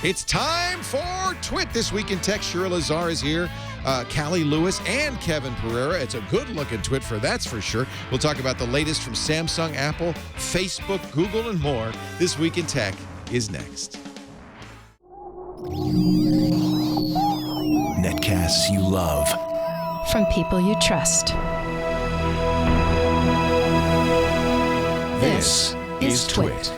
It's time for TWiT. This Week in Tech, Shira Lazar is here, Cali Lewis, and Kevin Pereira. It's a good-looking TWiT for that's for sure. We'll talk about the latest from Samsung, Apple, Facebook, Google, and more. This Week in Tech is next. Netcasts you love. From people you trust. This is TWiT.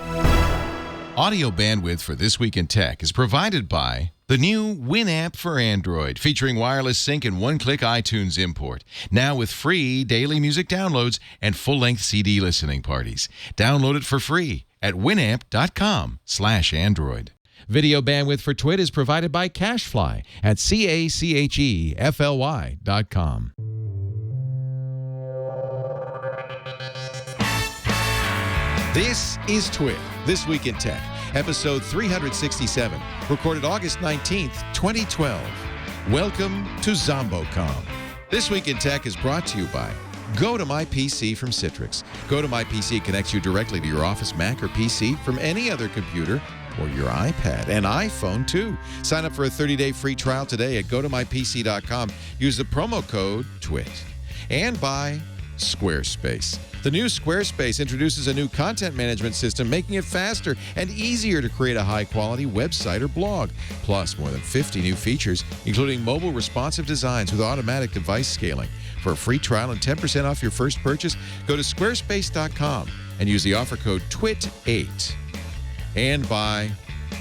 Audio bandwidth for This Week in Tech is provided by the new Winamp for Android, featuring wireless sync and one-click iTunes import. Now with free daily music downloads and full-length CD listening parties. Download it for free at winamp.com/Android. Video bandwidth for TWiT is provided by CacheFly at CacheFly.com. This is TWiT, This Week in Tech, episode 367, recorded August 19th, 2012. Welcome to Zombocom. This Week in Tech is brought to you by Go to My PC from Citrix. Go to My PC connects you directly to your Office Mac or PC from any other computer or your iPad and iPhone, too. Sign up for a 30-day free trial today at gotomypc.com. Use the promo code TWiT. And by Squarespace. The new Squarespace introduces a new content management system, making it faster and easier to create a high-quality website or blog. Plus, more than 50 new features, including mobile responsive designs with automatic device scaling. For a free trial and 10% off your first purchase, go to squarespace.com and use the offer code TWIT8. And by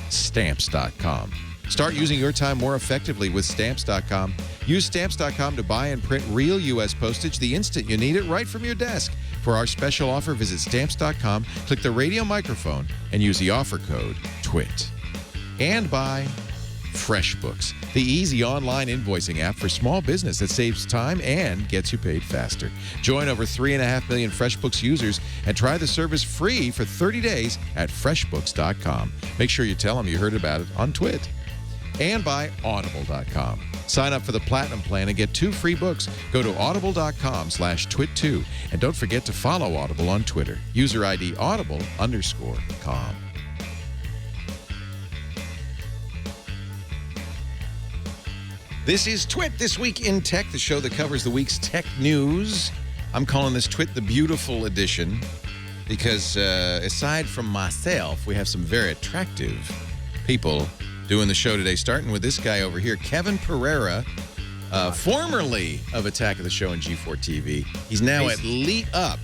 Stamps.com. Start using your time more effectively with Stamps.com. Use Stamps.com to buy and print real U.S. postage the instant you need it right from your desk. For our special offer, visit Stamps.com, click the radio microphone, and use the offer code TWIT. And by Freshbooks, the easy online invoicing app for small business that saves time and gets you paid faster. Join over 3.5 million Freshbooks users and try the service free for 30 days at freshbooks.com. Make sure you tell them you heard about it on TWiT. And by Audible.com. Sign up for the Platinum Plan and get 2 free books. Go to audible.com/TWiT2. And don't forget to follow Audible on Twitter. User ID audible_com. This is TWiT, This Week in Tech, the show that covers the week's tech news. I'm calling this TWiT the Beautiful Edition because aside from myself, we have some very attractive people doing the show today, starting with this guy over here, Kevin Pereira, formerly of Attack of the Show and G4 TV. He's now at leetup.com.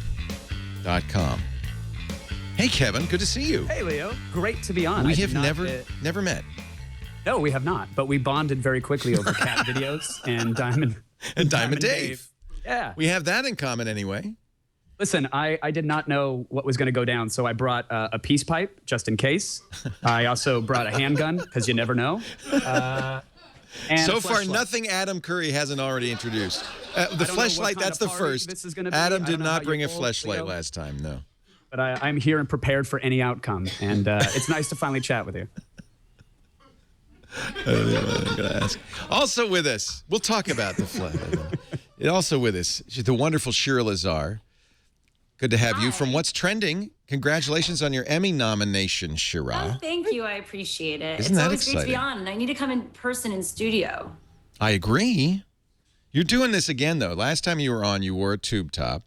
Hey, Kevin, good to see you. Hey, Leo. Great to be on. We have never met. No, we have not, but we bonded very quickly over cat videos and Diamond Dave. Yeah. We have that in common anyway. Listen, I did not know what was going to go down, so I brought a peace pipe just in case. I also brought a handgun because you never know. And so far, nothing Adam Curry hasn't already introduced. The fleshlight, that's the first. This is gonna be. Adam did not bring a fleshlight last time, no. But I'm here and prepared for any outcome, and it's nice to finally chat with you. I'm gonna ask. Also with us, we'll talk about the fleshlight. Also with us, she's the wonderful Shira Lazar. Good to have you. From What's Trending, congratulations on your Emmy nomination, Shira. Oh, thank you. I appreciate it. Isn't that always exciting? Great to be on, and I need to come in person in studio. I agree. You're doing this again, though. Last time you were on, you wore a tube top.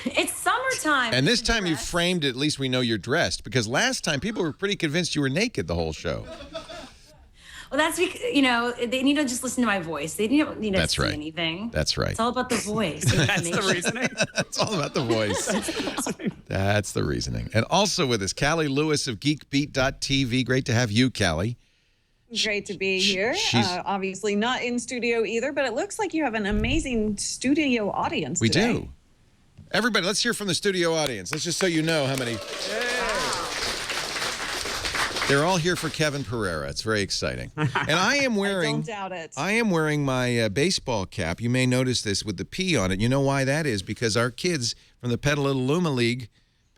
It's summertime. And this time you framed it, at least we know you're dressed, because last time people were pretty convinced you were naked the whole show. Well, that's because, they need to just listen to my voice. They don't need to see anything. That's right. It's all about the voice. That's the reasoning. It's all about the voice. That's the reasoning. And also with us, Cali Lewis of Geekbeat.tv. Great to have you, Cali. Great to be here. Obviously not in studio either, but it looks like you have an amazing studio audience We today. do. Everybody, let's hear from the studio audience. Let's just so you know how many. They're all here for Kevin Pereira. It's very exciting. And I am wearing. I don't doubt it. I am wearing my baseball cap. You may notice this with the P on it. You know why that is? Because our kids from the Petaluma League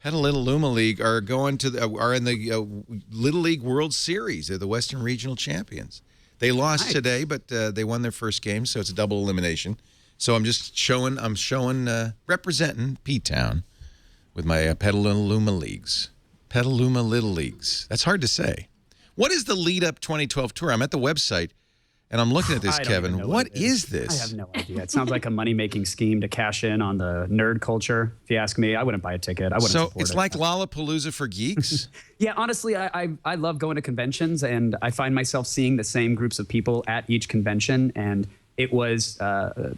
are going to are in the Little League World Series. They're the Western Regional Champions. They lost today, but they won their first game, so it's a double elimination. So I'm just showing. I'm representing P-Town with my Petaluma Leagues. Petaluma Little Leagues. That's hard to say. What is the Lead Up 2012 tour? I'm at the website, and I'm looking at this, Kevin. What is this? I have no idea. It sounds like a money-making scheme to cash in on the nerd culture. If you ask me, I wouldn't buy a ticket. I wouldn't support it. So it's like Lollapalooza for geeks? Yeah, honestly, I love going to conventions, and I find myself seeing the same groups of people at each convention, and it was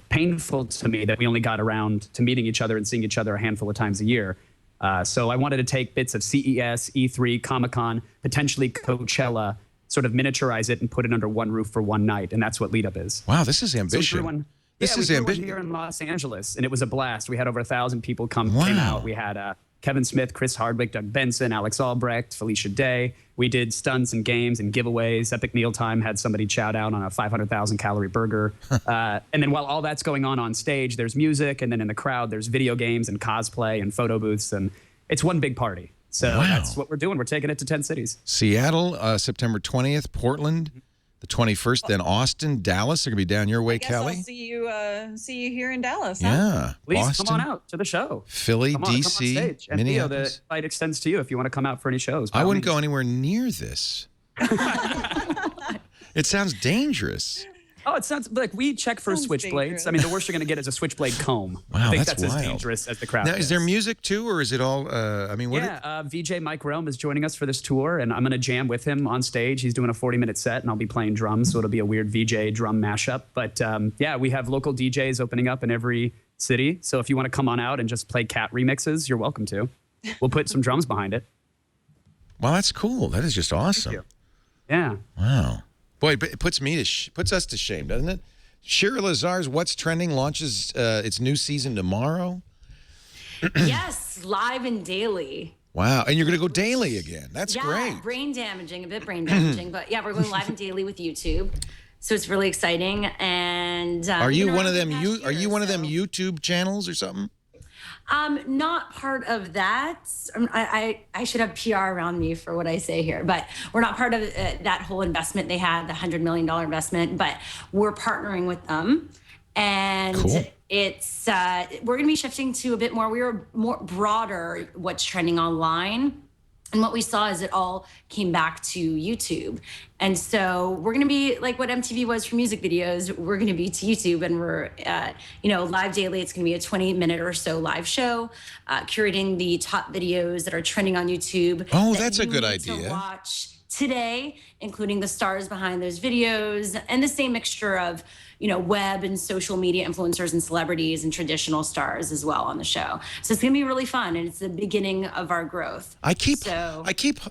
painful to me that we only got around to meeting each other and seeing each other a handful of times a year. So I wanted to take bits of CES, E3, Comic-Con, potentially Coachella, sort of miniaturize it and put it under one roof for one night, and that's what Lead Up is. Wow, this is ambition. So this is ambition. Here in Los Angeles, and it was a blast. We had over 1,000 people came out. We had Kevin Smith, Chris Hardwick, Doug Benson, Alex Albrecht, Felicia Day. We did stunts and games and giveaways. Epic Mealtime had somebody chow down on a 500,000 calorie burger. And then while all that's going on stage, there's music, and then in the crowd, there's video games and cosplay and photo booths, and it's one big party. So that's what we're doing. We're taking it to 10 cities. Seattle, September 20th, Portland, the 21st, then Austin, Dallas. They're going to be down your way, Cali. I'll see you here in Dallas. Huh? Yeah. Please Boston, come on out to the show. Philly, come on DC, stage. And Minneapolis. the invite extends to you if you want to come out for any shows. I wouldn't go anywhere near this. It sounds dangerous. Oh, it sounds like we check for switchblades. I mean, the worst you're going to get is a switchblade comb. Wow, I think that's as wild. Dangerous as the crowd. Now, is there music too, or is it all? I mean, what? Yeah, VJ Mike Realm is joining us for this tour, and I'm going to jam with him on stage. He's doing a 40-minute set, and I'll be playing drums, so it'll be a weird VJ drum mashup. But yeah, we have local DJs opening up in every city. So if you want to come on out and just play cat remixes, you're welcome to. We'll put some drums behind it. Well, that's cool. That is just awesome. Thank you. Yeah. Wow. Boy, it puts us to shame, doesn't it? Shira Lazar's What's Trending launches its new season tomorrow. Yes, live and daily. Wow, and you're going to go daily again. That's great. Yeah, brain damaging, a bit brain damaging, but yeah, we're going live and daily with YouTube, so it's really exciting. And are you one of them? Are you one of them YouTube channels or something? Not part of that. I should have PR around me for what I say here, but we're not part of that whole investment they had, the $100 million investment, but we're partnering with them. And cool. It's, we're going to be shifting to a bit more, we were more broader what's trending online. And what we saw is it all came back to YouTube. And so we're going to be like what MTV was for music videos. We're going to be to YouTube, and we're, live daily. It's going to be a 20-minute or so live show, curating the top videos that are trending on YouTube. Oh, that's a good idea. To watch today, including the stars behind those videos, and the same mixture of, web and social media influencers and celebrities and traditional stars as well on the show. So it's going to be really fun, and it's the beginning of our growth. I keep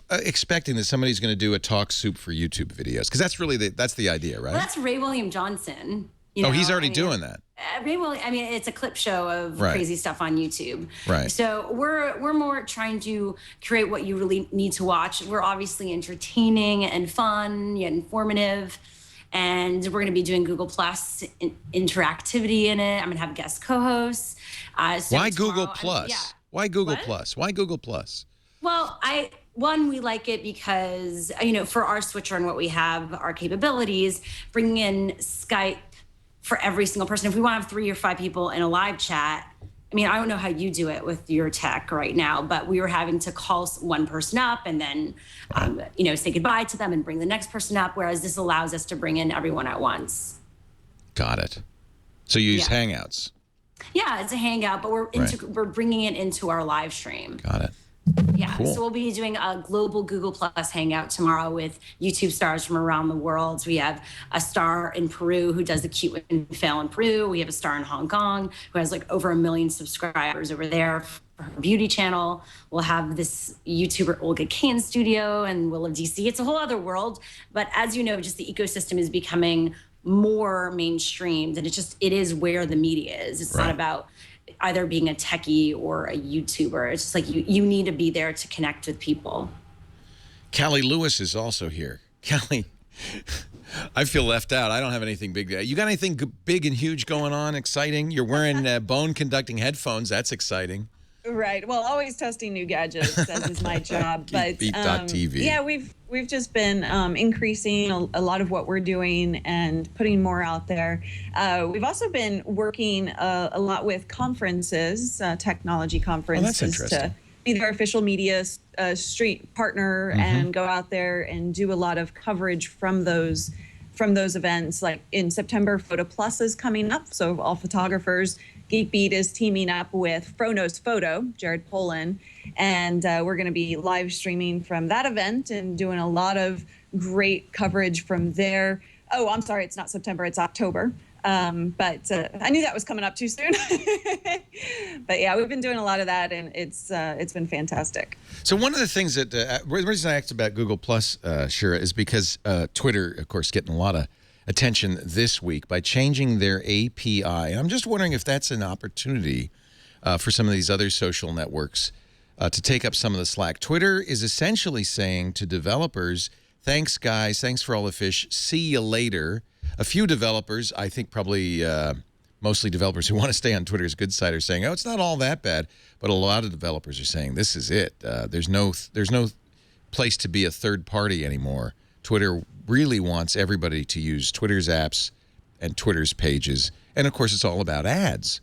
expecting that somebody's going to do a talk soup for YouTube videos, because that's really that's the idea, right? Well, that's Ray William Johnson. He's already doing that. Ray William, it's a clip show of crazy stuff on YouTube. Right. So we're more trying to create what you really need to watch. We're obviously entertaining and fun, yet informative. And we're going to be doing Google Plus interactivity in it. I'm going to have guest co-hosts. Why Google Plus? Why Google Plus? Why Google Plus? Well, we like it because, for our switcher and what we have, our capabilities, bringing in Skype for every single person. If we want to have 3 or 5 people in a live chat, I don't know how you do it with your tech right now, but we were having to call one person up and then, say goodbye to them and bring the next person up, whereas this allows us to bring in everyone at once. Got it. So you use Hangouts. Yeah, it's a Hangout, but we're bringing it into our live stream. Got it. Yeah, cool. So we'll be doing a global Google Plus Hangout tomorrow with YouTube stars from around the world. We have a star in Peru who does the cute and fail in Peru. We have a star in Hong Kong who has over 1 million subscribers over there for her beauty channel. We'll have this YouTuber Olga Kane studio and Will of DC. It's a whole other world. But as you know, just the ecosystem is becoming more mainstreamed, and it is where the media is. It's not about either being a techie or a YouTuber. It's just you need to be there to connect with people. Cali Lewis is also here. Cali, I feel left out. I don't have anything big. You got anything big and huge going on, exciting? You're wearing bone-conducting headphones. That's exciting. Right. Well, always testing new gadgets, as is my job. But Geekbeat.tv. Yeah, we've just been increasing a lot of what we're doing and putting more out there. We've also been working a lot with conferences, technology conferences, be their official media street partner and go out there and do a lot of coverage from those events. Like in September, Photo Plus is coming up. So all photographers, Geekbeat is teaming up with Frono's Photo, Jared Polin, and we're going to be live streaming from that event and doing a lot of great coverage from there. Oh, I'm sorry, it's not September, it's October. But I knew that was coming up too soon. But yeah, we've been doing a lot of that, and it's been fantastic. So one of the things that the reason I asked about Google Plus, Shira, is because Twitter, of course, getting a lot of attention this week by changing their API. And I'm just wondering if that's an opportunity for some of these other social networks to take up some of the slack. Twitter is essentially saying to developers, thanks, guys. Thanks for all the fish. See you later. A few developers, I think probably mostly developers who want to stay on Twitter's good side, are saying, oh, it's not all that bad. But a lot of developers are saying, this is it. There's no place to be a third party anymore. Twitter really wants everybody to use Twitter's apps and Twitter's pages. And, of course, it's all about ads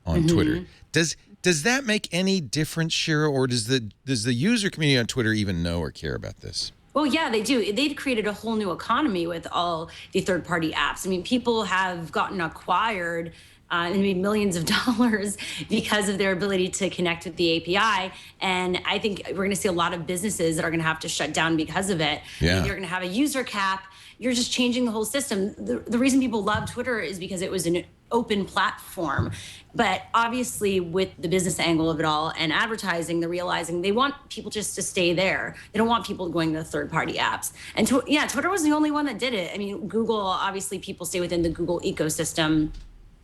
on Twitter. Does that make any difference, Shira, or does the user community on Twitter even know or care about this? Well, yeah, they do. They've created a whole new economy with all the third-party apps. I mean, people have gotten acquired and made millions of dollars because of their ability to connect with the API. And I think we're going to see a lot of businesses that are going to have to shut down because of it. Yeah. You're going to have a user cap. You're just changing the whole system. The reason people love Twitter is because it was an open platform. But obviously with the business angle of it all and advertising, they're realizing they want people just to stay there. They don't want people going to third-party apps. And yeah, Twitter was the only one that did it. I mean, Google, obviously people stay within the Google ecosystem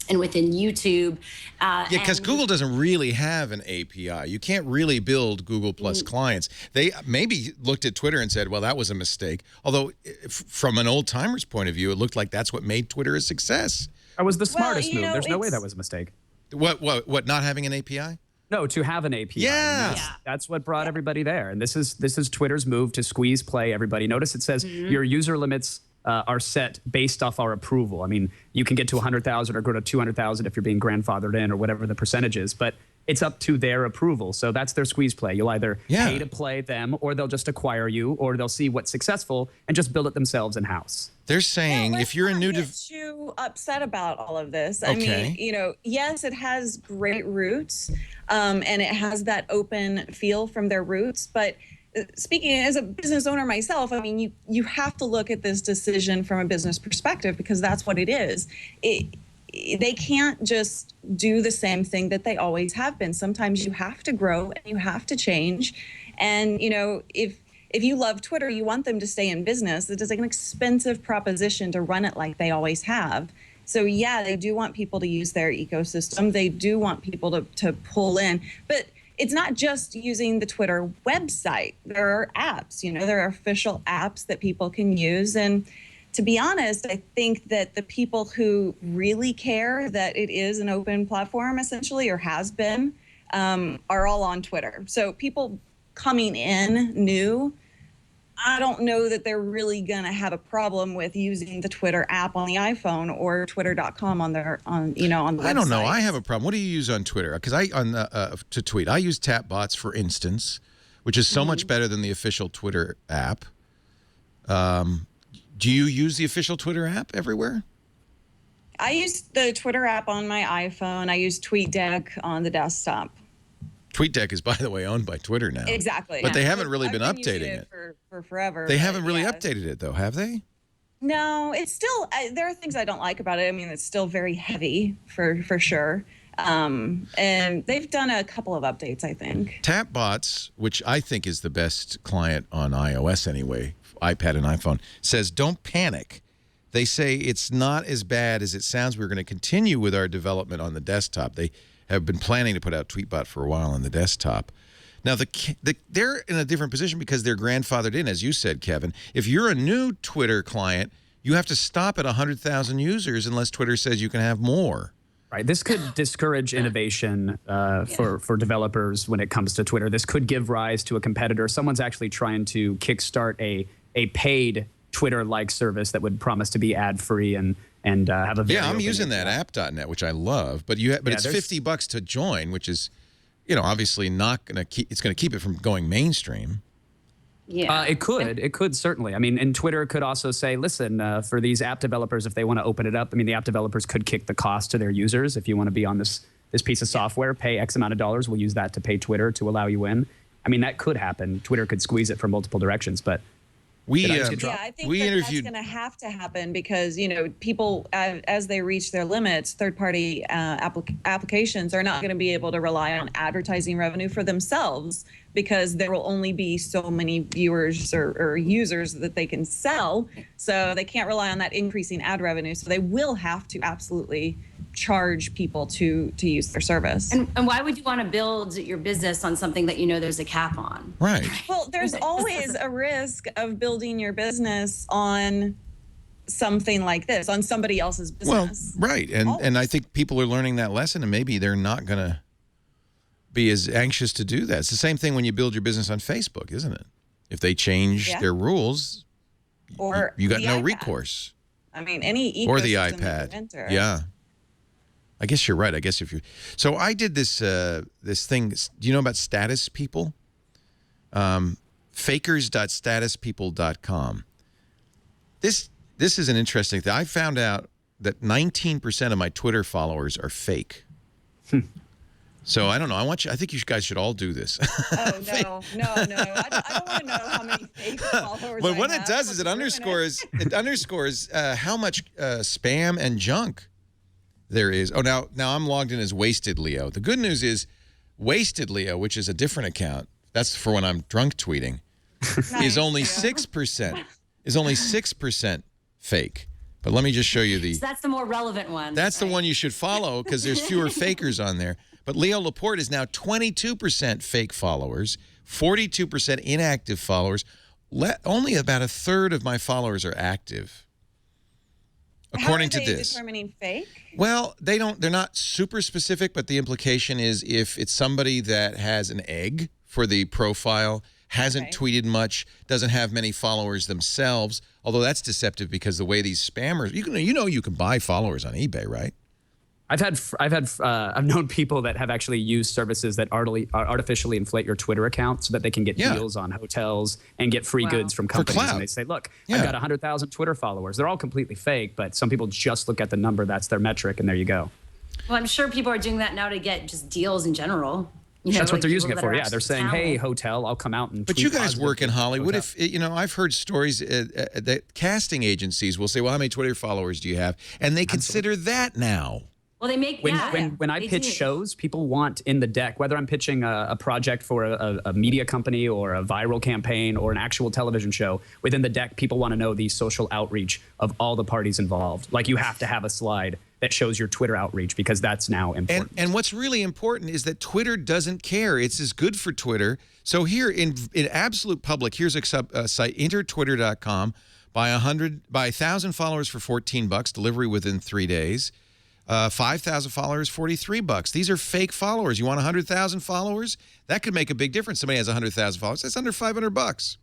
and within YouTube. Yeah, because Google doesn't really have an API. You can't really build Google Plus clients. They maybe looked at Twitter and said, well, that was a mistake. Although from an old-timer's point of view, it looked like that's what made Twitter a success. That was the smartest move. know, There's no way that was a mistake. What, not having an API? No, to have an API. Yeah. That's what brought everybody there. And this is Twitter's move to squeeze play everybody. Notice it says your user limits are set based off our approval. I mean, you can get to 100,000 or go to 200,000 if you're being grandfathered in or whatever the percentage is, but it's up to their approval. So that's their squeeze play. You'll either pay to play them, or they'll just acquire you, or they'll see what's successful and just build it themselves in-house. They're saying if you're a new too upset about all of this. I mean, you know, yes, it has great roots, and it has that open feel from their roots, but speaking as a business owner myself, I mean, you have to look at this decision from a business perspective, because that's what it is. They can't just do the same thing that they always have been. Sometimes you have to grow and you have to change. And, you know, if you love Twitter, you want them to stay in business. It is like an expensive proposition to run it like they always have. So yeah, they do want people to use their ecosystem. They do want people to pull in, but it's not just using the Twitter website. There are apps, you know, there are official apps that people can use. And to be honest, I think that the people who really care that it is an open platform, essentially, or has been, are all on Twitter. So people coming in new, I don't know that they're really going to have a problem with using the Twitter app on the iPhone or twitter.com on the website. I don't know. I have a problem. What do you use on Twitter? Because to tweet, I use Tapbots, for instance, which is so much better than the official Twitter app. Do you use the official Twitter app everywhere? I use the Twitter app on my iPhone. I use TweetDeck on the desktop. TweetDeck is, by the way, owned by Twitter now. Exactly. But they haven't really been I've updating using it. For forever. They haven't really updated it, though, have they? No, it's still, there are things I don't like about it. I mean, it's still very heavy for sure. And they've done a couple of updates, I think. Tapbots, which I think is the best client on iOS anyway, iPad and iPhone, says don't panic. They say it's not as bad as it sounds. We're going to continue with our development on the desktop. They have been planning to put out Tweetbot for a while on the desktop. Now, they're in a different position because they're grandfathered in, as you said, Kevin. If you're a new Twitter client, you have to stop at 100,000 users unless Twitter says you can have more. Right. This could discourage innovation for developers when it comes to Twitter. This could give rise to a competitor. Someone's actually trying to kickstart a paid Twitter-like service that would promise to be ad-free and have a very I'm using that app.net, which I love. But it's $50 to join, which is obviously not going to keep. It's going to keep it from going mainstream. Yeah, it could. It could certainly. I mean, and Twitter could also say, listen, for these app developers, if they want to open it up, I mean, the app developers could kick the cost to their users. If you want to be on this piece of software, pay X amount of dollars. We'll use that to pay Twitter to allow you in. I mean, that could happen. Twitter could squeeze it from multiple directions, but I think that's going to have to happen because, people, as they reach their limits, third-party applications are not going to be able to rely on advertising revenue for themselves because there will only be so many viewers or users that they can sell. So they can't rely on that increasing ad revenue. So they will have to absolutely charge people to use their service. And why would you want to build your business on something that there's a cap on? Right. Well, there's always a risk of building your business on something like this, on somebody else's business. Well, right. And I think people are learning that lesson, and maybe they're not going to be as anxious to do that. It's the same thing when you build your business on Facebook, isn't it? If they change their rules, or you got no iPad. recourse. I mean, any ecosystem or the that you iPad. enter. Yeah. I guess you're right. I guess if you. So I did this this thing. Do you know about status people? Fakers.statuspeople.com. This is an interesting thing. I found out that 19% of my Twitter followers are fake. So I don't know. I think you guys should all do this. Oh no! I don't want to know how many fake followers. But what it does is it underscores how much spam and junk there is. Oh, now I'm logged in as Wasted Leo. The good news is Wasted Leo, which is a different account. That's for when I'm drunk tweeting. Is only 6%. Is only 6% fake. But let me just show you So that's the more relevant one. That's the one you should follow because there's fewer fakers on there. But Leo Laporte is now 22% fake followers, 42% inactive followers. Only about a third of my followers are active. According to this. How are they determining fake? Well, they're not super specific, but the implication is if it's somebody that has an egg for the profile, hasn't tweeted much, doesn't have many followers themselves, although that's deceptive because the way these spammers, you can buy followers on eBay, right? I've known people that have actually used services that artificially inflate your Twitter account so that they can get deals on hotels and get free goods from companies. And they say, look, I've got 100,000 Twitter followers. They're all completely fake, but some people just look at the number. That's their metric, and there you go. Well, I'm sure people are doing that now to get just deals in general. That's what they're using it for. Yeah, they're saying, hey, hotel, I'll come out and But you guys work in Hollywood. If I've heard stories that casting agencies will say, well, how many Twitter followers do you have? And they consider that now. Well, they make when I pitch shows, people want in the deck, whether I'm pitching a project for a media company or a viral campaign or an actual television show, within the deck, people want to know the social outreach of all the parties involved. Like you have to have a slide that shows your Twitter outreach because that's now important. And what's really important is that Twitter doesn't care. It's as good for Twitter. So here in absolute public, here's a site, entertwitter.com, buy 1,000 followers for $14, delivery within 3 days. 5,000 followers, $43. These are fake followers. You want 100,000 followers? That could make a big difference. Somebody has 100,000 followers. That's under $500.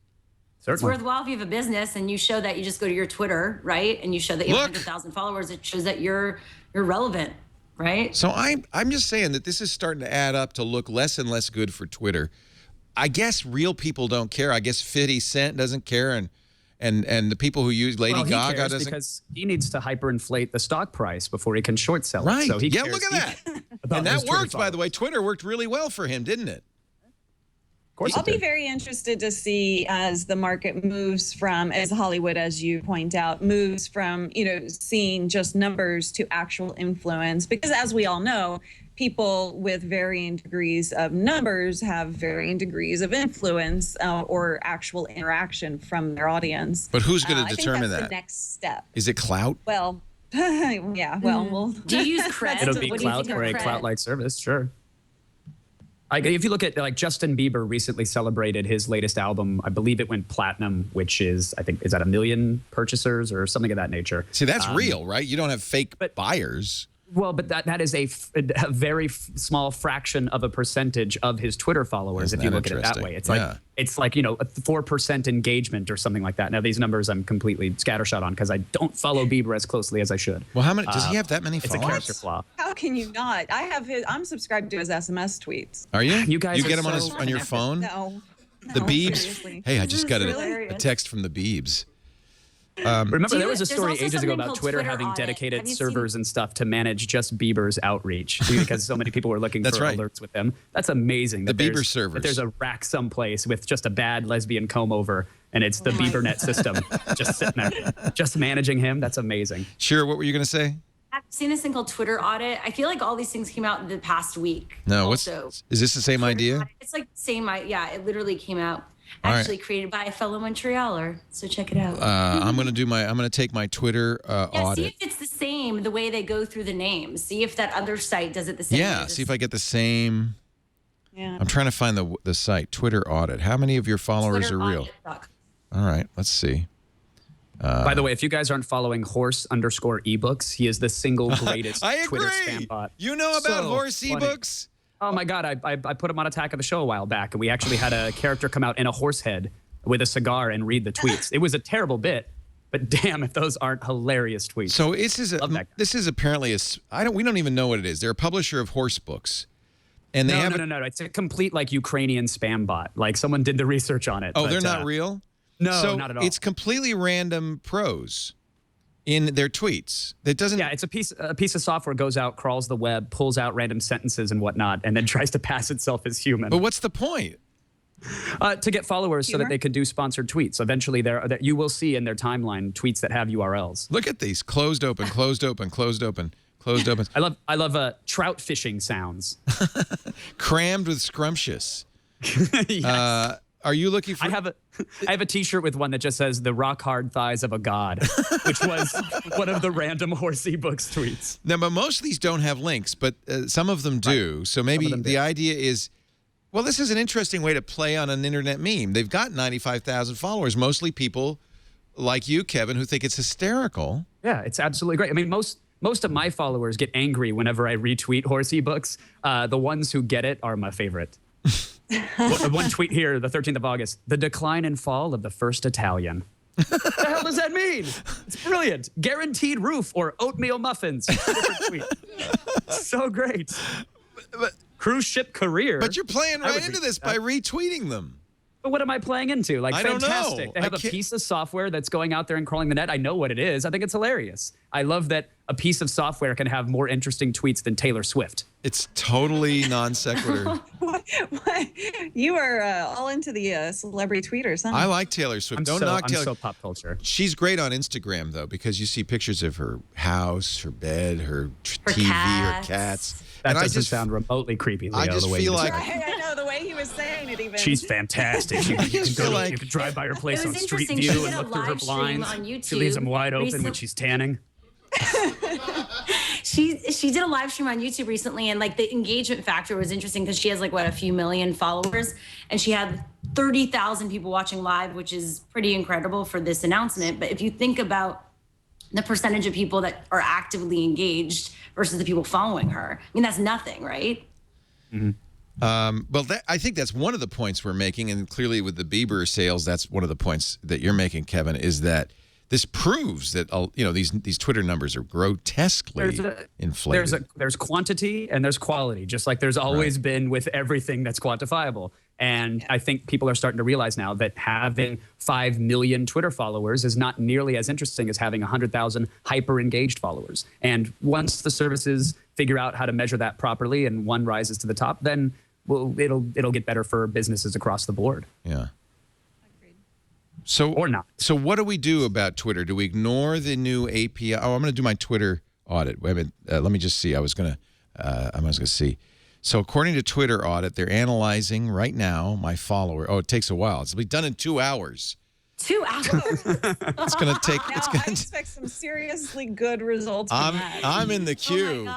It's worthwhile if you have a business and you show that you just go to your Twitter, right? And you show that you have 100,000 followers. It shows that you're relevant, right? So I'm just saying that this is starting to add up to look less and less good for Twitter. I guess real people don't care. I guess 50 Cent doesn't care, and the people who use Lady Gaga doesn't, because he needs to hyperinflate the stock price before he can short sell it. Right. So he cares. Look at that. And that worked, by the way. Twitter worked really well for him, didn't it? Of course I'll be very interested to see as the market moves from, as Hollywood, as you point out, moves from, seeing just numbers to actual influence. Because as we all know, people with varying degrees of numbers have varying degrees of influence or actual interaction from their audience. But who's going to determine I think that's that? the next step. Is it clout? Well, yeah. Well, we'll. Do you use cred? It'll be clout for a clout-like service, sure. If you look at like Justin Bieber recently celebrated his latest album, I believe it went platinum, which is, I think, is that 1 million purchasers or something of that nature. See, that's real, right? You don't have fake buyers. Well, but that is a very small fraction of a percentage of his Twitter followers. Isn't if you that look at it that way, it's like a 4% engagement or something like that. Now these numbers I'm completely scattershot on because I don't follow Bieber as closely as I should. Well, how many does he have that many followers? It's a character flaw. How can you not? I'm subscribed to his SMS tweets. Are you? You guys get are him so on your phone? No. The Biebs. Seriously. Hey, I just got a hilarious. text from the Biebs. Remember, there was a there's story also ages ago something about called Twitter Twitter having audit. dedicated Have you servers and stuff to manage just Bieber's outreach because so many people were looking for alerts with him. That's amazing. The Bieber there's- servers. That there's a rack someplace with just a bad lesbian comb over, and it's the BieberNet system just sitting there, just managing him. That's amazing. Shira, what were you going to say? I've seen this thing called Twitter audit. I feel like all these things came out in the past week. No, also. is this the same idea? Audit. It's like the same. Yeah, it literally came out. All right. Actually created by a fellow Montrealer. So check it out. I'm going to take my Twitter yeah, audit. see if it's the same the way they go through the names. See if that other site does it the same. Yeah, see if I get the same. Yeah. I'm trying to find the site, Twitter audit. How many of your followers are real? All right, let's see. By the way, if you guys aren't following horse_ebooks, he is the single greatest I agree. Twitter spam bot. You know about So horse funny. ebooks? Oh my God, I put him on Attack of the Show a while back, and we actually had a character come out in a horse head with a cigar and read the tweets. It was a terrible bit, but damn if those aren't hilarious tweets. So this is apparently we don't even know what it is. They're a publisher of horse books. And they No. It's a complete like Ukrainian spam bot. Like someone did the research on it. Oh, but, they're not real? No, not at all. It's completely random prose in their tweets. That doesn't. Yeah, it's a piece of software goes out, crawls the web, pulls out random sentences and whatnot, and then tries to pass itself as human. But what's the point? To get followers so that they can do sponsored tweets. Eventually, you will see in their timeline tweets that have URLs. Look at these closed open, closed open, closed open, closed open. I love trout fishing sounds. Crammed with scrumptious. Yes. Are you looking for? I have a T-shirt with one that just says "the rock hard thighs of a god," which was one of the random horsey books tweets. No, but most of these don't have links, but some of them do. Right. So maybe the idea is, well, this is an interesting way to play on an internet meme. They've got 95,000 followers, mostly people like you, Kevin, who think it's hysterical. Yeah, it's absolutely great. I mean, most of my followers get angry whenever I retweet horsey books. The ones who get it are my favorite. One tweet here, the 13th of August, the decline and fall of the first Italian. What the hell does that mean? It's brilliant. Guaranteed roof or oatmeal muffins. Different tweet. So great. Cruise ship career. But you're playing right into this by retweeting them. But what am I playing into? Like, I don't fantastic. know. They have a piece of software that's going out there and crawling the net. I know what it is. I think it's hilarious. I love that a piece of software can have more interesting tweets than Taylor Swift. It's totally non sequitur. What? You are all into the celebrity tweeters, huh? I like Taylor Swift. Don't knock Taylor. I'm so pop culture. She's great on Instagram, though, because you see pictures of her house, her bed, her TV, her cats. That and doesn't sound remotely creepy, Leo, I just the way feel you like I know the way he was saying it. Even she's fantastic. You can drive by her place on Street interesting. View She and did a look through her live stream blinds. on YouTube She leaves them wide open when she's tanning. She did a live stream on YouTube recently, and like the engagement factor was interesting because she has like a few million followers, and she had 30,000 people watching live, which is pretty incredible for this announcement. But if you think about the percentage of people that are actively engaged versus the people following her, I mean, that's nothing, right? Mm-hmm. Well, I think that's one of the points we're making, and clearly with the Bieber sales, that's one of the points that you're making, Kevin, is that this proves that these Twitter numbers are grotesquely inflated. There's quantity and there's quality, just like there's always been with everything that's quantifiable. And I think people are starting to realize now that having 5 million Twitter followers is not nearly as interesting as having 100,000 hyper-engaged followers. And once the services figure out how to measure that properly and one rises to the top, then it'll get better for businesses across the board. Yeah. So or not. So what do we do about Twitter? Do we ignore the new API? Oh, I'm going to do my Twitter audit. Wait a minute. Let me just see. I was going to see. So according to Twitter audit, they're analyzing right now my follower. Oh, it takes a while. It's done in 2 hours. 2 hours. It's going to take. Now, I expect some seriously good results from that. I'm in the queue.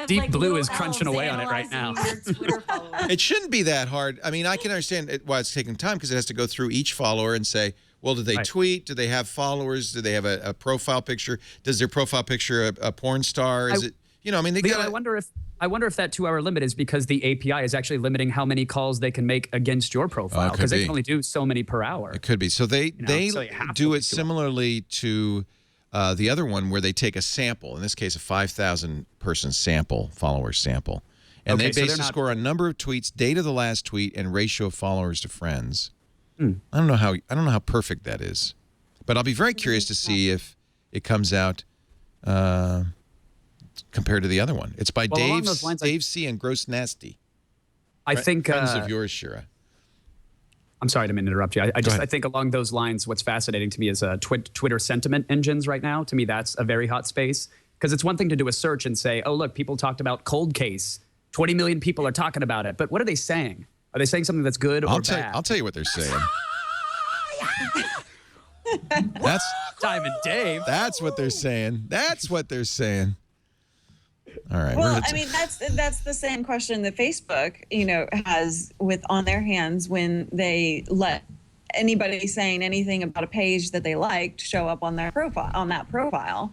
Deep Blue is crunching away on it right now. It shouldn't be that hard. I mean, I can understand why it's taking time because it has to go through each follower and say, well, do they tweet? Do they have followers? Do they have a profile picture? Does their profile picture a porn star? Is it? You know, I mean, Leo, I wonder if that 2-hour limit is because the API is actually limiting how many calls they can make against your profile, because they can only do so many per hour. It could be. So they do it similarly to the other one, where they take a sample. In this case, a 5,000 person sample, follower sample, and they base the score on number of tweets, date of the last tweet, and ratio of followers to friends. I don't know how perfect that is, but I'll be very curious to see if it comes out compared to the other one. It's by Dave C. and Gross Nasty. I think friends of yours, Shira. I'm sorry to interrupt you. I think along those lines, what's fascinating to me is Twitter sentiment engines right now. To me, that's a very hot space, because it's one thing to do a search and say, oh, look, people talked about cold case. 20 million people are talking about it. But what are they saying? Are they saying something that's good or bad? I'll tell you what they're saying. That's Diamond Dave. That's what they're saying. That's what they're saying. All right. Well, I mean, that's the same question that Facebook, has on their hands when they let anybody saying anything about a page that they liked show up on their profile, on that profile.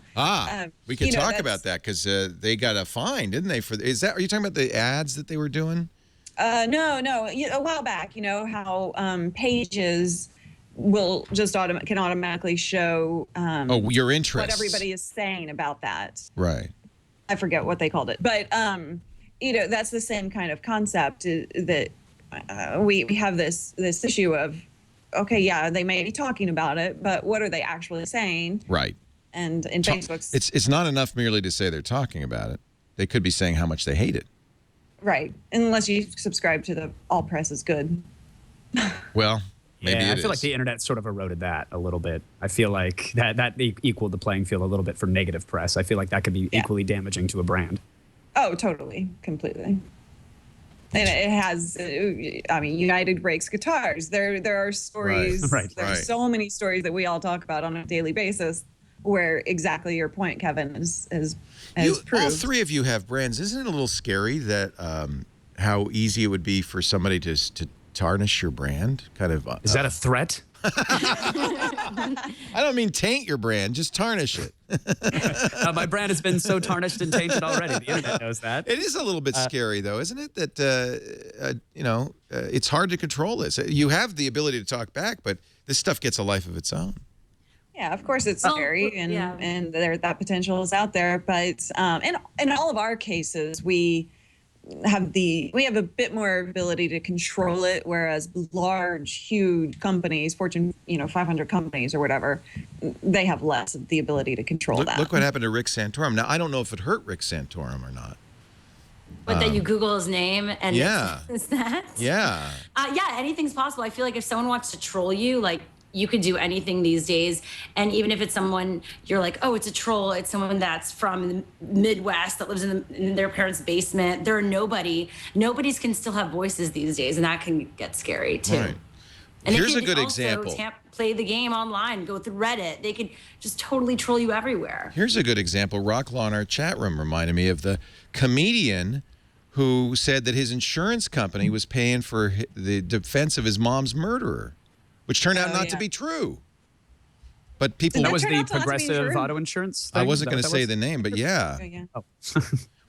We could talk about that, because they got a fine, didn't they? Are you talking about the ads that they were doing? No. A while back, how pages will just can automatically show your interest, what everybody is saying about that. Right. I forget what they called it, but that's the same kind of concept, that we have this issue of, okay, yeah, they may be talking about it, but what are they actually saying? Right. And in Facebook's, it's not enough merely to say they're talking about it. They could be saying how much they hate it. Right. Unless you subscribe to the all press is good. Well, maybe I feel like the internet sort of eroded that a little bit. I feel like that equaled the playing field a little bit for negative press. I feel like that could be equally damaging to a brand. Oh, totally. Completely. And it has, United breaks guitars. There are stories. Right. There's so many stories that we all talk about on a daily basis, where exactly your point, Kevin, is proved. All three of you have brands. Isn't it a little scary that how easy it would be for somebody to tarnish your brand? Kind of. Is that a threat? I don't mean taint your brand, just tarnish it. My brand has been so tarnished and tainted already. The internet knows that. It is a little bit scary, though, isn't it? That, it's hard to control this. You have the ability to talk back, but this stuff gets a life of its own. Yeah, of course it's scary, and that potential is out there. But in all of our cases, we have a bit more ability to control it, whereas large, huge companies, Fortune 500 companies or whatever, they have less of the ability to control that. Look what happened to Rick Santorum. Now, I don't know if it hurt Rick Santorum or not. But that you Google his name and it's that? Yeah. Anything's possible. I feel like if someone wants to troll you, like, you could do anything these days. And even if it's someone you're like, oh, it's a troll, it's someone that's from the Midwest that lives in their parents' basement. Nobody's can still have voices these days, and that can get scary too. Right. And here's a good example. Play the game online, go through Reddit. They could just totally troll you everywhere. Here's a good example. Rock Law in our chat room reminded me of the comedian who said that his insurance company was paying for the defense of his mom's murderer, which turned out not to be true. But people... That was the Progressive Auto Insurance thing? I wasn't going to say the name, but yeah. Oh.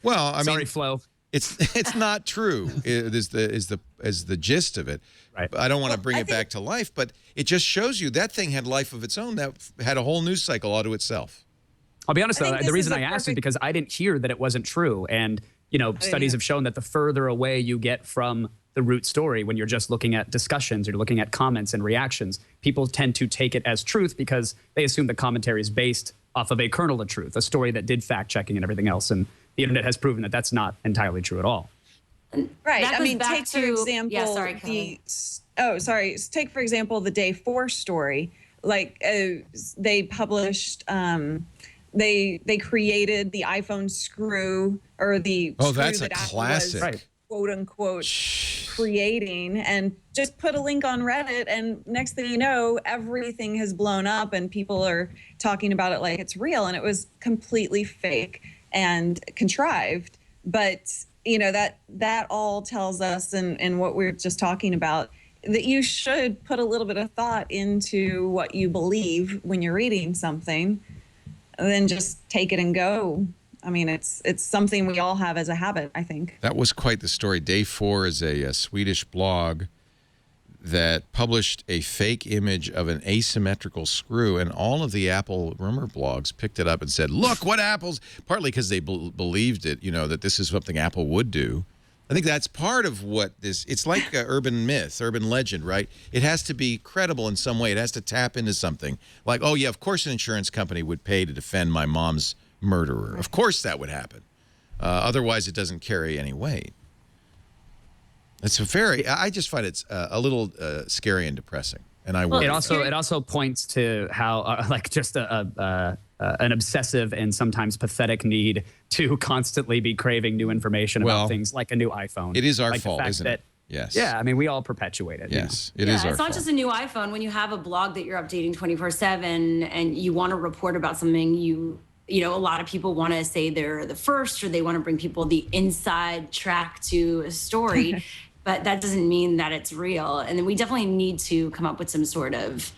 Well, I Sorry, mean... Flo. It's not true, is the gist of it. Right. I don't want to bring it back to life, but it just shows you that thing had life of its own. That had a whole news cycle all to itself. I'll be honest, though, the reason I asked is because I didn't hear that it wasn't true. And, studies have shown that the further away you get from the root story, when you're just looking at discussions or looking at comments and reactions, people tend to take it as truth because they assume the commentary is based off of a kernel of truth, a story that did fact-checking and everything else. And the internet has proven that that's not entirily true at all. Right. I mean, take for example Take for example the Day 4 story. Like they published, they created the iPhone screw, or the screw that's that a Apple classic. was, quote unquote creating, and just put a link on Reddit, and next thing you know, everything has blown up and people are talking about it like it's real, and it was completely fake and contrived. But that all tells us, and what we're just talking about, that you should put a little bit of thought into what you believe when you're reading something, and then just take it and go. I mean, it's something we all have as a habit, I think. That was quite the story. Day 4 is a Swedish blog that published a fake image of an asymmetrical screw, and all of the Apple rumor blogs picked it up and said, look what Apple's, partly because they believed it, that this is something Apple would do. I think that's part of what this, it's like urban myth, urban legend, right? It has to be credible in some way. It has to tap into something. Like, oh yeah, of course an insurance company would pay to defend my mom's murderer. Of course that would happen. Otherwise it doesn't carry any weight. It's I just find it's a little scary and depressing. And it also points to how like just an obsessive and sometimes pathetic need to constantly be craving new information about things like a new iPhone. It is our fault, isn't it? Yes. Yeah, I mean, we all perpetuate it. Yes, it is our fault. It's not just a new iPhone. When you have a blog that you're updating 24/7 and you want to report about something, a lot of people want to say they're the first, or they want to bring people the inside track to a story. But that doesn't mean that it's real. And then we definitely need to come up with some sort of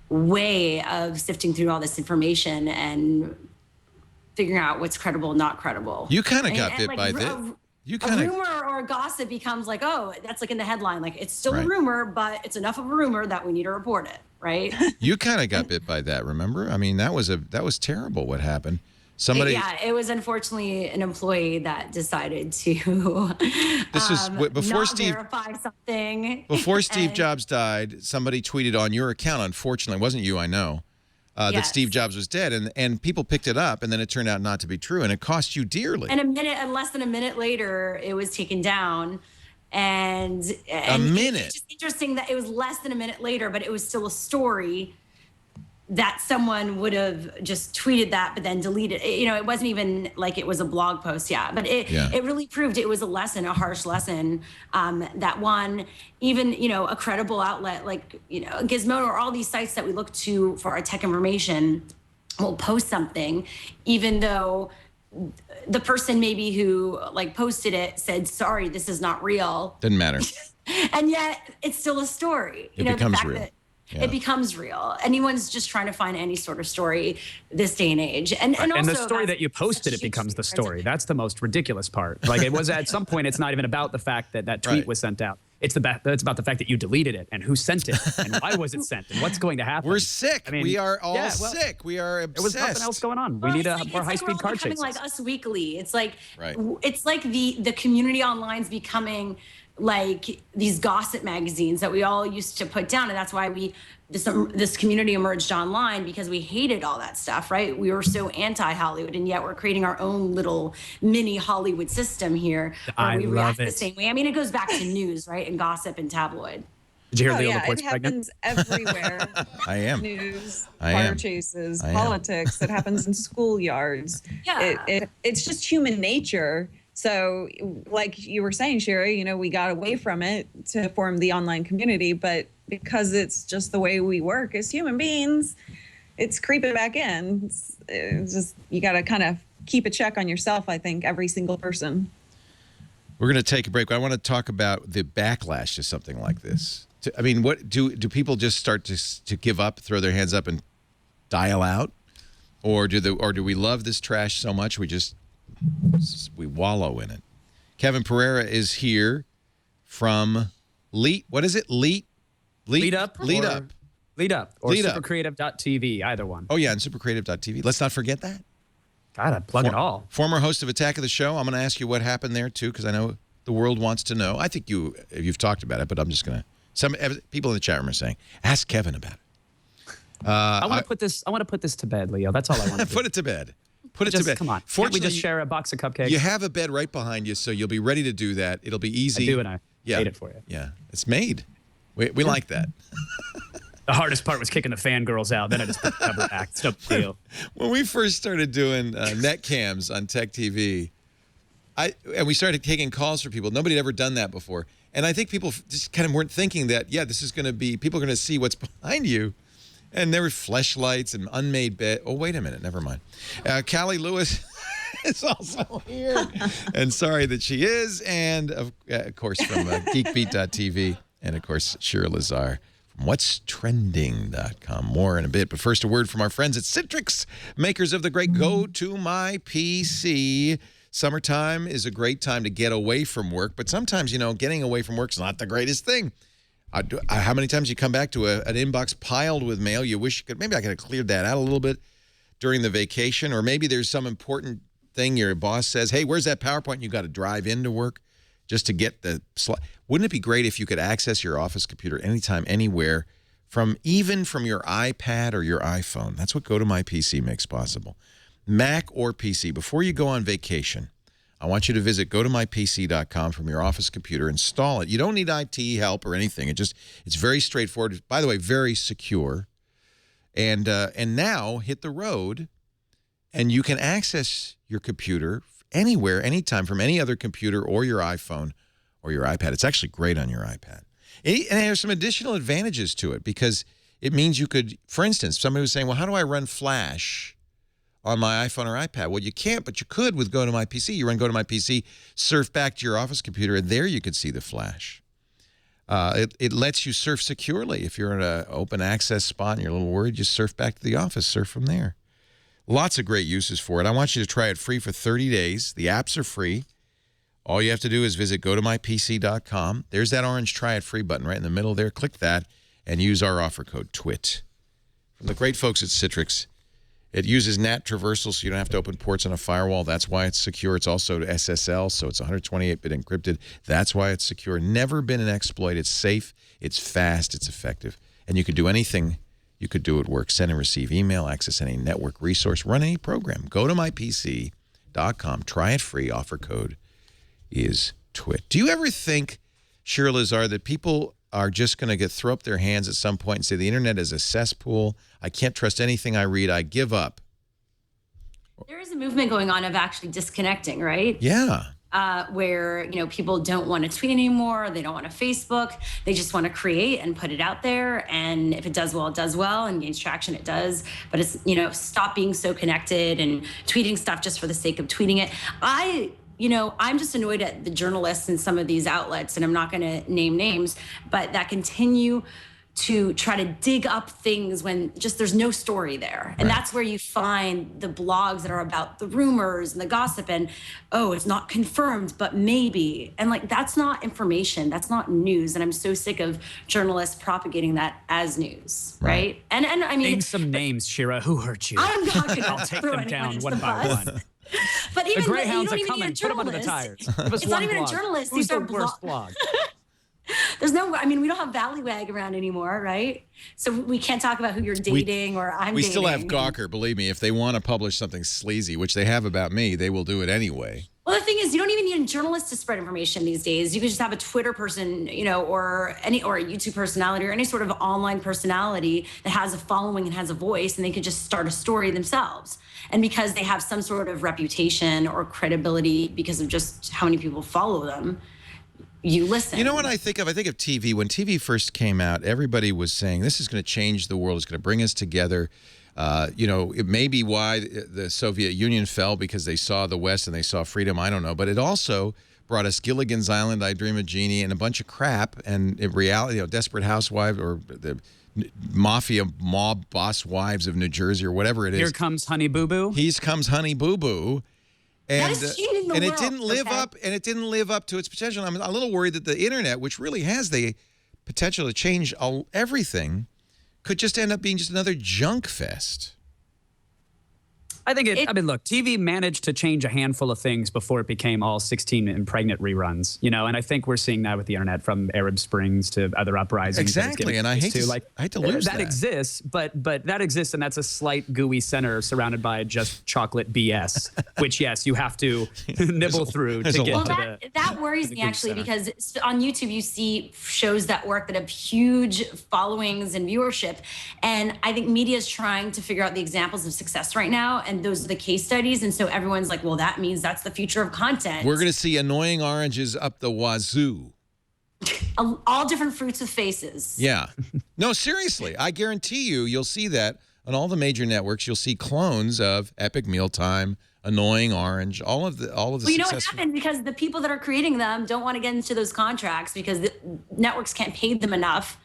way of sifting through all this information and figuring out what's credible, not credible. You kind of got bit by this. A rumor or a gossip becomes like, oh, that's like in the headline. Like, it's still a rumor, but it's enough of a rumor that we need to report it, right? You kind of got bit by that, remember? I mean, that was terrible what happened. It was unfortunately an employee that decided to this was before not Steve verify something. Before Steve Jobs died, somebody tweeted on your account, unfortunately, it wasn't you, I know, that Steve Jobs was dead, and people picked it up, and then it turned out not to be true, and it cost you dearly. And less than a minute later, it was taken down. And a minute. It's just interesting that it was less than a minute later, but it was still a story that someone would have just tweeted that, but then deleted it. It wasn't even like it was a blog post. But it really proved it was a lesson, a harsh lesson, that one, even, a credible outlet like, Gizmodo or all these sites that we look to for our tech information will post something, even though the person maybe who posted it said, sorry, this is not real. Didn't matter. And yet it's still a story. It becomes real. It becomes real. Anyone's just trying to find any sort of story this day and age. And also, the story that you posted, it becomes the story. That's the most ridiculous part. Like, it was at some point, it's not even about the fact that tweet was sent out. It's about the fact that you deleted it and who sent it and why was it sent and what's going to happen. We're sick. I mean, we are all sick. We are obsessed. There was nothing else going on. We need more high-speed car chases. Like Us Weekly. It's like the community online's becoming like these gossip magazines that we all used to put down, and that's why this community emerged online, because we hated all that stuff, right? We were so anti-Hollywood, and yet we're creating our own little mini Hollywood system here where we react the same way. I mean, it goes back to news, right, and gossip and tabloid. Did you hear Leo Laporte's pregnant? It happens everywhere. I am. News, car chases, politics. It happens in schoolyards. Yeah. It's just human nature. So like you were saying, Shira, we got away from it to form the online community, but because it's just the way we work as human beings, it's creeping back in. It's just, you got to kind of keep a check on yourself, I think, every single person. We're going to take a break. I want to talk about the backlash to something like this. I mean, what do people just start to give up, throw their hands up and dial out? Or do we love this trash so much we wallow in it? Kevin Pereira is here from what is it? Lead Up or supercreative.tv, either one. Oh yeah, and supercreative.tv. Let's not forget that. Gotta plug it all. Former host of Attack of the Show. I'm going to ask you what happened there too, because I know the world wants to know. I think you've talked about it, but I'm just going to. Some people in the chat room are saying, ask Kevin about it. I want to put this to bed, Leo. That's all I want to do. Put it to bed. Put it to bed. Come on. Can't we just share a box of cupcakes? You have a bed right behind you, so you'll be ready to do that. It'll be easy. I do, and I made it for you. Yeah, it's made. We like that. The hardest part was kicking the fangirls out. Then I just put the cover back. It's no big deal. When we first started doing net cams on Tech TV, and we started taking calls for people. Nobody had ever done that before. And I think people just kind of weren't thinking that, this is going to be, people are going to see what's behind you. And there were fleshlights and unmade bed. Oh, wait a minute. Never mind. Cali Lewis is also here. And sorry that she is. And, of course, from geekbeat.tv. And, of course, Shira Lazar from whatstrending.com. More in a bit, but first a word from our friends at Citrix, makers of the great Go To My PC. Summertime is a great time to get away from work, but sometimes, you know, getting away from work is not the greatest thing. How many times you come back to an inbox piled with mail, you wish you could, maybe I could have cleared that out a little bit during the vacation, or maybe there's some important thing your boss says, hey, where's that PowerPoint? You got to drive into work just to get the slide. Wouldn't it be great if you could access your office computer anytime, anywhere, even from your iPad or your iPhone? That's what Go To My PC makes possible. Mac or PC, before you go on vacation, I want you to visit gotomypc.com from your office computer. Install it. You don't need IT help or anything. It's very straightforward. By the way, very secure. And now hit the road, and you can access your computer anywhere, anytime, from any other computer or your iPhone or your iPad. It's actually great on your iPad. And there's some additional advantages to it, because it means you could, for instance, somebody was saying, well, how do I run Flash on my iPhone or iPad? Well, you can't, but you could with Go To My PC. You run Go To My PC, surf back to your office computer, and there you could see the Flash. It lets you surf securely. If you're in an open access spot and you're a little worried, just surf back to the office, surf from there. Lots of great uses for it. I want you to try it free for 30 days. The apps are free. All you have to do is visit gotomypc.com. There's that orange try it free button right in the middle there. Click that and use our offer code TWiT. From the great folks at Citrix, it uses NAT traversal, so you don't have to open ports on a firewall. That's why it's secure. It's also SSL, so it's 128-bit encrypted. That's why it's secure. Never been an exploit. It's safe. It's fast. It's effective. And you could do anything you could do at work. Send and receive email, access any network resource, run any program. Go to mypc.com. Try it free. Offer code is TWiT. Do you ever think, Shira, Lazar, that people are just going to throw up their hands at some point and say the internet is a cesspool? I can't trust anything I read. I give up. There is a movement going on of actually disconnecting, right? Yeah. Where, you know, people don't want to tweet anymore. They don't want to Facebook. They just want to create and put it out there. And if it does well, it does well, and gains traction, it does. But it's, you know, stop being so connected and tweeting stuff just for the sake of tweeting it. I'm just annoyed at the journalists in some of these outlets, and I'm not going to name names, but that continue to try to dig up things when just there's no story there. And that's where you find the blogs that are about the rumors and the gossip and, oh, it's not confirmed, but maybe. And like, that's not information. That's not news. And I'm so sick of journalists propagating that as news, right? And I mean— Name some names, Shira. Who hurt you? I'm not going I'll take them down one by one. But even the Greyhounds you don't are even coming. need a Put them under the journalist. tires. It's not even a journalist. Who's These are the worst blog? There's no— I mean, we don't have Valleywag around anymore, right? So we can't talk about who you're dating or I'm dating. We still have Gawker, believe me. If they want to publish something sleazy, which they have about me, they will do it anyway. Well, the thing is, you don't even need a journalist to spread information these days. You can just have a Twitter person, you know, or a YouTube personality or any sort of online personality that has a following and has a voice, and they could just start a story themselves. And because they have some sort of reputation or credibility because of just how many people follow them, you listen. You know what I think of? I think of TV. When TV first came out, everybody was saying, this is going to change the world. It's going to bring us together. You know, it may be why the Soviet Union fell, because they saw the West and they saw freedom. I don't know. But it also brought us Gilligan's Island, I Dream of Jeannie, and a bunch of crap. And in reality, you know, Desperate Housewives or the mafia mob boss wives of New Jersey or whatever it is. Here comes Honey Boo Boo. Here comes Honey Boo Boo. And, that is changing the world. It didn't live up, and it didn't live up to its potential. I'm a little worried that the internet, which really has the potential to change everything, could just end up being just another junk fest. I think I mean, look, TV managed to change a handful of things before it became all 16 and pregnant reruns, you know, and I think we're seeing that with the internet, from Arab Springs to other uprisings. Exactly, and I hate to lose that. That exists, but that exists, and that's a slight gooey center surrounded by just chocolate BS, which, yes, you have to nibble through to get to the— That worries me, actually, because on YouTube you see shows that work that have huge followings and viewership, and I think media is trying to figure out the examples of success right now, and those are the case studies, and so everyone's like, well, that means that's the future of content. We're going to see annoying oranges up the wazoo. All different fruits with faces. Yeah. No, seriously, I guarantee you'll see that on all the major networks. You'll see clones of Epic Mealtime, Annoying Orange, all of the Well, you know what happened? Because the people that are creating them don't want to get into those contracts because the networks can't pay them enough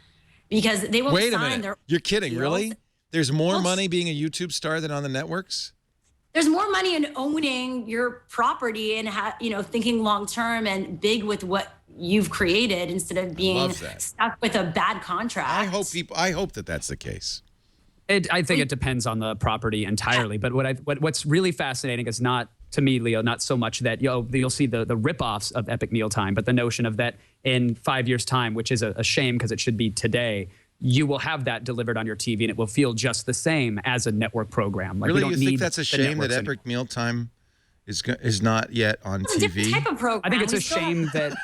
because they won't Wait a sign minute. their You're kidding, deals. really? There's more money being a YouTube star than on the networks? There's more money in owning your property and thinking long term and big with what you've created instead of being stuck with a bad contract. I hope that that's the case. I think it depends on the property entirely. But what's really fascinating is not, to me, Leo, not so much that you'll see the ripoffs of Epic Mealtime, but the notion of that in 5 years' time, which is a shame because it should be today, you will have that delivered on your TV and it will feel just the same as a network program. Like, really, you think that's a shame that Epic Mealtime is not yet on TV? Different type of program. I think it's a shame that.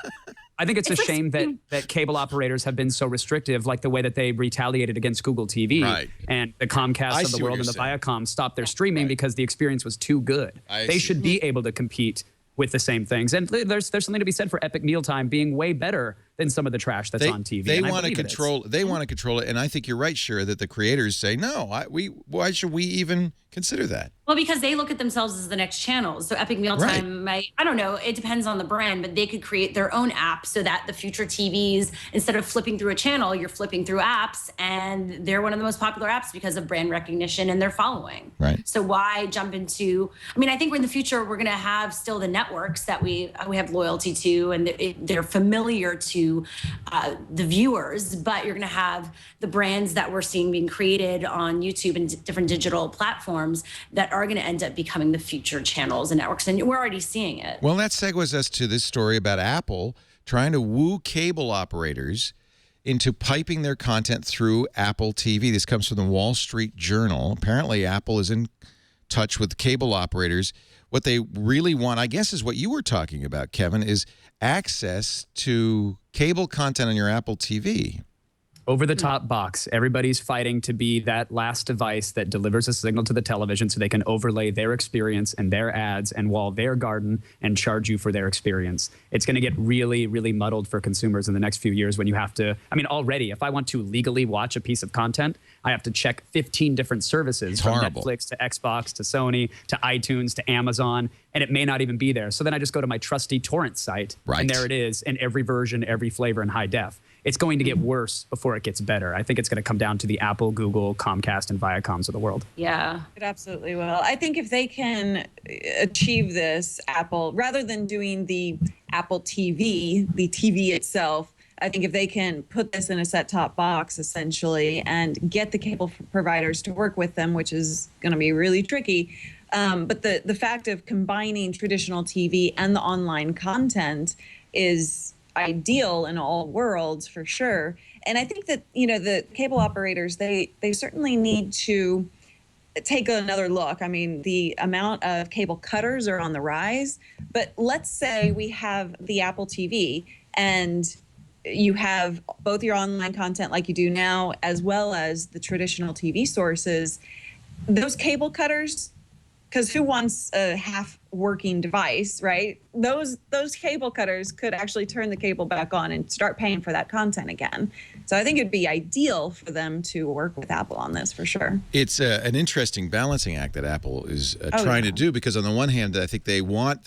I think it's a shame that cable operators have been so restrictive, like the way that they retaliated against Google TV and the Comcast of the world and the Viacom stopped their streaming because the experience was too good. They should be able to compete with the same things. And there's something to be said for Epic Mealtime being way better than some of the trash that's on TV. They want to control. They want to control it, and I think you're right, Shira, that the creators say no. Why should we even consider that? Well, because they look at themselves as the next channel. So Epic Mealtime might, I don't know, it depends on the brand, but they could create their own app so that the future TVs, instead of flipping through a channel, you're flipping through apps, and they're one of the most popular apps because of brand recognition and their following. Right. So why jump into, I think in the future, we're going to have still the networks that we have loyalty to, and they're familiar to the viewers, but you're going to have the brands that we're seeing being created on YouTube and different digital platforms that are going to end up becoming the future channels and networks, and we're already seeing it. Well, that segues us to this story about Apple trying to woo cable operators into piping their content through Apple TV. This comes from the Wall Street Journal. Apparently, Apple is in touch with cable operators. What they really want, I guess, is what you were talking about, Kevin, is access to cable content on your Apple TV. Over-the-top box. Everybody's fighting to be that last device that delivers a signal to the television so they can overlay their experience and their ads and wall their garden and charge you for their experience. It's going to get really, really muddled for consumers in the next few years when you have to, already, if I want to legally watch a piece of content, I have to check 15 different services from Netflix to Xbox to Sony to iTunes to Amazon, and it may not even be there. So then I just go to my trusty torrent site, and there it is in every version, every flavor in high def. It's going to get worse before it gets better. I think it's going to come down to the Apple, Google, Comcast, and Viacoms of the world. Yeah. It absolutely will. I think if they can achieve this, Apple, rather than doing the Apple TV, the TV itself, I think if they can put this in a set-top box, essentially, and get the cable providers to work with them, which is going to be really tricky, but the fact of combining traditional TV and the online content is ideal in all worlds for sure. And I think that, the cable operators, they certainly need to take another look. The amount of cable cutters are on the rise, but let's say we have the Apple TV and you have both your online content like you do now, as well as the traditional TV sources. Those cable cutters, because who wants a half-working device, right? Those cable cutters could actually turn the cable back on and start paying for that content again. So I think it'd be ideal for them to work with Apple on this for sure. It's an interesting balancing act that Apple is trying to do, because on the one hand, I think they want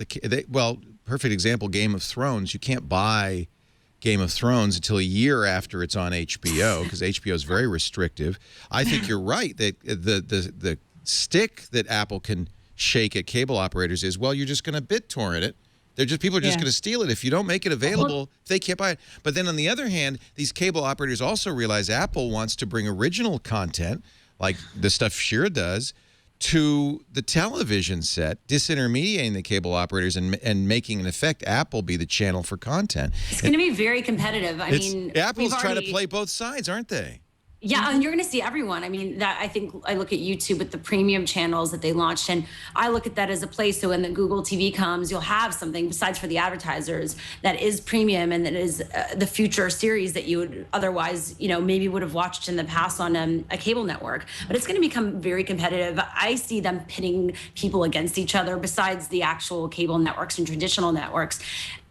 perfect example, Game of Thrones. You can't buy Game of Thrones until a year after it's on HBO, because HBO is very restrictive. I think you're right that the stick that Apple can shake at cable operators is, well, you're just going to BitTorrent it. People are just going to steal it if you don't make it available. They can't buy it. But then on the other hand, these cable operators also realize Apple wants to bring original content, like the stuff Shira does, to the television set, disintermediating the cable operators and making, in effect, Apple be the channel for content. It's going to be very competitive. Apple's trying to play both sides, aren't they? Yeah, and you're going to see everyone. I think I look at YouTube with the premium channels that they launched, and I look at that as a place. So when the Google TV comes, you'll have something besides for the advertisers that is premium and that is the future series that you would otherwise, maybe would have watched in the past on a cable network. But it's going to become very competitive. I see them pitting people against each other besides the actual cable networks and traditional networks.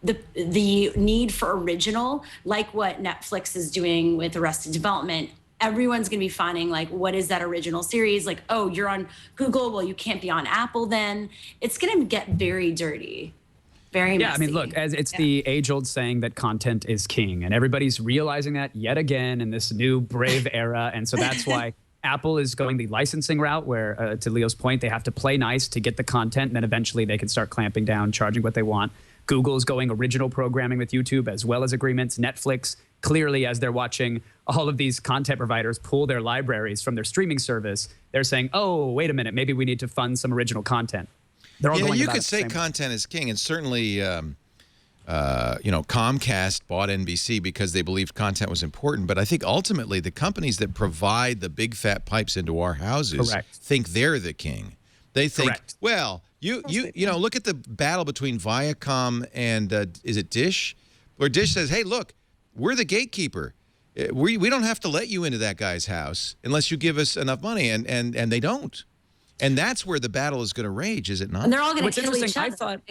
The need for original, like what Netflix is doing with Arrested Development, everyone's going to be finding, what is that original series? Oh, you're on Google. Well, you can't be on Apple then. It's going to get very dirty. Very yeah, messy. I mean, look, as it's the age-old saying that content is king, and everybody's realizing that yet again in this new brave era, and so that's why Apple is going the licensing route where, to Leo's point, they have to play nice to get the content, and then eventually they can start clamping down, charging what they want. Google's going original programming with YouTube as well as agreements. Netflix, clearly, as they're watching all of these content providers pull their libraries from their streaming service, they're saying, oh, wait a minute, maybe we need to fund some original content. They're all going you about could it say content is king, and certainly, you know, Comcast bought NBC because they believed content was important. But I think ultimately the companies that provide the big fat pipes into our houses think they're the king. They think, well, you know, look at the battle between Viacom and is it Dish, where Dish says, hey, look, we're the gatekeeper. We don't have to let you into that guy's house unless you give us enough money, and they don't. And that's where the battle is going to rage, is it not? And they're all going to kill each other.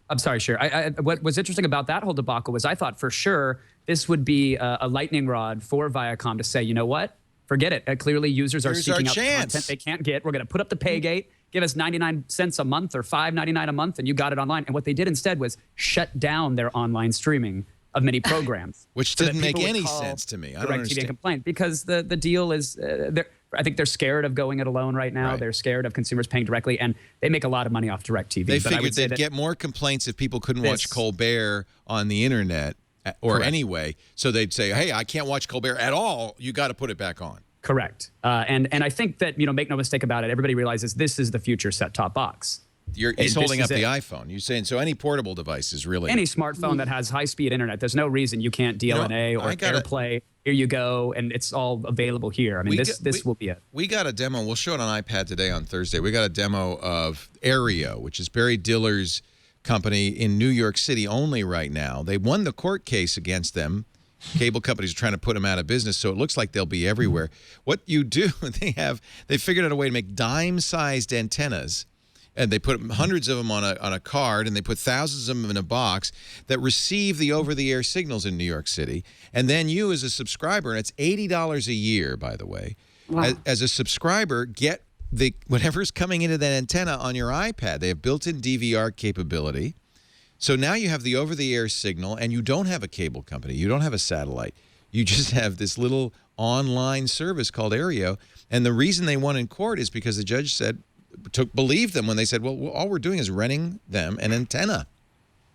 I'm sorry, Shira. What was interesting about that whole debacle was I thought for sure this would be a lightning rod for Viacom to say, you know what? Forget it. Clearly, users are seeking out content they can't get. We're going to put up the pay gate, give us 99 cents a month or $5.99 a month, and you got it online. And what they did instead was shut down their online streaming of many programs. Which didn't make any sense to me. I don't understand. Complain because the deal is, I think they're scared of going it alone right now. They're scared of consumers paying directly, and they make a lot of money off DirecTV. They figured they'd get more complaints if people couldn't watch Colbert on the internet or anyway. So they'd say, hey, I can't watch Colbert at all. You got to put it back on. Correct. And I think that, you know, make no mistake about it, everybody realizes this is the future set-top box. He's holding up the iPhone. You're saying, so any portable device is really... Any smartphone that has high-speed internet, there's no reason you can't DLNA or AirPlay. Here you go, and it's all available here. I mean, this will be it. We got a demo. We'll show it on iPad today on Thursday. We got a demo of Aereo, which is Barry Diller's company in New York City only right now. They won the court case against them. Cable companies are trying to put them out of business, so it looks like they'll be everywhere. What you do, they figured out a way to make dime-sized antennas, and they put hundreds of them on a card, and they put thousands of them in a box that receive the over-the-air signals in New York City. And then you, as a subscriber, and it's $80 a year, by the way, as a subscriber, get whatever's coming into that antenna on your iPad. They have built-in DVR capability. So now you have the over-the-air signal, and you don't have a cable company. You don't have a satellite. You just have this little online service called Aereo. And the reason they won in court is because the judge believed them when they said, well, all we're doing is renting them an antenna.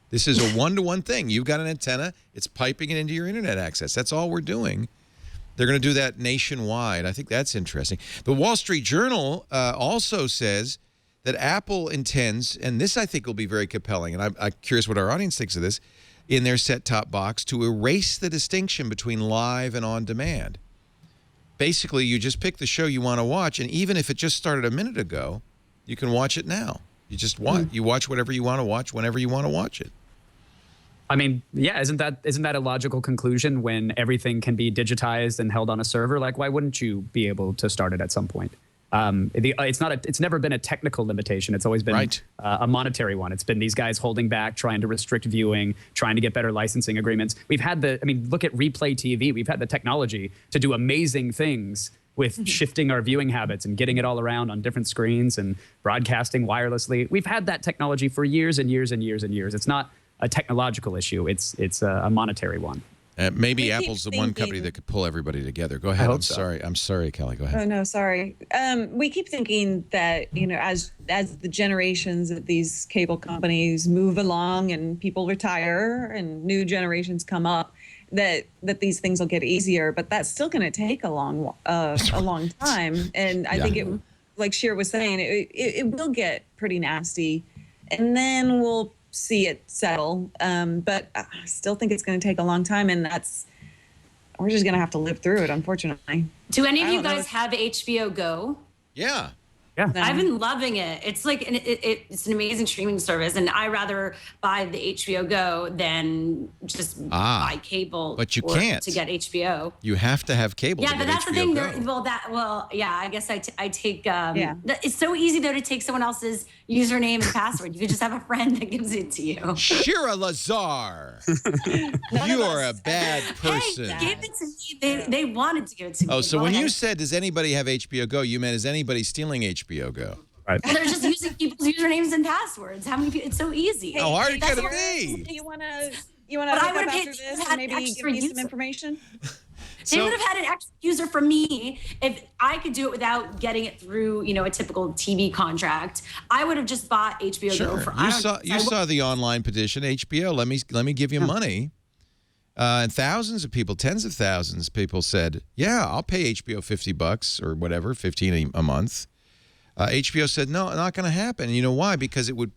This is a one-to-one thing. You've got an antenna. It's piping it into your internet access. That's all we're doing. They're going to do that nationwide. I think that's interesting. The Wall Street Journal also says that Apple intends, and this I think will be very compelling, and I'm curious what our audience thinks of this, in their set-top box to erase the distinction between live and on-demand. Basically, you just pick the show you want to watch, and even if it just started a minute ago, you can watch it now. You just you watch whatever you want to watch whenever you want to watch it. I mean, yeah, isn't that a logical conclusion when everything can be digitized and held on a server? Like, why wouldn't you be able to start it at some point? It's never been a technical limitation. It's always been a monetary one. It's been these guys holding back, trying to restrict viewing, trying to get better licensing agreements. We've had look at Replay TV. We've had the technology to do amazing things with shifting our viewing habits and getting it all around on different screens and broadcasting wirelessly. We've had that technology for years and years and years and years. It's not a technological issue. It's a monetary one. Maybe Apple's the one company that could pull everybody together. Go ahead. I'm sorry, Kelly. Go ahead. Oh no, sorry. We keep thinking that, you know, as the generations of these cable companies move along and people retire and new generations come up, that these things will get easier. But that's still going to take a long time. And I think it, like Shira was saying, it will get pretty nasty, and then we'll see it settle, but I still think it's going to take a long time, and we're just going to have to live through it, unfortunately. Do any of you guys have HBO Go? Yeah. I've been loving it. It's like it's an amazing streaming service, and I rather buy the HBO Go than just buy cable. But you can't to get HBO. You have to have cable. Yeah, to but get that's HBO the thing. I guess I take. It's so easy though to take someone else's username and password. You could just have a friend that gives it to you. Shira Lazar, you are a bad person. Hey, gave it to me. They wanted to give it to me. Oh, so when you said, does anybody have HBO Go, you meant, is anybody stealing HBO Go? Right. They're just using people's usernames and passwords. How many people? It's so easy. How hard it That's can what- be? You want to But I hook would've up paid- after this had and maybe give extra me some user. information? They would have had an extra user for me if I could do it without getting it through, a typical TV contract. I would have just bought HBO Go Sure. for. You saw the online petition, HBO. Let me give you money. And thousands of people, tens of thousands of people said, "Yeah, I'll pay HBO $50 or whatever, $15 a month." HBO said, "No, not going to happen." You know why? Because it would,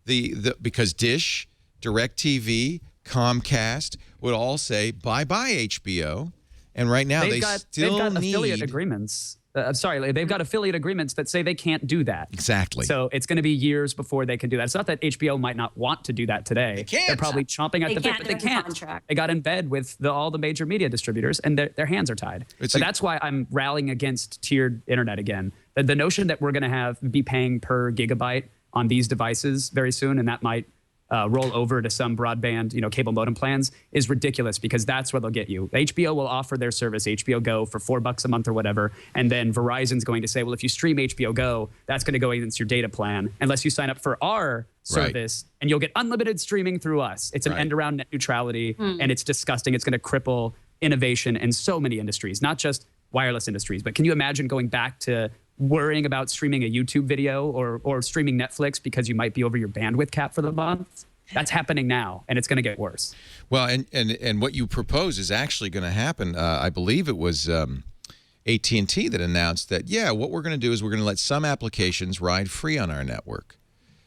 because Dish, DirecTV, Comcast would all say bye-bye HBO. And right now they've got affiliate agreements. They've got affiliate agreements that say they can't do that. Exactly. So it's going to be years before they can do that. It's not that HBO might not want to do that today. They can't. They're probably chomping at the bit, but they can't. They got in bed with all the major media distributors, and their hands are tied. But that's why I'm rallying against tiered internet again. The notion that we're going to be paying per gigabyte on these devices very soon, and that might roll over to some broadband, cable modem plans is ridiculous, because that's where they'll get you. HBO will offer their service, HBO Go, for $4 a month or whatever, and then Verizon's going to say, well, if you stream HBO Go, that's going to go against your data plan, unless you sign up for our service, and you'll get unlimited streaming through us. It's an end around net neutrality, and it's disgusting. It's going to cripple innovation in so many industries, not just wireless industries. But can you imagine going back to worrying about streaming a YouTube video or streaming Netflix because you might be over your bandwidth cap for the month? That's happening now, and it's going to get worse. Well, and what you propose is actually going to happen. I believe it was AT&T that announced that, what we're going to do is we're going to let some applications ride free on our network.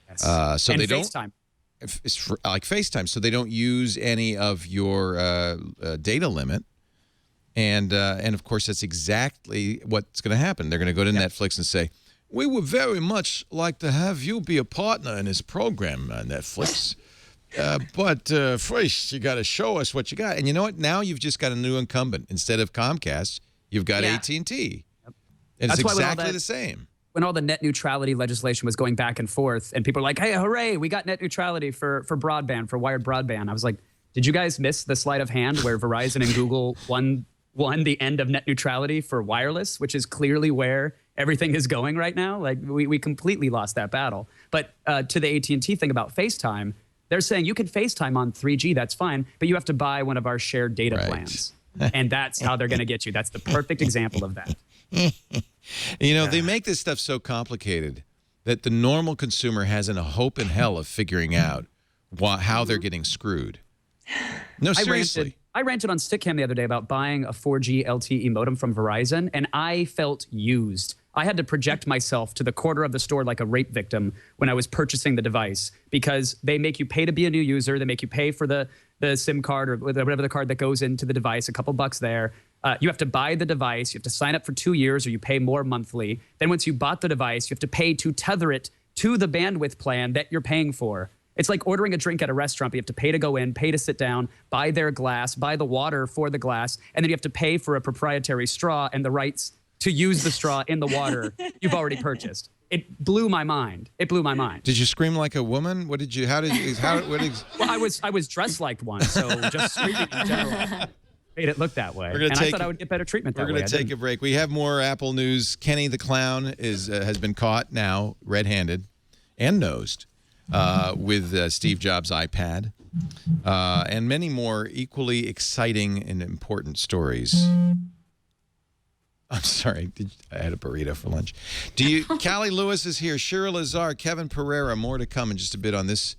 Yes. So and they FaceTime. It's like FaceTime, so they don't use any of your data limit. And of course, that's exactly what's going to happen. They're going to go to Netflix and say, "We would very much like to have you be a partner in this program, Netflix. But first, you got to show us what you got." And you know what? Now you've just got a new incumbent. Instead of Comcast, you've got AT&T. And it's exactly the same. When all the net neutrality legislation was going back and forth, and people were like, "Hey, hooray, we got net neutrality for broadband, for wired broadband." I was like, did you guys miss the sleight of hand where Verizon and Google won the end of net neutrality for wireless, which is clearly where everything is going right now? Like, we completely lost that battle. But to the AT&T thing about FaceTime, they're saying you can FaceTime on 3G, that's fine, but you have to buy one of our shared data plans. And that's how they're going to get you. That's the perfect example of that. They make this stuff so complicated that the normal consumer hasn't a hope in hell of figuring out how they're getting screwed. No, seriously. I ranted on Stickcam the other day about buying a 4G LTE modem from Verizon, and I felt used. I had to project myself to the corner of the store like a rape victim when I was purchasing the device, because they make you pay to be a new user. They make you pay for the SIM card or whatever the card that goes into the device, a couple bucks there. You have to buy the device. You have to sign up for 2 years, or you pay more monthly. Then once you bought the device, you have to pay to tether it to the bandwidth plan that you're paying for. It's like ordering a drink at a restaurant. But you have to pay to go in, pay to sit down, buy their glass, buy the water for the glass, and then you have to pay for a proprietary straw and the rights to use the straw in the water you've already purchased. It blew my mind. It blew my mind. Did you scream like a woman? What did you? How did you? Well, I was dressed like one, so just screaming in general made it look that way. And I thought I would get better treatment that way. We're going to take a break. We have more Apple news. Kenny the Clown has been caught now red-handed and nosed with Steve Jobs' iPad, and many more equally exciting and important stories. I'm sorry, I had a burrito for lunch. Cali Lewis is here, Shira Lazar, Kevin Pereira, more to come in just a bit on this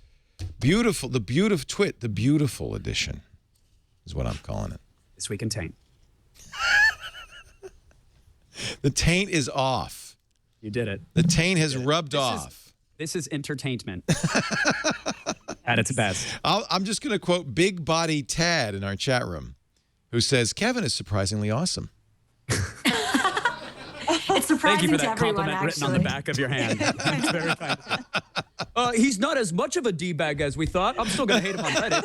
beautiful TWiT, the beautiful edition is what I'm calling it. This Week in Taint. The taint is off. You did it. The taint has rubbed off. This is entertainment at its best. I'm just going to quote Big Body Tad in our chat room, who says, "Kevin is surprisingly awesome." It's surprising Thank you for to that everyone, compliment written on the back of your hand. It's very kind. He's not as much of a D-bag as we thought. I'm still going to hate him on Reddit,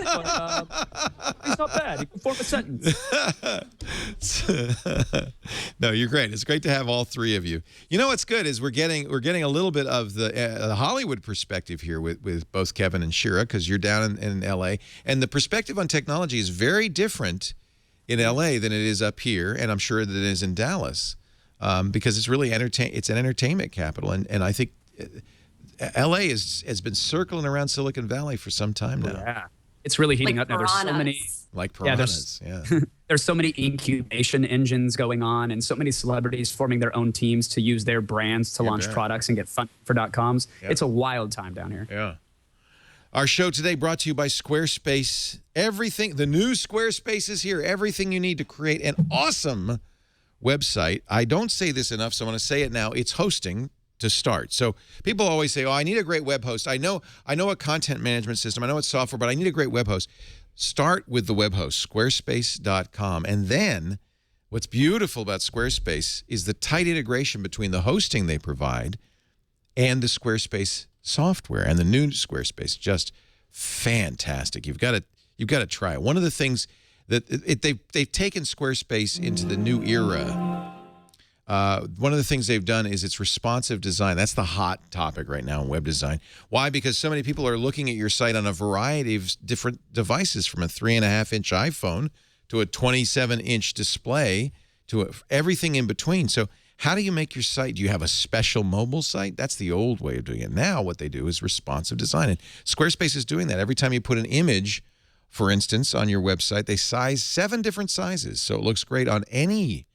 but he's not bad. He can form a sentence. No, you're great. It's great to have all three of you. You know what's good is we're getting a little bit of the Hollywood perspective here with both Kevin and Shira, because you're down in L.A., and the perspective on technology is very different in L.A. than it is up here, and I'm sure that it is in Dallas. Because it's really it's an entertainment capital, and I think L.A. has been circling around Silicon Valley for some time now. Yeah. It's really heating up now. There's so many. Like piranhas, There's so many incubation engines going on and so many celebrities forming their own teams to use their brands to launch products and get funding for .coms. Yep. It's a wild time down here. Yeah. Our show today brought to you by Squarespace. Everything, the new Squarespace is here. Everything you need to create an awesome website. I don't say this enough, so I'm going to say it now. It's hosting to start. So people always say, oh, I need a great web host. I know a content management system. I know it's software, but I need a great web host. Start with the web host, squarespace.com. And then what's beautiful about Squarespace is the tight integration between the hosting they provide and the Squarespace software. And the new Squarespace, just fantastic. You've got to try it. One of the things that they've taken Squarespace into the new era. One of the things they've done is it's responsive design. That's the hot topic right now in web design. Why? Because so many people are looking at your site on a variety of different devices, from a 3.5-inch iPhone to a 27-inch display to everything in between. So how do you make your site? Do you have a special mobile site? That's the old way of doing it. Now what they do is responsive design. And Squarespace is doing that. Every time you put an image, for instance, on your website, they size 7 different sizes. So it looks great on any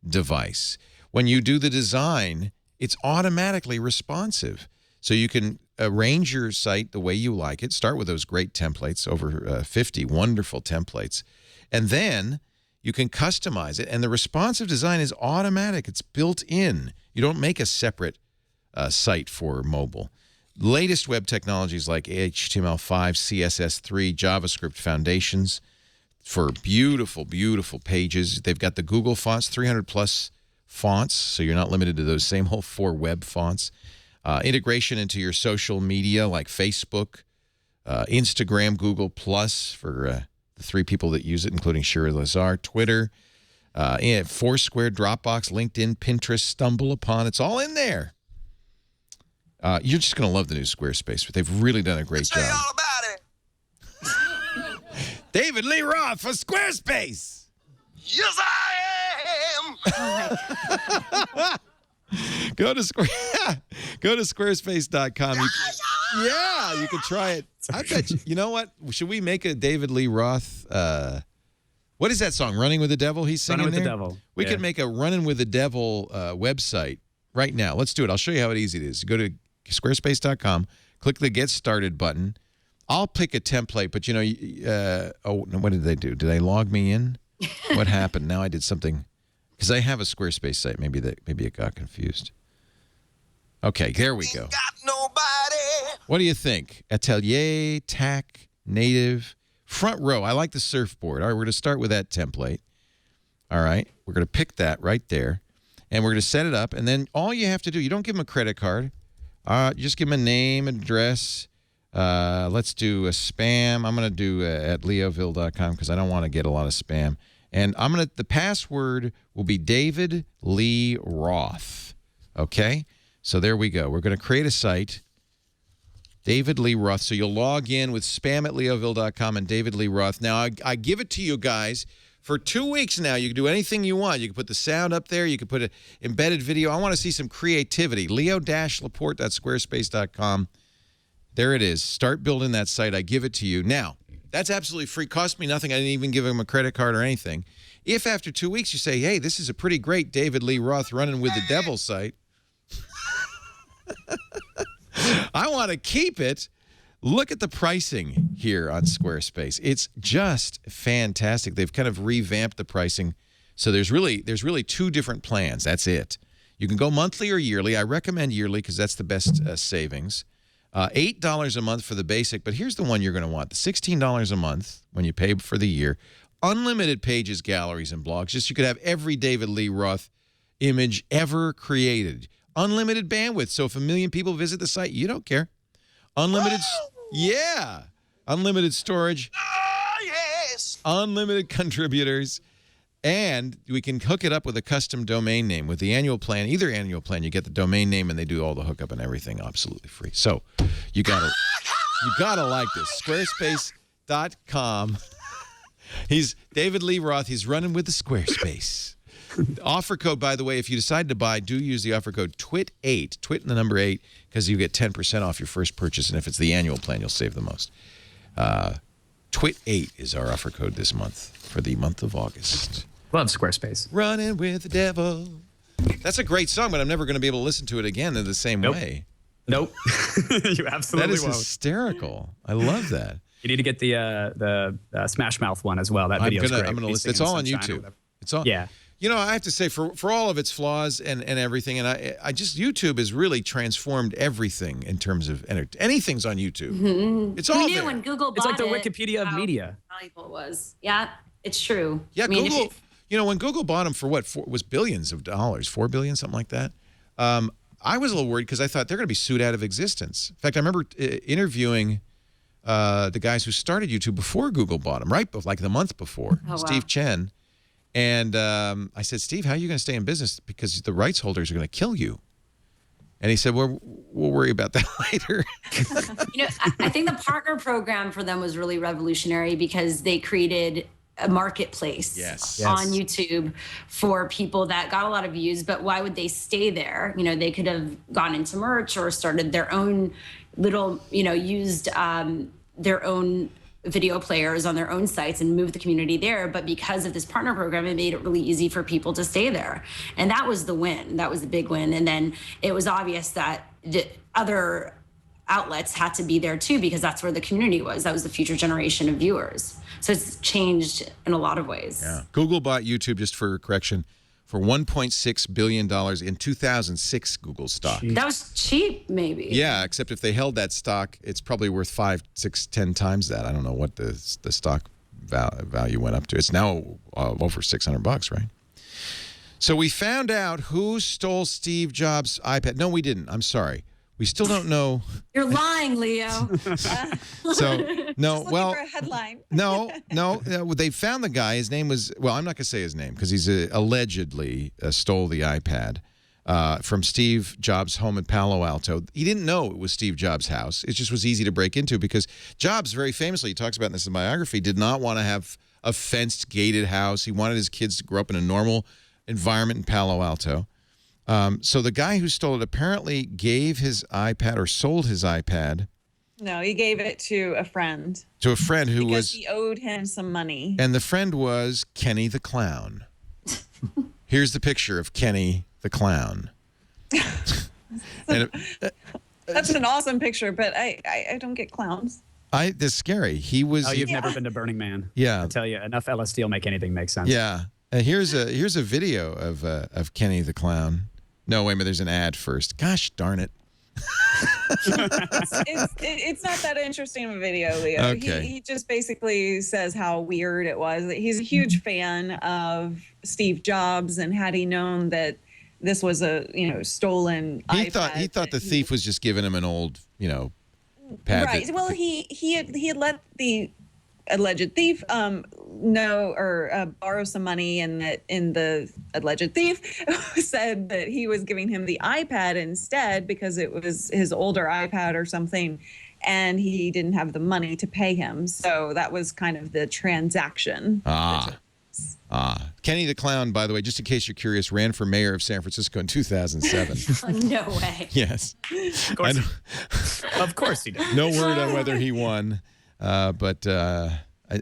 device. When you do the design, it's automatically responsive. So you can arrange your site the way you like it. Start with those great templates, over 50 wonderful templates. And then you can customize it. And the responsive design is automatic. It's built in. You don't make a separate site for mobile. Latest web technologies like HTML5, CSS3, JavaScript foundations for beautiful, beautiful pages. They've got the Google fonts, 300+ fonts, so you're not limited to those same whole 4 web fonts. Integration into your social media like Facebook, Instagram, Google Plus for the 3 people that use it, including Shira, Lazar, Twitter, Foursquare, Dropbox, LinkedIn, Pinterest, StumbleUpon. It's all in there. You're just going to love the new Squarespace. They've really done a great job. Tell you all about it. David Lee Roth for Squarespace. Yes, I am. Go to squarespace.com. You can try it. I bet you know what? Should we make a David Lee Roth? What is that song? Running with the Devil? He's singing Running with there? the Devil. We could make a Running with the Devil website right now. Let's do it. I'll show you how easy it is. Go to squarespace.com, click the Get Started button. I'll pick a template, but what did they do? Did they log me in? What happened? Now I did something, because I have a Squarespace site. Maybe it got confused. Okay, there we go. Got nobody. What do you think? Atelier, tack, native, front row. I like the surfboard. All right, we're going to start with that template. All right, we're going to pick that right there, and we're going to set it up. And then all you have to do, you don't give them a credit card. You just give them a name, address. Let's do a spam. I'm going to do at leoville.com because I don't want to get a lot of spam. And the password will be David Lee Roth. Okay? So there we go. We're going to create a site, David Lee Roth. So you'll log in with spam at leoville.com and David Lee Roth. Now, I give it to you guys for 2 weeks now. You can do anything you want. You can put the sound up there. You can put an embedded video. I want to see some creativity. leo-laporte.squarespace.com. There it is. Start building that site. I give it to you. Now, that's absolutely free. Cost me nothing. I didn't even give him a credit card or anything. If after 2 weeks you say, hey, this is a pretty great David Lee Roth Running with the Devil site, I want to keep it. Look at the pricing here on Squarespace. It's just fantastic. They've kind of revamped the pricing. So there's really 2 different plans. That's it. You can go monthly or yearly. I recommend yearly because that's the best savings. $8 a month for the basic, but here's the one you're going to want. The $16 a month when you pay for the year. Unlimited pages, galleries, and blogs. Just you could have every David Lee Roth image ever created. Unlimited bandwidth. So if 1 million people visit the site, you don't care. Unlimited, unlimited storage. Yes. Unlimited contributors. And we can hook it up with a custom domain name. With the annual plan, either annual plan, you get the domain name and they do all the hookup and everything absolutely free. So you gotta like this. Squarespace.com. He's David Lee Roth. He's running with the Squarespace. Offer code, by the way, if you decide to buy, do use the offer code TWiT8, TWiT and the number 8, because you get 10% off your first purchase. And if it's the annual plan, you'll save the most. TWiT8 is our offer code this month for the month of August. Love Squarespace. Running with the devil. That's a great song, but I'm never going to be able to listen to it again in the same way. Nope. You absolutely That is won't. hysterical. I love that. You need to get the Smash Mouth one as well. That video's great. I'm gonna listen. It's all on YouTube. It's all. Yeah. You know, I have to say, for all of its flaws and everything, and I just YouTube has really transformed everything in terms of anything's on YouTube. It's all We knew there. when Google bought It's like the it, Wikipedia of how media. valuable it was. Yeah, it's true. Yeah, I mean, if Google. You know, when Google bought them for what? Was billions of dollars, $4 billion, something like that. I was a little worried because I thought they're going to be sued out of existence. In fact, I remember interviewing the guys who started YouTube before Google bought them, right? Like the month before, Steve Chen. And I said, Steve, how are you going to stay in business? Because the rights holders are going to kill you. And he said, we'll worry about that later. You know, I think the partner program for them was really revolutionary because they created a marketplace on YouTube for people that got a lot of views, but why would they stay there? You know, they could have gone into merch or started their own little, used their own video players on their own sites and move the community there. But because of this partner program, it made it really easy for people to stay there. And that was the win. That was the big win. And then it was obvious that the other outlets had to be there too, because that's where the community was. That was the future generation of viewers. So it's changed in a lot of ways. Yeah. Google bought YouTube, just for correction, for $1.6 billion in 2006 Google stock. That was cheap, maybe. Yeah, except if they held that stock, it's probably worth 5, 6, 10 times that. I don't know what the stock value went up to. It's now over $600, right? So we found out who stole Steve Jobs' iPad. No, we didn't. I'm sorry. We still don't know. You're lying, Leo. So no, well, for a headline. no. They found the guy. His name was, well, I'm not gonna say his name because he's allegedly stole the iPad from Steve Jobs' home in Palo Alto. He didn't know it was Steve Jobs' house. It just was easy to break into because Jobs, very famously, he talks about in this biography, did not want to have a fenced, gated house. He wanted his kids to grow up in a normal environment in Palo Alto. So the guy who stole it apparently gave his iPad or sold his iPad. No, he gave it to a friend. To a friend who because he owed him some money. And the friend was Kenny the Clown. Here's the picture of Kenny the Clown. That's an awesome picture, but I don't get clowns. That's scary. He was. Oh, you've never been to Burning Man? Yeah. I tell you, enough LSD will make anything make sense. Yeah. Here's a video of Kenny the Clown. No, wait a minute. There's an ad first. Gosh darn it. It's not that interesting of a video, Leo. Okay. He just basically says how weird it was. He's a huge fan of Steve Jobs, and had he known that this was a stolen iPad, He thought the thief was just giving him an old pad. Right. Well, he had let the alleged thief borrow some money, and the alleged thief said that he was giving him the iPad instead because it was his older iPad or something, and he didn't have the money to pay him. So that was kind of the transaction. Kenny the Clown, by the way, just in case you're curious, ran for mayor of San Francisco in 2007. No way. Yes. Of course he did. No word on whether he won. But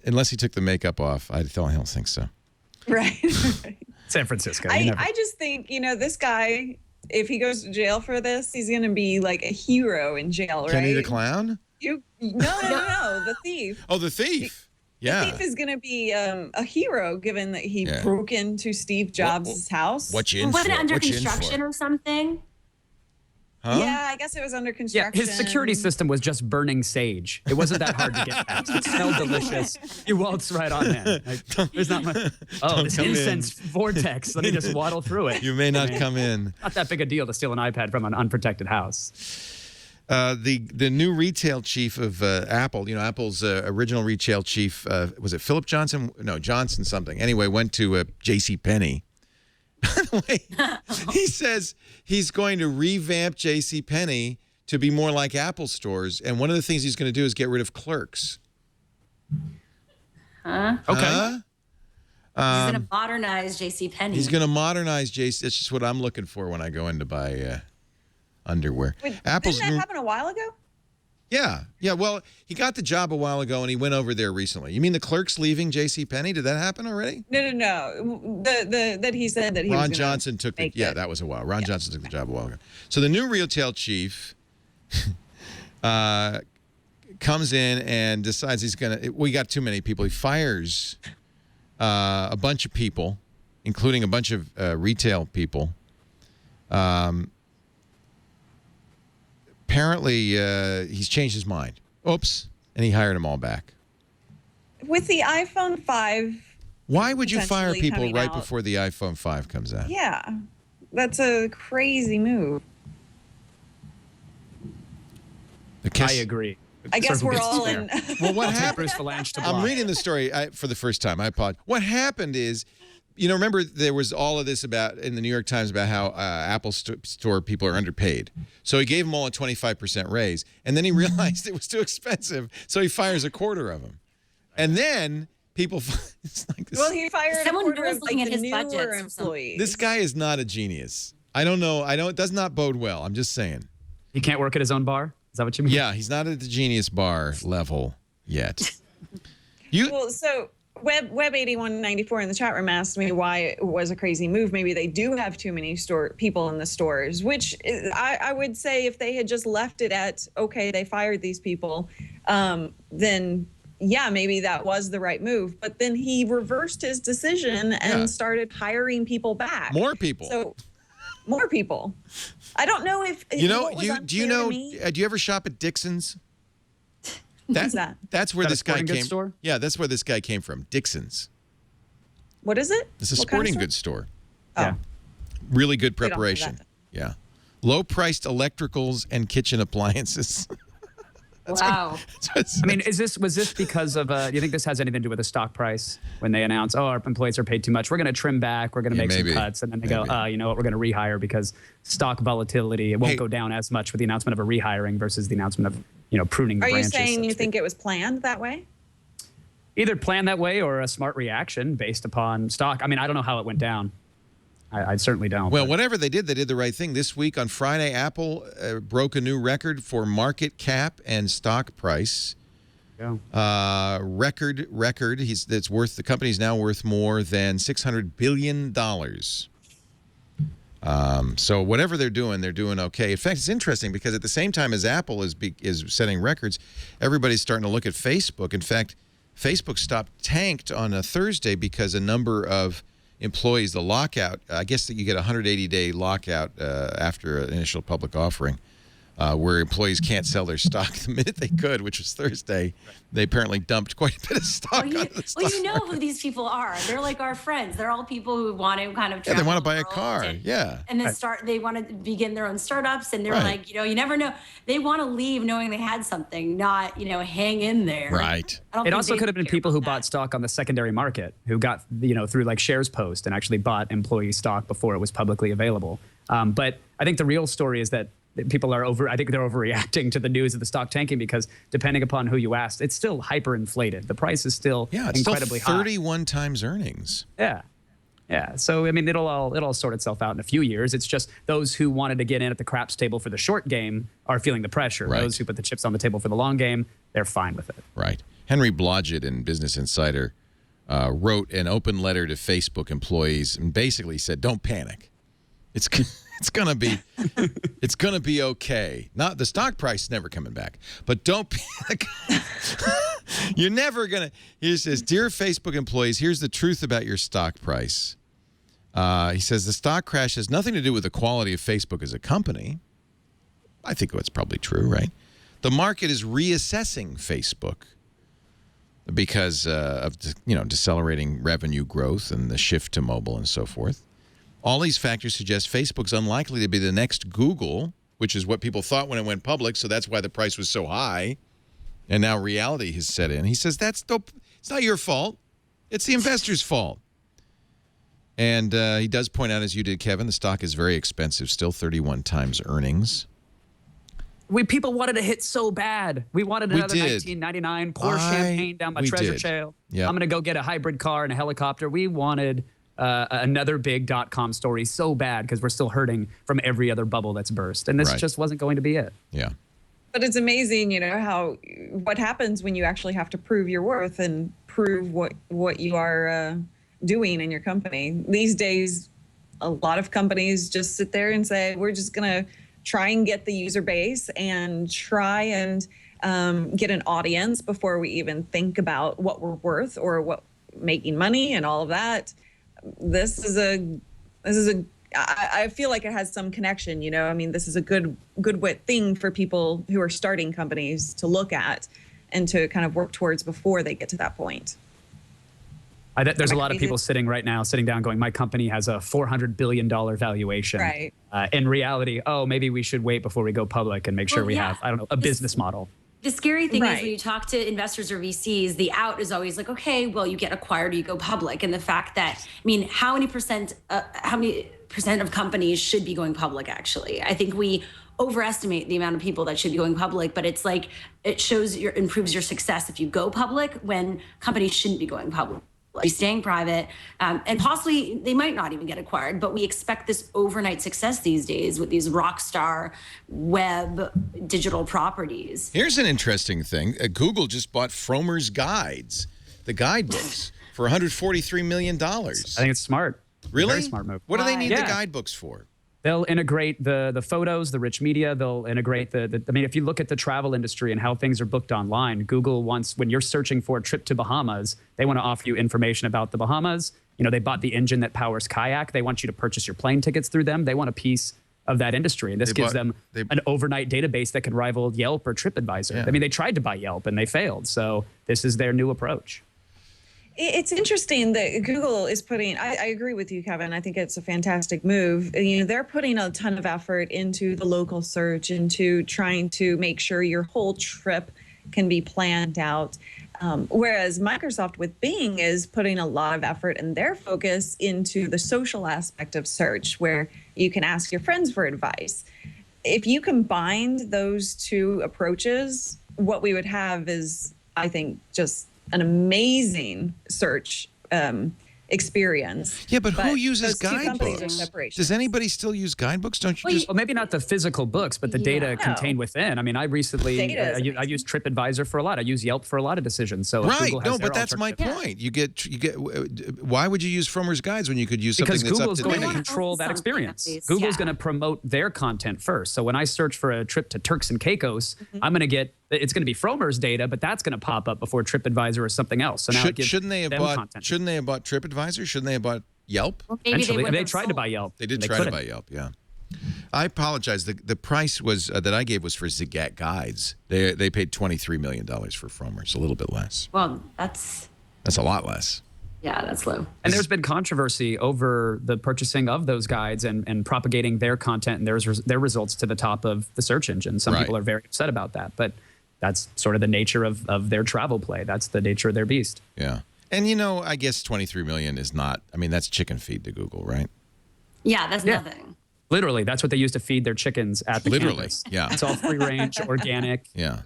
unless he took the makeup off, I don't think so. Right. San Francisco. I just think, this guy, if he goes to jail for this, he's going to be like a hero in jail, right? Kenny the Clown? No, the thief. Oh, the thief. Yeah. The thief is going to be a hero, given that he broke into Steve Jobs' house. What you in Was for? it under What you in construction for? or something? Huh? Yeah, I guess it was under Yeah, construction. his security system was just burning sage. It wasn't that hard to get past. It smelled delicious. You waltz right on in. There's not much. Oh, this incense vortex. Let me just waddle through it. You may not come in. Not that big a deal to steal an iPad from an unprotected house. The new retail chief of Apple, Apple's original retail chief, was it Philip Johnson? No, Johnson something. Anyway, went to JCPenney. By the way, he says he's going to revamp JCPenney to be more like Apple stores. And one of the things he's going to do is get rid of clerks. Huh? Okay. He's going to modernize JCPenney. He's going to modernize JC. It's just what I'm looking for when I go in to buy underwear. Wait, Apple's didn't that happen a while ago? Yeah. Well, he got the job a while ago, and he went over there recently. You mean the clerk's leaving JCPenney? Did that happen already? No. That he said that he Ron was Johnson took the. Yeah, that was a while. Ron Johnson took the job a while ago. So the new retail chief comes in and decides he's going to. We got too many people. He fires a bunch of people, including a bunch of retail people. Apparently, he's changed his mind. Oops. And he hired them all back. With the iPhone 5. Why would you fire potentially people coming right out. before the iPhone 5 comes out? Yeah. That's a crazy move. I agree. I guess Circle we're gets all fair. in. Well, what Take happened? Bruce Valanche to I'm block. reading the story for the first time. I apologize. What happened is, remember there was all of this about in the New York Times about how Apple store people are underpaid. So he gave them all a 25% raise, and then he realized it was too expensive, so he fires a quarter of them. And then people, it's like this. Well, he fired Someone a quarter was of looking like, at the his budgets newer or something. employees. This guy is not a genius. I don't know. It does not bode well. I'm just saying. He can't work at his own bar? Is that what you mean? Yeah, he's not at the genius bar level yet. Well, so Web8194 in the chat room asked me why it was a crazy move. Maybe they do have too many people in the stores, which I would say if they had just left it at, okay, they fired these people, then yeah, maybe that was the right move. But then he reversed his decision and started hiring people back. More people. So more people. I don't know if do you know? Do you ever shop at Dixon's? What's that? That's where Is that a this guy sporting goods came. store? Yeah, that's where this guy came from. Dixon's. What is it? It's a What kind of sporting store? goods store. Yeah. Really good We don't have preparation. that. Yeah. Low-priced electricals and kitchen appliances. Wow. I mean, was this because of, do you think this has anything to do with the stock price when they announce, oh, our employees are paid too much, we're going to trim back, we're going to make maybe. some cuts, and then they go, Maybe. you know what, we're going to rehire because stock volatility, it won't go down as much with the announcement of a rehiring versus the announcement of, pruning the Are you branches. saying so to you speak. think it was planned that way? Either planned that way or a smart reaction based upon stock? I mean, I don't know how it went down. I certainly don't. Well, but- whatever they did the right thing. This week on Friday, Apple broke a new record for market cap and stock price. Yeah. Record. The company's now worth more than $600 billion. So whatever they're doing okay. In fact, it's interesting because at the same time as Apple is setting records, everybody's starting to look at Facebook. In fact, Facebook tanked on a Thursday because a number of employees, the lockout, I guess that you get a 180-day lockout after an initial public offering, where employees can't sell their stock the minute they could, which was Thursday. They apparently dumped quite a bit of stock Well, onto the stock you know market. who these people are. They're like our friends. They're all people who want to kind of Yeah, they travel want to the buy a world car. and- Yeah. And then they want to begin their own startups, and they're Right. like, you never know. They want to leave knowing they had something, not, hang in there. Right. I don't It think also they could have been care people who about bought that. stock on the secondary market, who got, through like Shares Post and actually bought employee stock before it was publicly available. But I think the real story is that people are they're overreacting to the news of the stock tanking because depending upon who you asked, it's still hyperinflated. The price is still It's incredibly still high. 31 times earnings. Yeah. So, I mean, it'll all sort itself out in a few years. It's just those who wanted to get in at the craps table for the short game are feeling the pressure. Right. Those who put the chips on the table for the long game, they're fine with it. Right. Henry Blodgett in Business Insider wrote an open letter to Facebook employees and basically said, "Don't panic. It's gonna be okay. Not the stock price is never coming back, but don't panic. You're never gonna." He says, "Dear Facebook employees, here's the truth about your stock price." He says the stock crash has nothing to do with the quality of Facebook as a company. I think that's probably true, right? The market is reassessing Facebook because of decelerating revenue growth and the shift to mobile and so forth. All these factors suggest Facebook's unlikely to be the next Google, which is what people thought when it went public, so that's why the price was so high. And now reality has set in. He says it's not your fault. It's the investor's fault. And he does point out, as you did, Kevin, the stock is very expensive, still 31 times earnings. People wanted a hit so bad. We wanted another 1999 pour champagne down my treasure trail. Yep. I'm going to go get a hybrid car and a helicopter. We wanted another big .com story so bad because we're still hurting from every other bubble that's burst. And this just wasn't going to be it. Yeah. But it's amazing, what happens when you actually have to prove your worth and prove what you are doing in your company. These days, a lot of companies just sit there and say, we're just going to try and get the user base and try and get an audience before we even think about what we're worth or what making money and all of that. I feel like it has some connection, this is a good thing for people who are starting companies to look at and to kind of work towards before they get to that point. There's a lot of people sitting down going, my company has a $400 billion valuation. Right. In reality, maybe we should wait before we go public and make sure we have, a business model. The scary thing is when you talk to investors or VCs, the out is always like, okay, well, you get acquired, you go public. And the fact that, how many percent of companies should be going public, actually? I think we overestimate the amount of people that should be going public, but it's like it improves your success if you go public when companies shouldn't be going public. Staying private, and possibly they might not even get acquired, but we expect this overnight success these days with these rock star web digital properties. Here's an interesting thing. Google just bought Frommer's Guides, the guidebooks, for $143 million. I think it's smart. Really? Very smart move. What do they need the guidebooks for? They'll integrate the photos, the rich media. They'll integrate if you look at the travel industry and how things are booked online, Google wants, when you're searching for a trip to Bahamas, they want to offer you information about the Bahamas. They bought the engine that powers Kayak. They want you to purchase your plane tickets through them. They want a piece of that industry. And this gives them an overnight database that can rival Yelp or TripAdvisor. Yeah. They tried to buy Yelp and they failed. So this is their new approach. It's interesting that Google is putting, I agree with you, Kevin. I think it's a fantastic move. They're putting a ton of effort into the local search, into trying to make sure your whole trip can be planned out. Whereas Microsoft with Bing is putting a lot of effort and their focus into the social aspect of search, where you can ask your friends for advice. If you combined those two approaches, what we would have is, I think, just an amazing search experience. Yeah, but who uses guidebooks? Does anybody still use guidebooks? Don't you just... Well, maybe not the physical books, but the data contained within. I recently, I use TripAdvisor for a lot. I use Yelp for a lot of decisions. So right, no, but that's my point. You get. Why would you use Frommer's Guides when you could use something that's up to date? Because Google's going to control that experience. Google's going to promote their content first. So when I search for a trip to Turks and Caicos, I'm going to get. It's going to be Frommer's data, but that's going to pop up before TripAdvisor or something else. So now shouldn't they have bought TripAdvisor? Shouldn't they have bought Yelp? Well, they tried to buy Yelp. They did try to buy Yelp, yeah. I apologize. The price was that I gave was for Zagat Guides. They paid $23 million for Frommer's, a little bit less. Well, that's a lot less. Yeah, that's low. And there's been controversy over the purchasing of those guides and propagating their content and their results to the top of the search engine. Some people are very upset about that, but that's sort of the nature of their travel play. That's the nature of their beast. Yeah. And, I guess $23 million is not, that's chicken feed to Google, right? Yeah, that's nothing. Literally, that's what they use to feed their chickens at the campus. Yeah. It's all free range, organic. Yeah.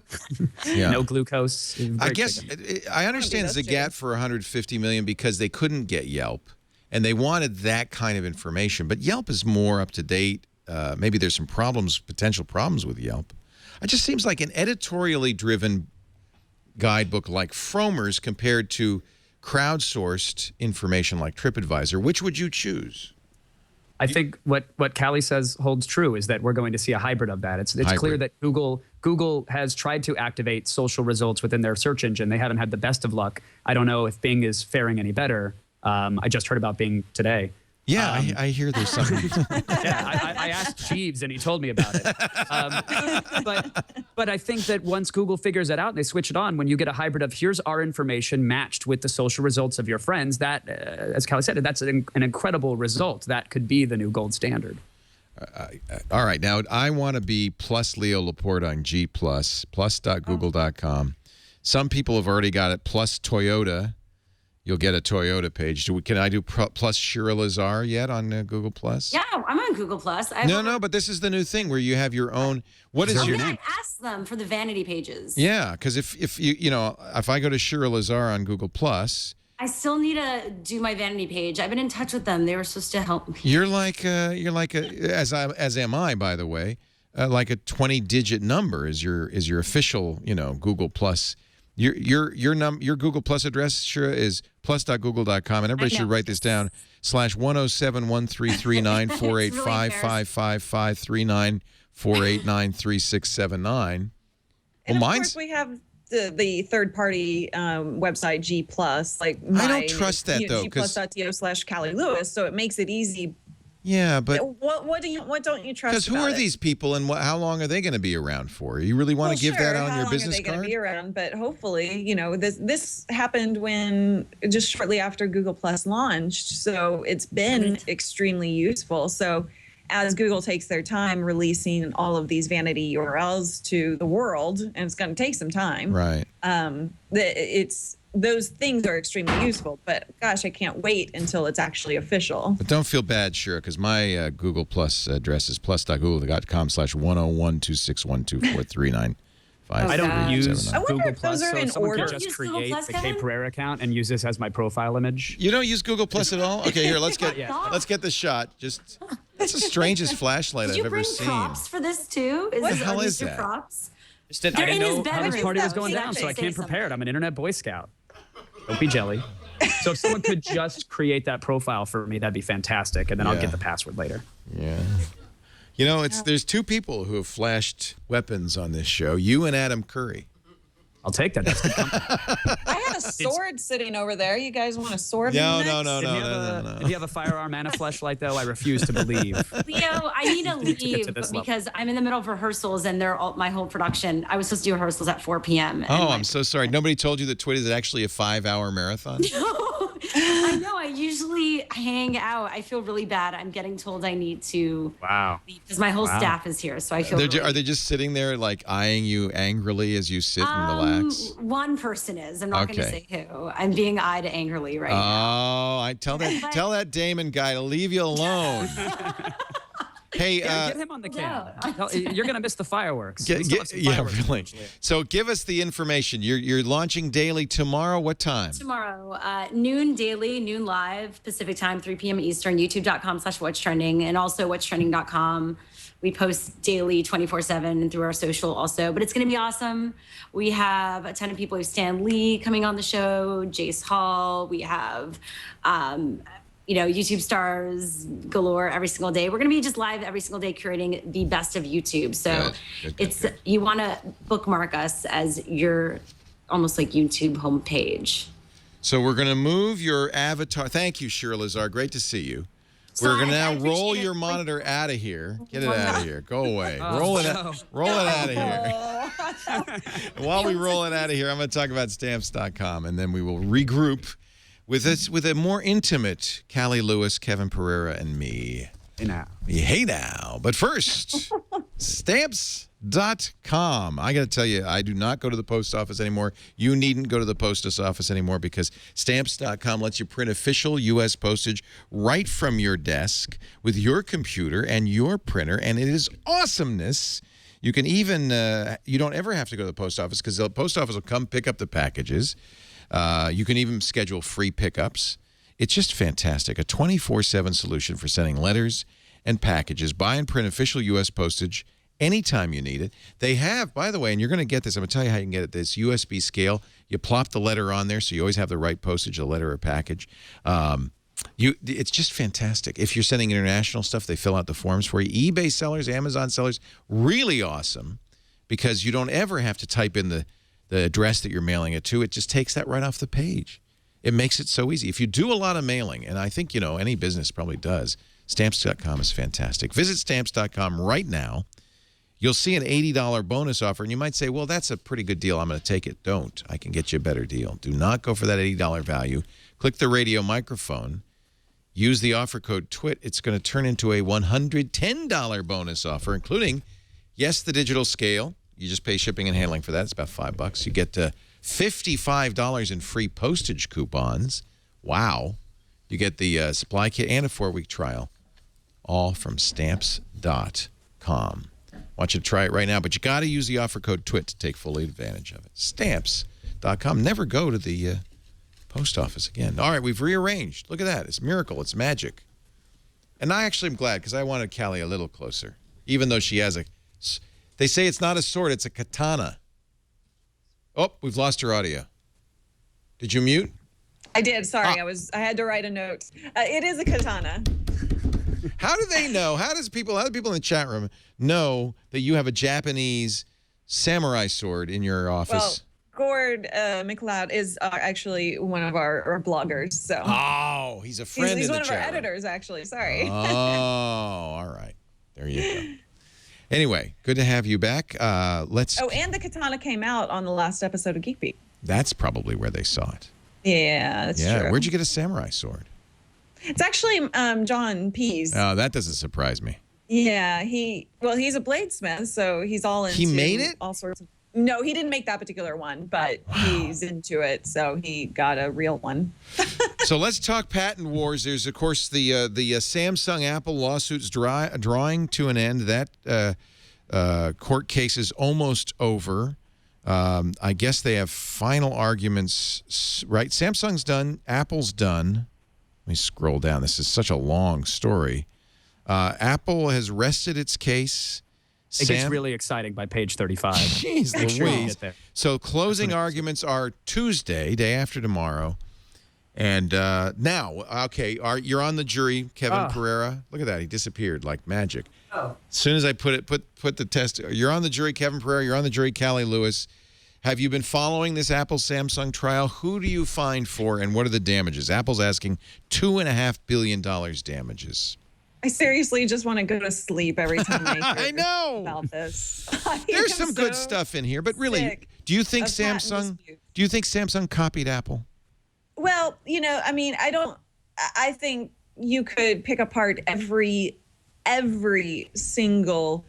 No glucose. I guess I understand Zagat for $150 million because they couldn't get Yelp, and they wanted that kind of information. But Yelp is more up to date. Maybe there's some potential problems with Yelp. It just seems like an editorially driven guidebook like Frommer's compared to crowdsourced information like TripAdvisor. Which would you choose? I think what Cali says holds true is that we're going to see a hybrid of that. It's clear that Google has tried to activate social results within their search engine. They haven't had the best of luck. I don't know if Bing is faring any better. I just heard about Bing today. Yeah, I hear there's something. Yeah, I asked Jeeves and he told me about it. But I think that once Google figures it out and they switch it on, when you get a hybrid of here's our information matched with the social results of your friends, that, as Cali said, that's an incredible result. That could be the new gold standard. All right, now I want to be plus Leo Laporte on G+, plus.google.com. Some people have already got it, plus Toyota. you'll get a Toyota page. Can I do plus Shira Lazar yet on Google Plus? Yeah, I'm on Google Plus. No, but this is the new thing where you have your own. What is your name? I asked them for the vanity pages. Yeah, because if if I go to Shira Lazar on Google Plus, I still need to do my vanity page. I've been in touch with them. They were supposed to help me. you're like as am I, by the way, like a 20-digit number is your official Google Plus. Your Google Plus address, Shira, is plus.google.com, and everybody should write this down: /1071339485539489369. And of course, we have the third-party website G Plus. Like I don't trust that though, gplus.to/Cali Lewis, so it makes it easy. Yeah, but what don't you trust? Because who are these people, and how long are they going to be around for? You really want to give that on your business card? How long are they going to be around? But hopefully, this happened when just shortly after Google Plus launched, so it's been extremely useful. So as Google takes their time releasing all of these vanity URLs to the world, and it's going to take some time, right? Those things are extremely useful, but gosh, I can't wait until it's actually official. But don't feel bad, Shira, because my Google Plus address is plus.google.com/10126124395. I don't use Google Plus, are so in if someone order. could just Google create Plus, the Kevin? K Pereira account and use this as my profile image. You don't use Google Plus at all? Okay, here, let's get the shot. That's the strangest flashlight I've ever seen. Did you bring props for this too? What the hell is that? Props? I didn't know how this party was going down, Exactly. so I came Say prepared. I'm an internet Boy Scout. Don't be jelly. So if someone could just create that profile for me, that'd be fantastic, and then I'll get the password later. Yeah. There's two people who have flashed weapons on this show, you and Adam Curry. I'll take that. That's good company. I had a sword sitting over there. You guys want a sword? No. If you have a firearm and a fleshlight, though, I refuse to believe. Leo, I need to leave this because I'm in the middle of rehearsals and my whole production. I was supposed to do rehearsals at 4 p.m. Oh, I'm so sorry. Nobody told you that TWiT is actually a 5-hour marathon? I know. I usually hang out. I feel really bad. I'm getting told I need to leave because my whole staff is here. So I feel Are they just sitting there like eyeing you angrily as you sit and relax? One person is. I'm not going to say who. I'm being eyed angrily right now. Oh, tell that Damon guy to leave you alone. Hey, get him on the cam. You're going to miss the fireworks. Really. So give us the information. You're launching daily tomorrow. What time? Tomorrow, noon daily, noon live, Pacific time, 3 p.m. Eastern, youtube.com/what's trending, and also whatstrending.com. We post daily 24/7 and through our social also, but it's going to be awesome. We have a ton of people. We have Stan Lee coming on the show, Jace Hall. We have, YouTube stars galore every single day. We're going to be just live every single day curating the best of YouTube. So good. You want to bookmark us as your almost like YouTube homepage. So we're going to move your avatar. Thank you, Shira Lazar. Great to see you. We're going to now roll your monitor out of here. Get it out of here. Go away. Roll it out of here. And while we roll it out of here, I'm going to talk about Stamps.com, and then we will regroup with a more intimate Cali Lewis, Kevin Pereira, and me. Hey now. But first, Stamps.com. I got to tell you, I do not go to the post office anymore. You needn't go to the post office anymore because Stamps.com lets you print official U.S. postage right from your desk with your computer and your printer, and it is awesomeness. You can even, you don't ever have to go to the post office because the post office will come pick up the packages. You can even schedule free pickups. It's just fantastic. A 24/7 solution for sending letters and packages. Buy and print official U.S. postage anytime you need it. They have, by the way, and you're going to get this. I'm going to tell you how you can get it. This USB scale. You plop the letter on there so you always have the right postage, a letter or package. It's just fantastic. If you're sending international stuff, they fill out the forms for you. eBay sellers, Amazon sellers, really awesome because you don't ever have to type in the address that you're mailing it to. It just takes that right off the page. It makes it so easy. If you do a lot of mailing, and I think, any business probably does, Stamps.com is fantastic. Visit Stamps.com right now. You'll see an $80 bonus offer, and you might say, well, that's a pretty good deal. I'm going to take it. Don't. I can get you a better deal. Do not go for that $80 value. Click the radio microphone. Use the offer code TWiT. It's going to turn into a $110 bonus offer, including, yes, the digital scale. You just pay shipping and handling for that. It's about $5. You get $55 in free postage coupons. Wow. You get the supply kit and a 4-week trial, all from stamps.com. I want you to try it right now, but you got to use the offer code TWiT to take full advantage of it. Stamps.com. Never go to the post office again. All right, we've rearranged. Look at that. It's a miracle. It's magic. And I actually am glad because I wanted Cali a little closer, even though she has they say it's not a sword, it's a katana. Oh, we've lost her audio. Did you mute? I did. Sorry, I had to write a note. It is a katana. How do they know? How do people in the chat room know that you have a Japanese samurai sword in your office? Well, Gord McLeod is actually one of our bloggers. So. Oh, he's a friend. He's in one the of our chat room. editors, actually. Sorry. Oh, all right. There you go. Anyway, good to have you back. Let's. Oh, and the katana came out on the last episode of Geekbeat. That's probably where they saw it. Yeah, that's true. Where'd you get a samurai sword? It's actually John Pease. Oh, that doesn't surprise me. Yeah, he's a bladesmith, so he's all into. He made it? All sorts of. No, he didn't make that particular one, but he's into it, so he got a real one. So let's talk patent wars. There's, of course, the Samsung Apple lawsuits drawing to an end. That court case is almost over. I guess they have final arguments, right? Samsung's done. Apple's done. Let me scroll down. This is such a long story. Apple has rested its case. It gets really exciting by page 35. Jeez Louise. So closing arguments are Tuesday, day after tomorrow. And now, okay, you're on the jury, Kevin Pereira. Look at that. He disappeared like magic. Oh. As soon as I put the test, you're on the jury, Kevin Pereira. You're on the jury, Cali Lewis. Have you been following this Apple-Samsung trial? Who do you fine for, and what are the damages? Apple's asking $2.5 billion damages. I seriously just want to go to sleep every time I hear I know about this. There's some good stuff in here, but really, do you think Samsung copied Apple? Well, I mean, I think you could pick apart every single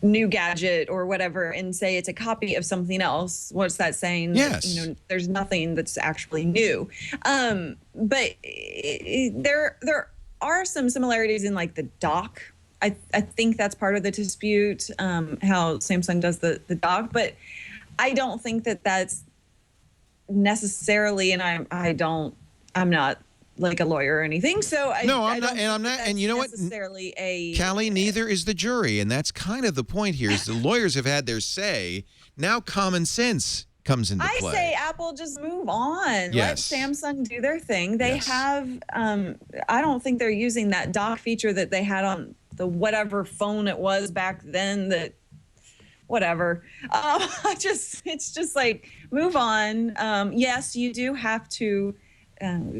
new gadget or whatever and say it's a copy of something else. What's that saying? Yes. There's nothing that's actually new. But there are some similarities in like the dock. I think that's part of the dispute, how Samsung does the dock, but I don't think that that's necessarily, and I'm not like a lawyer or anything, so I'm not, and you know what? Necessarily Cali, neither is the jury, and that's kind of the point here. Is the lawyers have had their say. Now common sense comes into play. I say Apple just move on. Yes. Let Samsung do their thing. They have. I don't think they're using that dock feature that they had on the whatever phone it was back then. That. Whatever. It's just like move on. Yes, you do have to.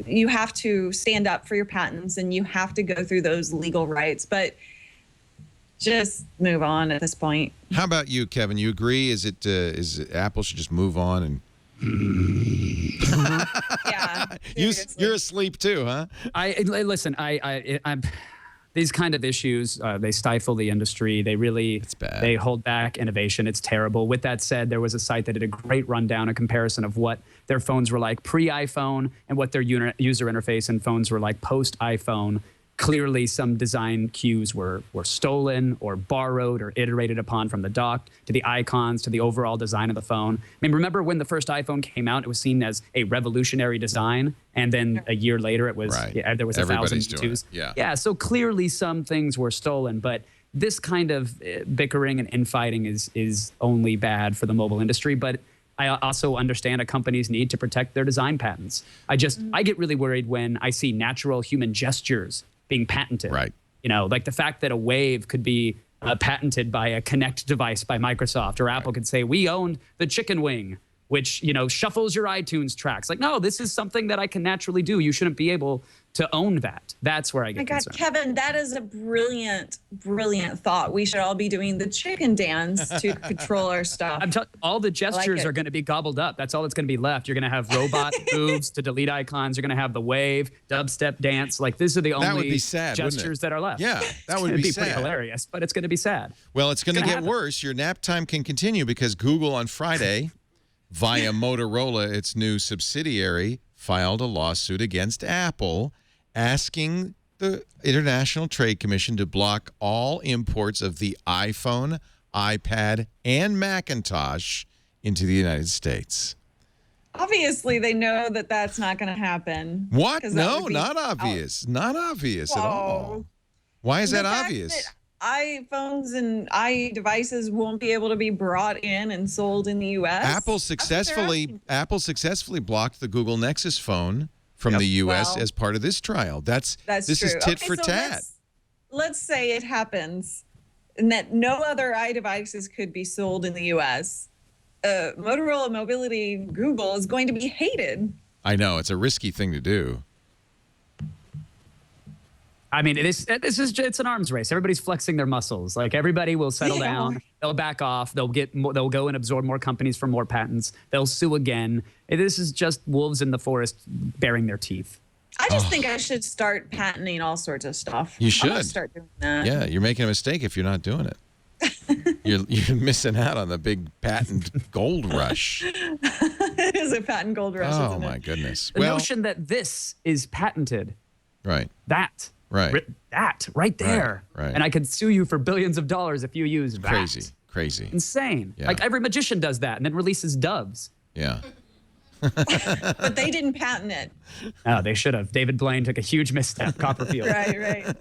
You have to stand up for your patents and you have to go through those legal rights, but just move on at this point. How about you, Kevin? You agree? Is it Apple should just move on and? Yeah. You're asleep too, huh? Listen. I'm these kind of issues, they stifle the industry. They hold back innovation. It's terrible. With that said, there was a site that did a great rundown, a comparison of what their phones were like pre-iPhone and what their user interface and phones were like post-iPhone. Clearly, some design cues were stolen or borrowed or iterated upon from the dock to the icons to the overall design of the phone. I mean, remember when the first iPhone came out, it was seen as a revolutionary design. And then a year later, it was there was Everybody's 1,000 twos. Yeah. So clearly some things were stolen. But this kind of bickering and infighting is only bad for the mobile industry. But I also understand a company's need to protect their design patents. I get really worried when I see natural human gestures being patented. Right. Like the fact that a wave could be patented by a Kinect device by Microsoft, or Apple could say, we owned the chicken wing, which, shuffles your iTunes tracks. Like, no, this is something that I can naturally do. You shouldn't be able to own that. That's where I get concerned. Kevin, that is a brilliant, brilliant thought. We should all be doing the chicken dance to control our stuff. All the gestures are going to be gobbled up. That's all that's going to be left. You're going to have robot moves to delete icons. You're going to have the wave, dubstep dance. Like, these are the only gestures that are left. Yeah, that would be sad. Pretty hilarious, but it's going to be sad. Well, it's going to get worse. Your nap time can continue because Google on Friday via Motorola, its new subsidiary, filed a lawsuit against Apple, asking the International Trade Commission to block all imports of the iPhone, iPad, and Macintosh into the United States. Obviously, they know that that's not going to happen. What? No, not obvious. Not obvious at all. Why is that obvious? That iPhones and iDevices won't be able to be brought in and sold in the U.S. Apple successfully blocked the Google Nexus phone from the U.S. as part of this trial. This true. is tit for tat. Let's say it happens and that no other iDevices could be sold in the U.S. Motorola Mobility Google is going to be hated. I know. It's a risky thing to do. I mean, it's an arms race. Everybody's flexing their muscles. Like, everybody will settle down. They'll back off. They'll go and absorb more companies for more patents. They'll sue again. This is just wolves in the forest baring their teeth. I just think I should start patenting all sorts of stuff. You should. I'm gonna start doing that. Yeah, you're making a mistake if you're not doing it. You're missing out on the big patent gold rush. It is a patent gold rush. Oh, isn't my it? goodness. The notion that this is patented. Right. That right there. Right. And I could sue you for billions of dollars if you use that. Crazy. Insane. Yeah. Like, every magician does that and then releases doves. Yeah. But they didn't patent it. Oh, they should have. David Blaine took a huge misstep. Copperfield. Right.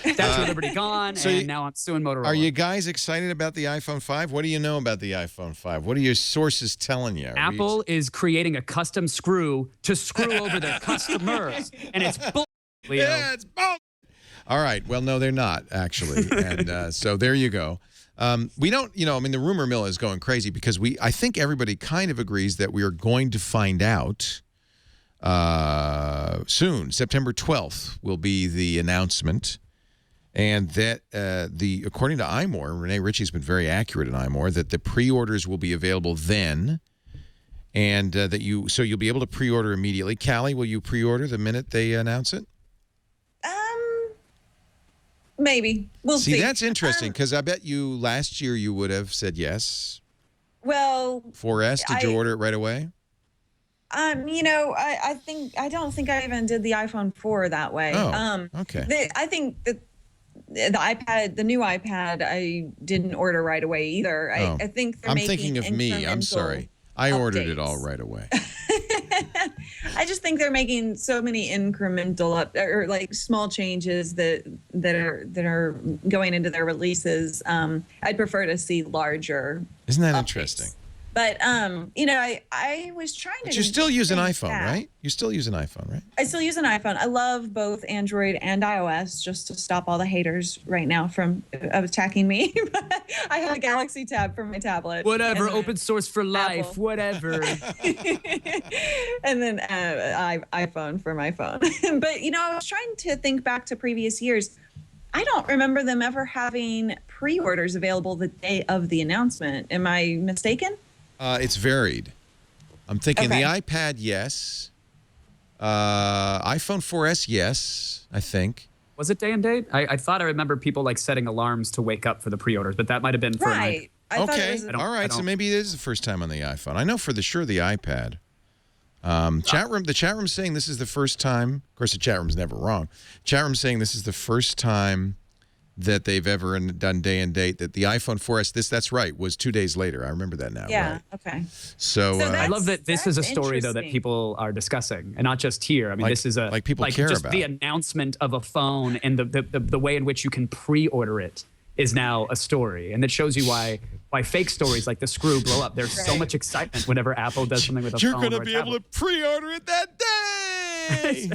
Statue of Liberty gone, and now I'm suing Motorola. Are you guys excited about the iPhone 5? What do you know about the iPhone 5? What are your sources telling you? Apple is creating a custom screw to screw over their customers, and it's bull. Leo. Yeah, it's bull. All right. Well, no, they're not, actually. And so there you go. We don't, I mean, the rumor mill is going crazy because I think everybody kind of agrees that we are going to find out soon. September 12th will be the announcement. And that according to iMore, Renee Ritchie's been very accurate in iMore, that the pre-orders will be available then. And so you'll be able to pre-order immediately. Cali, will you pre-order the minute they announce it? Maybe. We'll see. See, that's interesting because I bet you last year you would have said yes. Well, 4S, did you order it right away? I don't think I even did the iPhone 4 that way. Oh, okay. I think that the new iPad, I didn't order right away either. Oh. I think I'm thinking of me. I'm sorry. I ordered it all right away. I just think they're making so many incremental or like small changes that are going into their releases. I'd prefer to see larger. Isn't that updates. Interesting? But I was trying to. But you still use an iPhone, right? You still use an iPhone, right? I still use an iPhone. I love both Android and iOS, just to stop all the haters right now from attacking me. I have a Galaxy Tab for my tablet. Whatever, open source for life, Apple. whatever. And then iPhone for my phone. But I was trying to think back to previous years. I don't remember them ever having pre-orders available the day of the announcement. Am I mistaken? It's varied. I'm thinking the iPad, yes. iPhone 4S, yes, I think. Was it day and date? I thought I remember people like setting alarms to wake up for the pre-orders, but that might have been for right. Okay. All right. So maybe it is the first time on the iPhone. I know for sure the iPad. The chat room saying this is the first time. Of course, the chat room's never wrong. Chat room saying this is the first time that they've ever done day and date. That the iPhone 4S, that's right, was 2 days later. I remember that now. Yeah. Right? Okay. So I love that this is a story though that people are discussing, and not just here. I mean, this is people care just about the announcement of a phone and the way in which you can pre-order it is now a story, and it shows you why fake stories like the screw blow up. There's so much excitement whenever Apple does something with a phone. You're going to be able to pre-order it that day.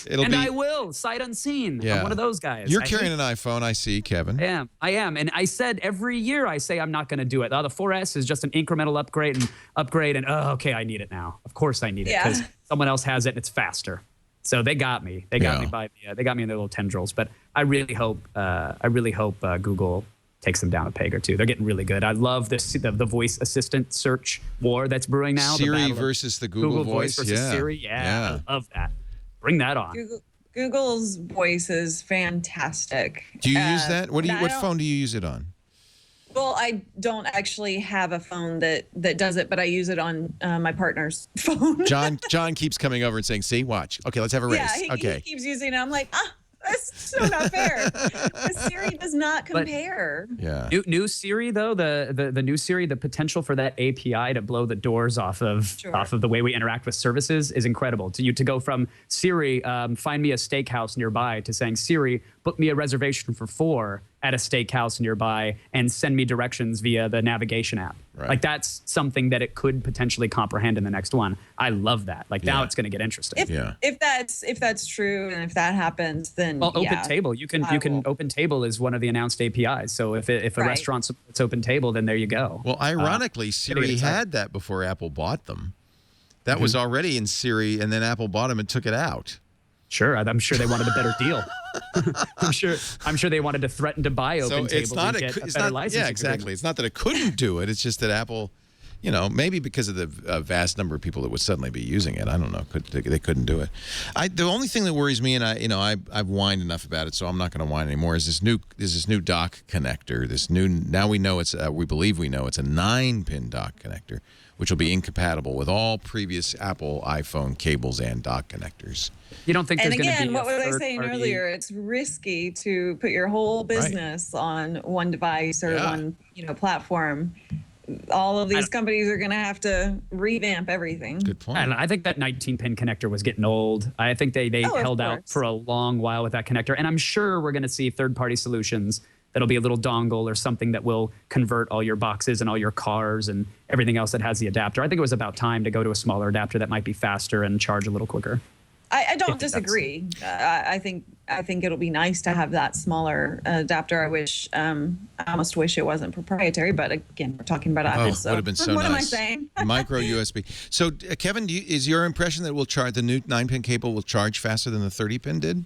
I will, sight unseen. Yeah. I'm one of those guys. You're carrying an iPhone, I see, Kevin. I am. And I said every year I say I'm not going to do it. The 4S is just an incremental upgrade, and okay, I need it now. Of course I need it because someone else has it and it's faster. So they got me. They got me they got me in their little tendrils. But I really hope Google takes them down a peg or two. They're getting really good. I love the voice assistant search war that's brewing now. Siri versus the Google Voice versus Siri. Yeah, I love that. Bring that on. Google's voice is fantastic. Do you use that? What phone do you use it on? Well, I don't actually have a phone that does it, but I use it on my partner's phone. John keeps coming over and saying, "See, watch. Okay, let's have a race." Yeah, okay. He keeps using it. I'm like, that's so not fair. Siri does not compare. Yeah. New Siri though, the new Siri, the potential for that API to blow the doors off of the way we interact with services is incredible. To go from Siri, find me a steakhouse nearby, to saying, Siri, book me a reservation for 4 at a steakhouse nearby and send me directions via the navigation app. Right. Like that's something that it could potentially comprehend in the next one. I love that. Like now it's going to get interesting. If that's true and if that happens, then Open Table, you can Open Table is one of the announced APIs. So if a restaurant supports Open Table, then there you go. Well, ironically, Siri had that before Apple bought them. That was already in Siri, and then Apple bought them and took it out. Sure, I'm sure they wanted a better deal. I'm sure they wanted to threaten to buy Open Table and get a better license. Yeah, exactly. It's not that it couldn't do it. It's just that Apple, maybe because of the vast number of people that would suddenly be using it. I don't know. They couldn't do it. The only thing that worries me, and I've whined enough about it, so I'm not going to whine anymore. Is this new dock connector? Now we know we believe we know it's a 9-pin dock connector, which will be incompatible with all previous Apple iPhone cables and dock connectors. You don't think there's going to be And again, what was I saying earlier? It's risky to put your whole business on one device or one platform. All of these companies are going to have to revamp everything. Good point. And I think that 19-pin connector was getting old. I think they held out for a long while with that connector. And I'm sure we're going to see third-party solutions that'll be a little dongle or something that will convert all your boxes and all your cars and everything else that has the adapter. I think it was about time to go to a smaller adapter that might be faster and charge a little quicker. I don't disagree. I think it'll be nice to have that smaller adapter. I almost wish it wasn't proprietary, but again, we're talking about Apple. So would have been so what nice. am I saying? Micro USB. So, Kevin, is your impression that the new 9-pin cable will charge faster than the 30-pin did?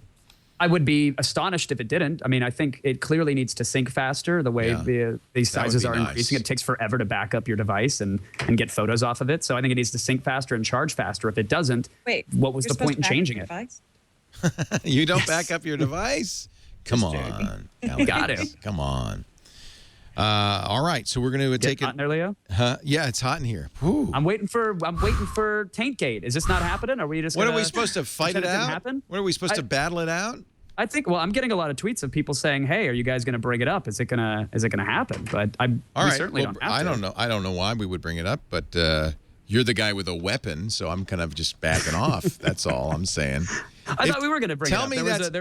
I would be astonished if it didn't. I mean, I think it clearly needs to sync faster. The way these sizes are increasing, it takes forever to back up your device and get photos off of it. So I think it needs to sync faster and charge faster. If it doesn't, what was the point in changing it? You don't back up your device? Come on. You got to. Come on. All right, so we're going to take it. Hot in there, Leo? Yeah, it's hot in here. Whew. I'm waiting for Taintgate. Is this not happening? Are we just? What are we supposed to fight it out? Happen? What are we supposed to battle it out? I think. Well, I'm getting a lot of tweets of people saying, "Hey, are you guys going to bring it up? Is it gonna happen?" But we certainly don't have to. I don't know. I don't know why we would bring it up, but you're the guy with a weapon, so I'm kind of just backing off. That's all I'm saying. I thought we were going to bring it up.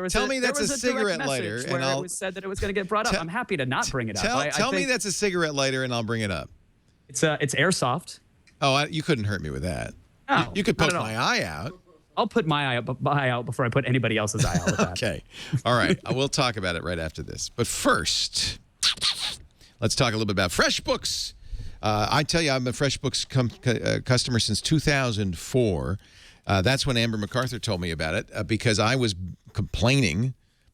Tell me that's a cigarette lighter, and it was said that it was going to get brought up. I'm happy to not bring it up. Tell me that's a cigarette lighter, and I'll bring it up. It's airsoft. Oh, you couldn't hurt me with that. No, you could poke my eye out. I'll put my eye out before I put anybody else's eye out with that. Okay. All right. We'll talk about it right after this. But first, let's talk a little bit about Freshbooks. I tell you, I'm a Freshbooks customer since 2004. That's when Amber MacArthur told me about it because I was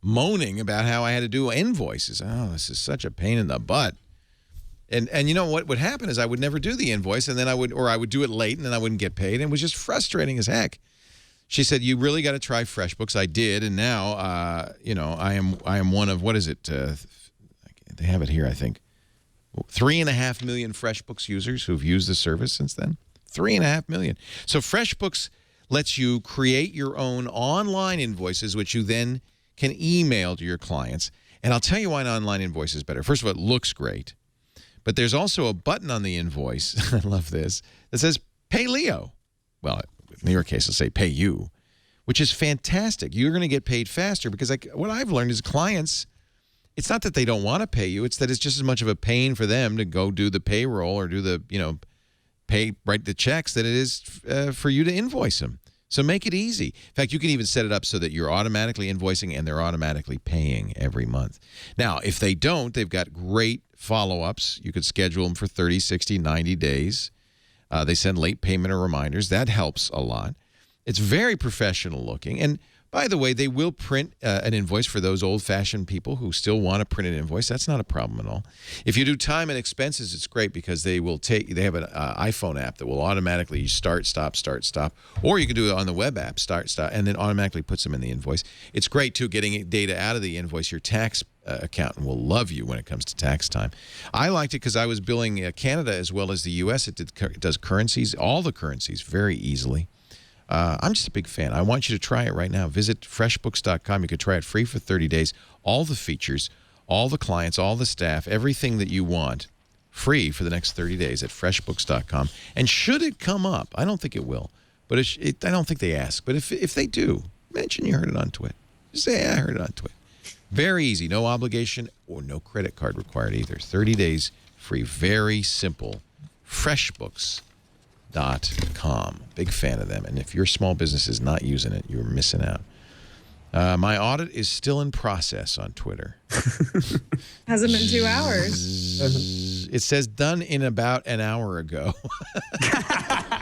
moaning about how I had to do invoices. Oh, this is such a pain in the butt. And you know what would happen is I would never do the invoice, and then I would do it late, and then I wouldn't get paid, and it was just frustrating as heck. She said, "You really got to try FreshBooks." I did, and now, I am one of, what is it? They have it here, I think. 3.5 million FreshBooks users who've used the service since then. 3.5 million. So FreshBooks lets you create your own online invoices, which you then can email to your clients. And I'll tell you why an online invoice is better. First of all, it looks great. But there's also a button on the invoice, I love this, that says, Pay Leo. Well, in your case, it'll say Pay You, which is fantastic. You're going to get paid faster because what I've learned is clients, it's not that they don't want to pay you, it's that it's just as much of a pain for them to go do the payroll or do the, write the checks that it is for you to invoice them. So make it easy. In fact, you can even set it up so that you're automatically invoicing and they're automatically paying every month. Now, if they don't, they've got great follow-ups. You could schedule them for 30, 60, 90 days. They send late payment or reminders. That helps a lot. It's very professional looking. And by the way, they will print an invoice for those old-fashioned people who still want to print an invoice. That's not a problem at all. If you do time and expenses, it's great because they have an iPhone app that will automatically start, stop, or you can do it on the web app, start, and then automatically puts them in the invoice. It's great, too, getting data out of the invoice. Your tax accountant will love you when it comes to tax time. I liked it because I was billing Canada as well as the U.S. It does currencies, all the currencies, very easily. I'm just a big fan. I want you to try it right now. Visit freshbooks.com. You can try it free for 30 days. All the features, all the clients, all the staff, everything that you want, free for the next 30 days at freshbooks.com. And should it come up, I don't think it will, but I don't think they ask. But if they do, mention you heard it on TWiT. Just say, I heard it on TWiT. Very easy. No obligation or no credit card required either. 30 days free. Very simple. Freshbooks.com. Big fan of them. And if your small business is not using it, you're missing out. My audit is still in process on Twitter. Hasn't been 2 hours. It says done in about an hour ago.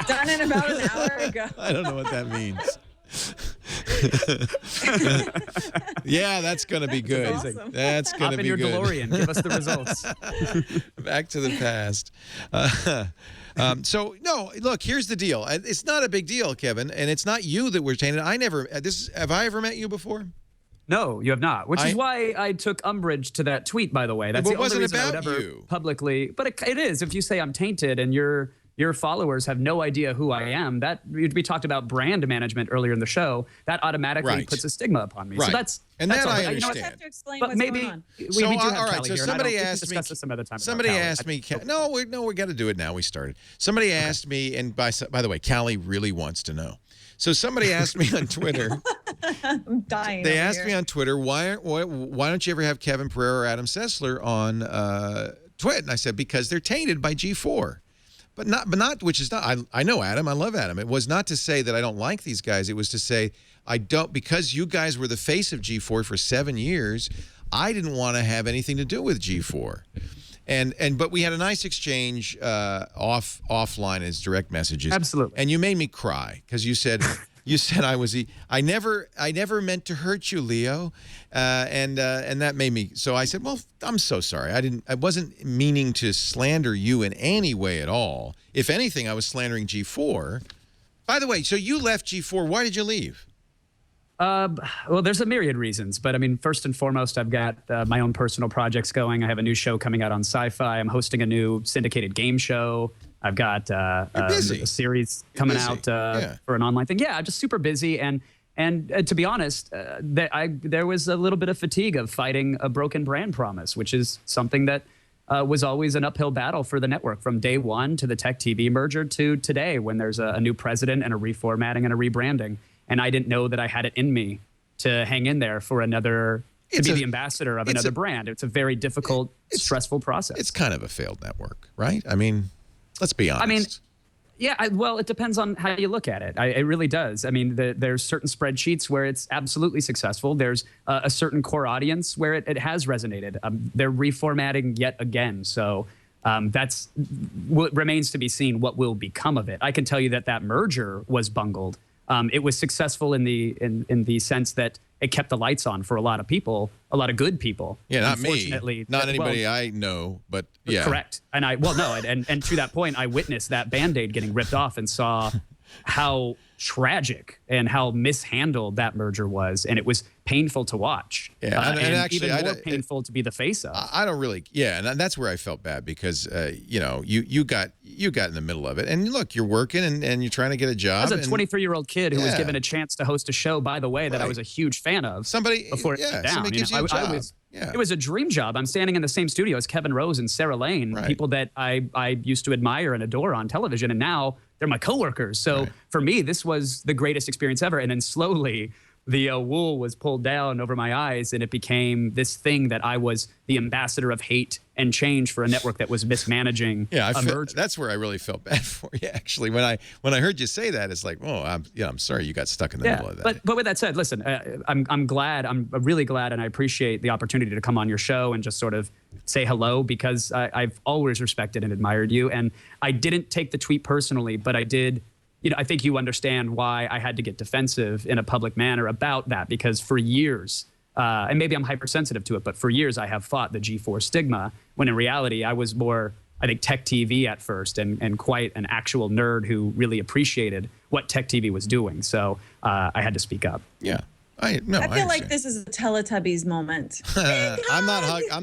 Done in about an hour ago. I don't know what that means. Yeah, that's going to be good. That's awesome. That's going to be good. Hop in your good. DeLorean. Give us the results. Back to the past. So, no, look, here's the deal. It's not a big deal, Kevin, and it's not you that we're tainted. Have I ever met you before? No, you have not, which is why I took umbrage to that tweet, by the way. That's But the it only wasn't reason I would about ever you. publicly. But it is. If you say I'm tainted and your followers have no idea who I am, we talked about brand management earlier in the show, that automatically puts a stigma upon me. Right. So that's that all. I You understand. have to explain But what's maybe going on. we So, do have all right, Cali so here, somebody and I don't asked me. discuss this some other time. Somebody about asked Cali. me. No, we got to do it now. We started. Somebody asked me, and by the way, Cali really wants to know. So somebody asked me on Twitter. I'm dying. They over asked here. me on Twitter, why don't you ever have Kevin Pereira or Adam Sessler on TWiT? And I said, because they're tainted by G4. But not, which is not, I know Adam, I love Adam. It was not to say that I don't like these guys. It was to say, because you guys were the face of G4 for 7 years, I didn't want to have anything to do with G4. But we had a nice exchange offline as direct messages. Absolutely. And you made me cry because you said I never meant to hurt you, Leo, and that made me. So I said, well, I'm so sorry. I wasn't meaning to slander you in any way at all. If anything, I was slandering G4. By the way, so you left G4. Why did you leave? Well, there's a myriad reasons, but I mean, first and foremost, I've got my own personal projects going. I have a new show coming out on Sci-Fi. I'm hosting a new syndicated game show. I've got a series coming out for an online thing. Yeah, I'm just super busy. And to be honest, there was a little bit of fatigue of fighting a broken brand promise, which is something that was always an uphill battle for the network from day one to the Tech TV merger to today when there's a new president and a reformatting and a rebranding. And I didn't know that I had it in me to hang in there for to be the ambassador of another brand. It's a very difficult, stressful process. It's kind of a failed network, right? I mean, let's be honest. I mean, yeah, well, it depends on how you look at it. It really does. I mean, there's certain spreadsheets where it's absolutely successful. There's a certain core audience where it has resonated. They're reformatting yet again. So that's what remains to be seen what will become of it. I can tell you that merger was bungled. It was successful in the sense that it kept the lights on for a lot of people, a lot of good people. Yeah, not me. Not anybody I know, but yeah. Correct. And and to that point, I witnessed that Band-Aid getting ripped off and saw how tragic and how mishandled that merger was. And it was painful to watch. Yeah, and actually, even more painful to be the face of. I don't really, and that's where I felt bad because, you got in the middle of it. And look, you're working and you're trying to get a job. I was a 23-year-old kid who was given a chance to host a show, by the way, that I was a huge fan of. Before it went down. Somebody gives you a job. It was a dream job. I'm standing in the same studio as Kevin Rose and Sarah Lane, people that I used to admire and adore on television, and now they're my coworkers. So for me, this was the greatest experience ever. And then slowly, the wool was pulled down over my eyes, and it became this thing that I was the ambassador of hate and change for a network that was mismanaging. Yeah, that's where I really felt bad for you. Actually, when I heard you say that, it's like, oh, I'm sorry you got stuck in the middle of that. But with that said, listen, I'm glad. I'm really glad, and I appreciate the opportunity to come on your show and just sort of say hello because I've always respected and admired you, and I didn't take the tweet personally, but I did. I think you understand why I had to get defensive in a public manner about that because for years, and maybe I'm hypersensitive to it, but for years I have fought the G4 stigma when in reality I was more, I think, Tech TV at first and quite an actual nerd who really appreciated what Tech TV was doing. So I had to speak up. Yeah. I feel like this is a Teletubbies moment. I'm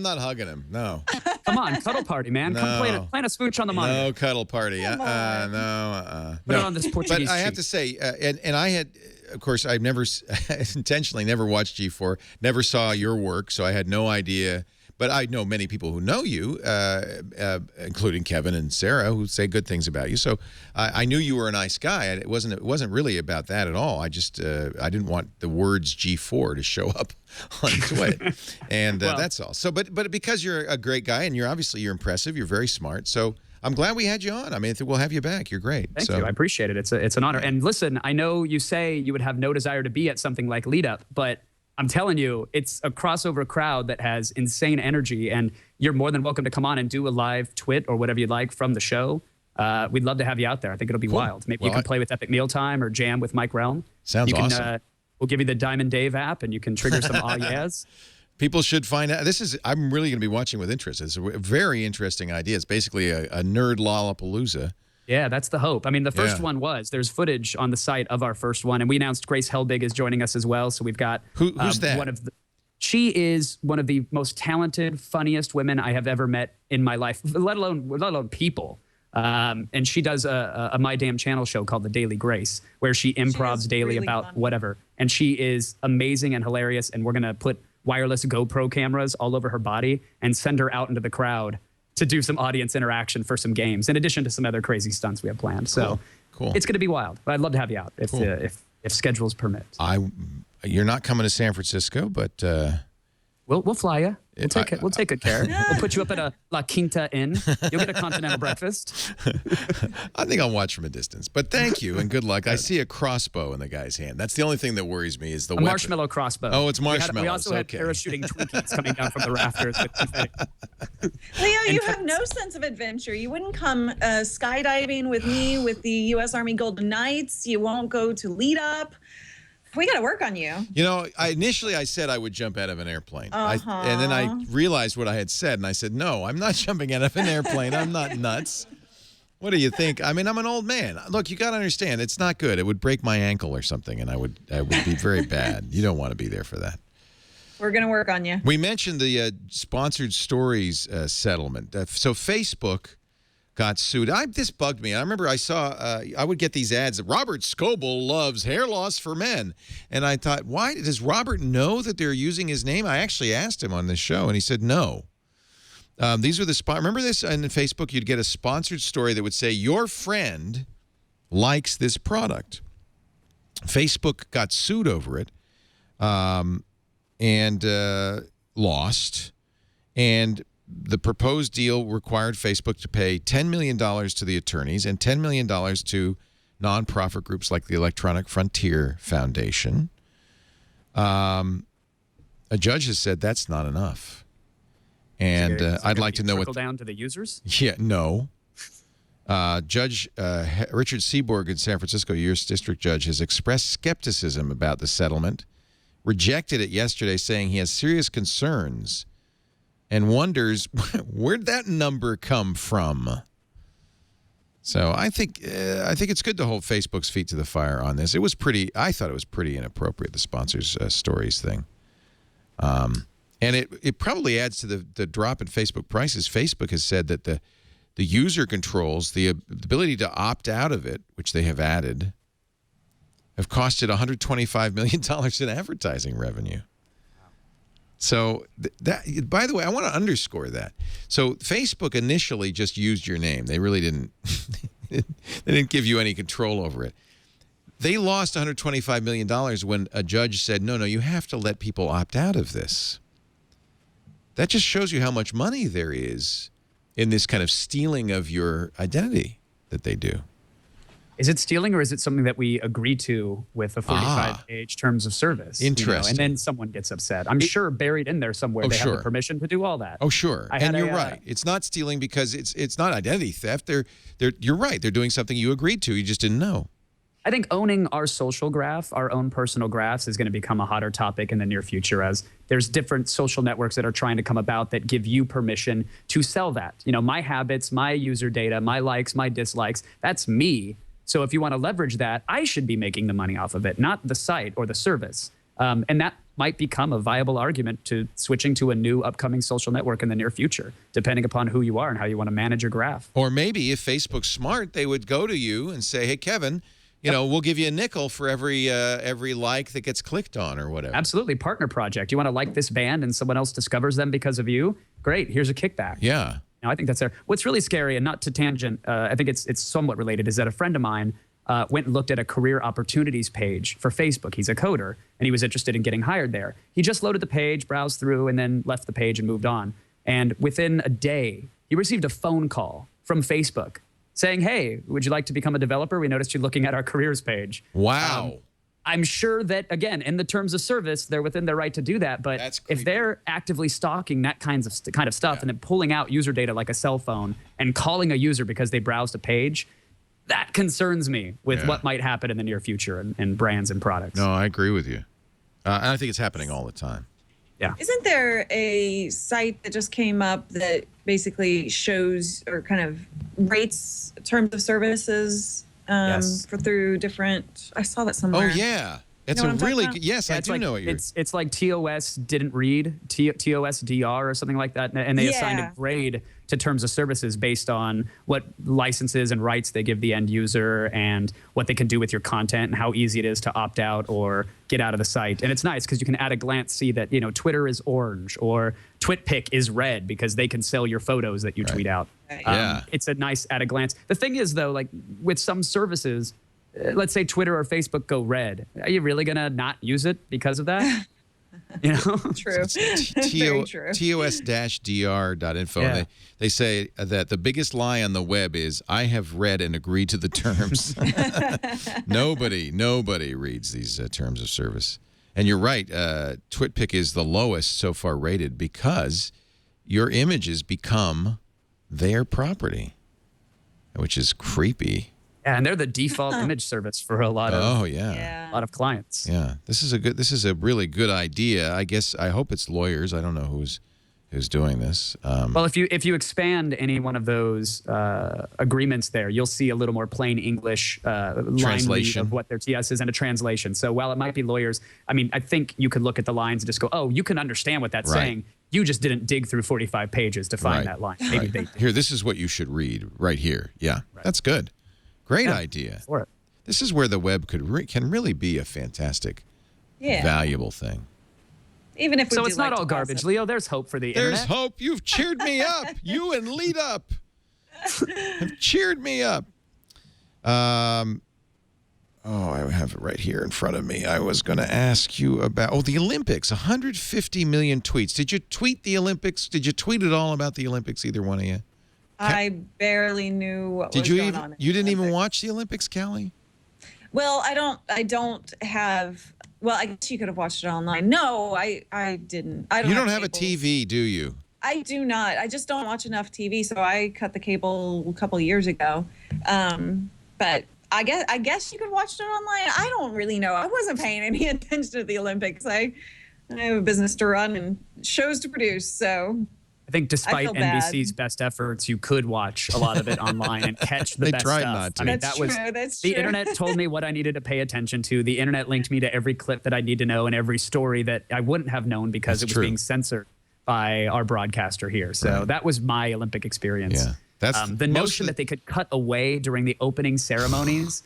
not hugging him. No. Come on, cuddle party, man. No. Come plan a smooch on the monitor. No cuddle party. Put it on this Portuguese But I have to say, and I had, of course, I've never intentionally never watched G4, never saw your work, so I had no idea. But I know many people who know you, including Kevin and Sarah, who say good things about you. So I knew you were a nice guy. And it wasn't really about that at all. I just I didn't want the words G4 to show up on TWiT, and well, that's all. So, but because you're a great guy and you're impressive, you're very smart. So I'm glad we had you on. I mean, we'll have you back. You're great. Thank you. I appreciate it. It's an honor. And listen, I know you say you would have no desire to be at something like Lead Up, but I'm telling you, it's a crossover crowd that has insane energy, and you're more than welcome to come on and do a live TWiT or whatever you'd like from the show. We'd love to have you out there. I think it'll be wild. Maybe you can play with Epic Mealtime or jam with Mike Realm. Sounds awesome. We'll give you the Diamond Dave app, and you can trigger some yes. People should find out. I'm really going to be watching with interest. It's a very interesting idea. It's basically a nerd Lollapalooza. Yeah, that's the hope. I mean, the first one there's footage on the site of our first one, and we announced Grace Helbig is joining us as well. So we've got who's that? She is one of the most talented, funniest women I have ever met in my life, let alone people. And she does a My Damn Channel show called The Daily Grace, where she improvs daily really about whatever. And she is amazing and hilarious. And we're gonna put wireless GoPro cameras all over her body and send her out into the crowd to do some audience interaction for some games, in addition to some other crazy stunts we have planned. So cool. It's going to be wild. But I'd love to have you out if schedules permit. You're not coming to San Francisco, but we'll fly you. We'll take good care. We'll put you up at a La Quinta Inn. You'll get a continental breakfast. I think I'll watch from a distance. But thank you and good luck. I see a crossbow in the guy's hand. That's the only thing that worries me is the weapon. Marshmallow crossbow. Oh, it's marshmallows. We also had parachuting Twinkies coming down from the rafters. Leo, you have no sense of adventure. You wouldn't come skydiving with me with the U.S. Army Golden Knights. You won't go to Lead Up. We got to work on you. You know, initially I said I would jump out of an airplane. And then I realized what I had said, and I said, no, I'm not jumping out of an airplane. I'm not nuts. What do you think? I mean, I'm an old man. Look, you got to understand, it's not good. It would break my ankle or something, and I would be very bad. You don't want to be there for that. We're going to work on you. We mentioned the sponsored stories settlement. So Facebook got sued. This bugged me. I remember I saw, I would get these ads that Robert Scoble loves hair loss for men. And I thought, why does Robert know that they're using his name? I actually asked him on this show, and he said no. These were the remember this on Facebook? You'd get a sponsored story that would say, your friend likes this product. Facebook got sued over it and lost. And the proposed deal required Facebook to pay $10 million to the attorneys and $10 million to nonprofit groups like the Electronic Frontier Foundation. A judge has said that's not enough. And I'd like to know what... down to the users? Yeah, no. Judge Richard Seaborg in San Francisco, U.S. District Judge, has expressed skepticism about the settlement, rejected it yesterday, saying he has serious concerns and wonders where'd that number come from. So I think it's good to hold Facebook's feet to the fire on this. I thought it was pretty inappropriate, the sponsors stories thing. And it probably adds to the drop in Facebook prices. Facebook has said that the user controls, the ability to opt out of it, which they have added, have costed $125 million in advertising revenue. So that, by the way, I want to underscore that. So Facebook initially just used your name. They really didn't. They didn't give you any control over it. They lost $125 million when a judge said, no, you have to let people opt out of this. That just shows you how much money there is in this kind of stealing of your identity that they do. Is it stealing, or is it something that we agree to with the 45-page terms of service? Interesting. And then someone gets upset. I'm sure buried in there somewhere they have the permission to do all that. Oh, sure. And you're right. It's not stealing because it's not identity theft. You're right. They're doing something you agreed to. You just didn't know. I think owning our social graph, our own personal graphs, is going to become a hotter topic in the near future, as there's different social networks that are trying to come about that give you permission to sell that. My habits, my user data, my likes, my dislikes, that's me. So if you want to leverage that, I should be making the money off of it, not the site or the service. And that might become a viable argument to switching to a new upcoming social network in the near future, depending upon who you are and how you want to manage your graph. Or maybe if Facebook's smart, they would go to you and say, hey, Kevin, you know, we'll give you a nickel for every like that gets clicked on or whatever. Absolutely. Partner project. You want to like this band and someone else discovers them because of you? Great. Here's a kickback. Yeah. I think that's there. What's really scary, and not to tangent, I think it's somewhat related, is that a friend of mine went and looked at a career opportunities page for Facebook. He's a coder, and he was interested in getting hired there. He just loaded the page, browsed through, and then left the page and moved on. And within a day, he received a phone call from Facebook saying, hey, would you like to become a developer? We noticed you looking at our careers page. Wow. I'm sure that, again, in the terms of service, they're within their right to do that. But if they're actively stalking that kind of stuff and then pulling out user data like a cell phone and calling a user because they browsed a page, that concerns me with what might happen in the near future in brands and products. No, I agree with you. And I think it's happening all the time. Yeah. Isn't there a site that just came up that basically shows or kind of rates terms of services through different? I saw that somewhere. Oh, yeah. It's You know a what I'm really talking good, yes, I do know what you're. It's like TOS didn't read, TOSDR or something like that, and they assigned a grade to terms of services based on what licenses and rights they give the end user and what they can do with your content and how easy it is to opt out or get out of the site. And it's nice because you can at a glance see that, you know, Twitter is orange or TwitPic is red because they can sell your photos that you tweet out. Yeah. It's a nice at a glance. The thing is, though, like with some services, let's say Twitter or Facebook go red. Are you really going to not use it because of that? You know? True. Very true. TOS-DR.info. Yeah. They say that the biggest lie on the web is, I have read and agreed to the terms. Nobody reads these terms of service. And you're right. TwitPic is the lowest so far rated because your images become their property, which is creepy. And they're the default image service for a lot of a lot of clients. Yeah, this is a really good idea. I hope it's lawyers. I don't know who's doing this. Well, if you expand any one of those agreements there, you'll see a little more plain English translation line of what their TS is and a translation. So while it might be lawyers, I mean, I think you could look at the lines and just go, oh, you can understand what that's saying. You just didn't dig through 45 pages to find that line. Maybe they did. Here, this is what you should read right here. Yeah, that's good. Great idea. This is where the web can really be a fantastic, valuable thing. Even if we so do it's not like all to garbage, gossip. Leo. There's hope for the There's internet. hope. You've cheered me up. You and Lead Up have cheered me up. I have it right here in front of me. I was going to ask you about the Olympics. 150 million tweets. Did you tweet the Olympics? Did you tweet at all about the Olympics? Either one of you? I barely knew what was going on. You didn't even watch the Olympics, Cali? Well, I don't have. Well, I guess you could have watched it online. No, I didn't. I don't. You don't have a cable. TV, do you? I do not. I just don't watch enough TV, so I cut the cable a couple of years ago. But I guess you could watch it online. I don't really know. I wasn't paying any attention to the Olympics. I have a business to run and shows to produce, so. I think despite NBC's best efforts, you could watch a lot of it online and catch the best tried stuff. not to. I mean, That's the true. internet told me what I needed to pay attention to. The internet linked me to every clip that I need to know and every story that I wouldn't have known because it was being censored by our broadcaster here. So that was my Olympic experience. Yeah. That's the notion that they could cut away during the opening ceremonies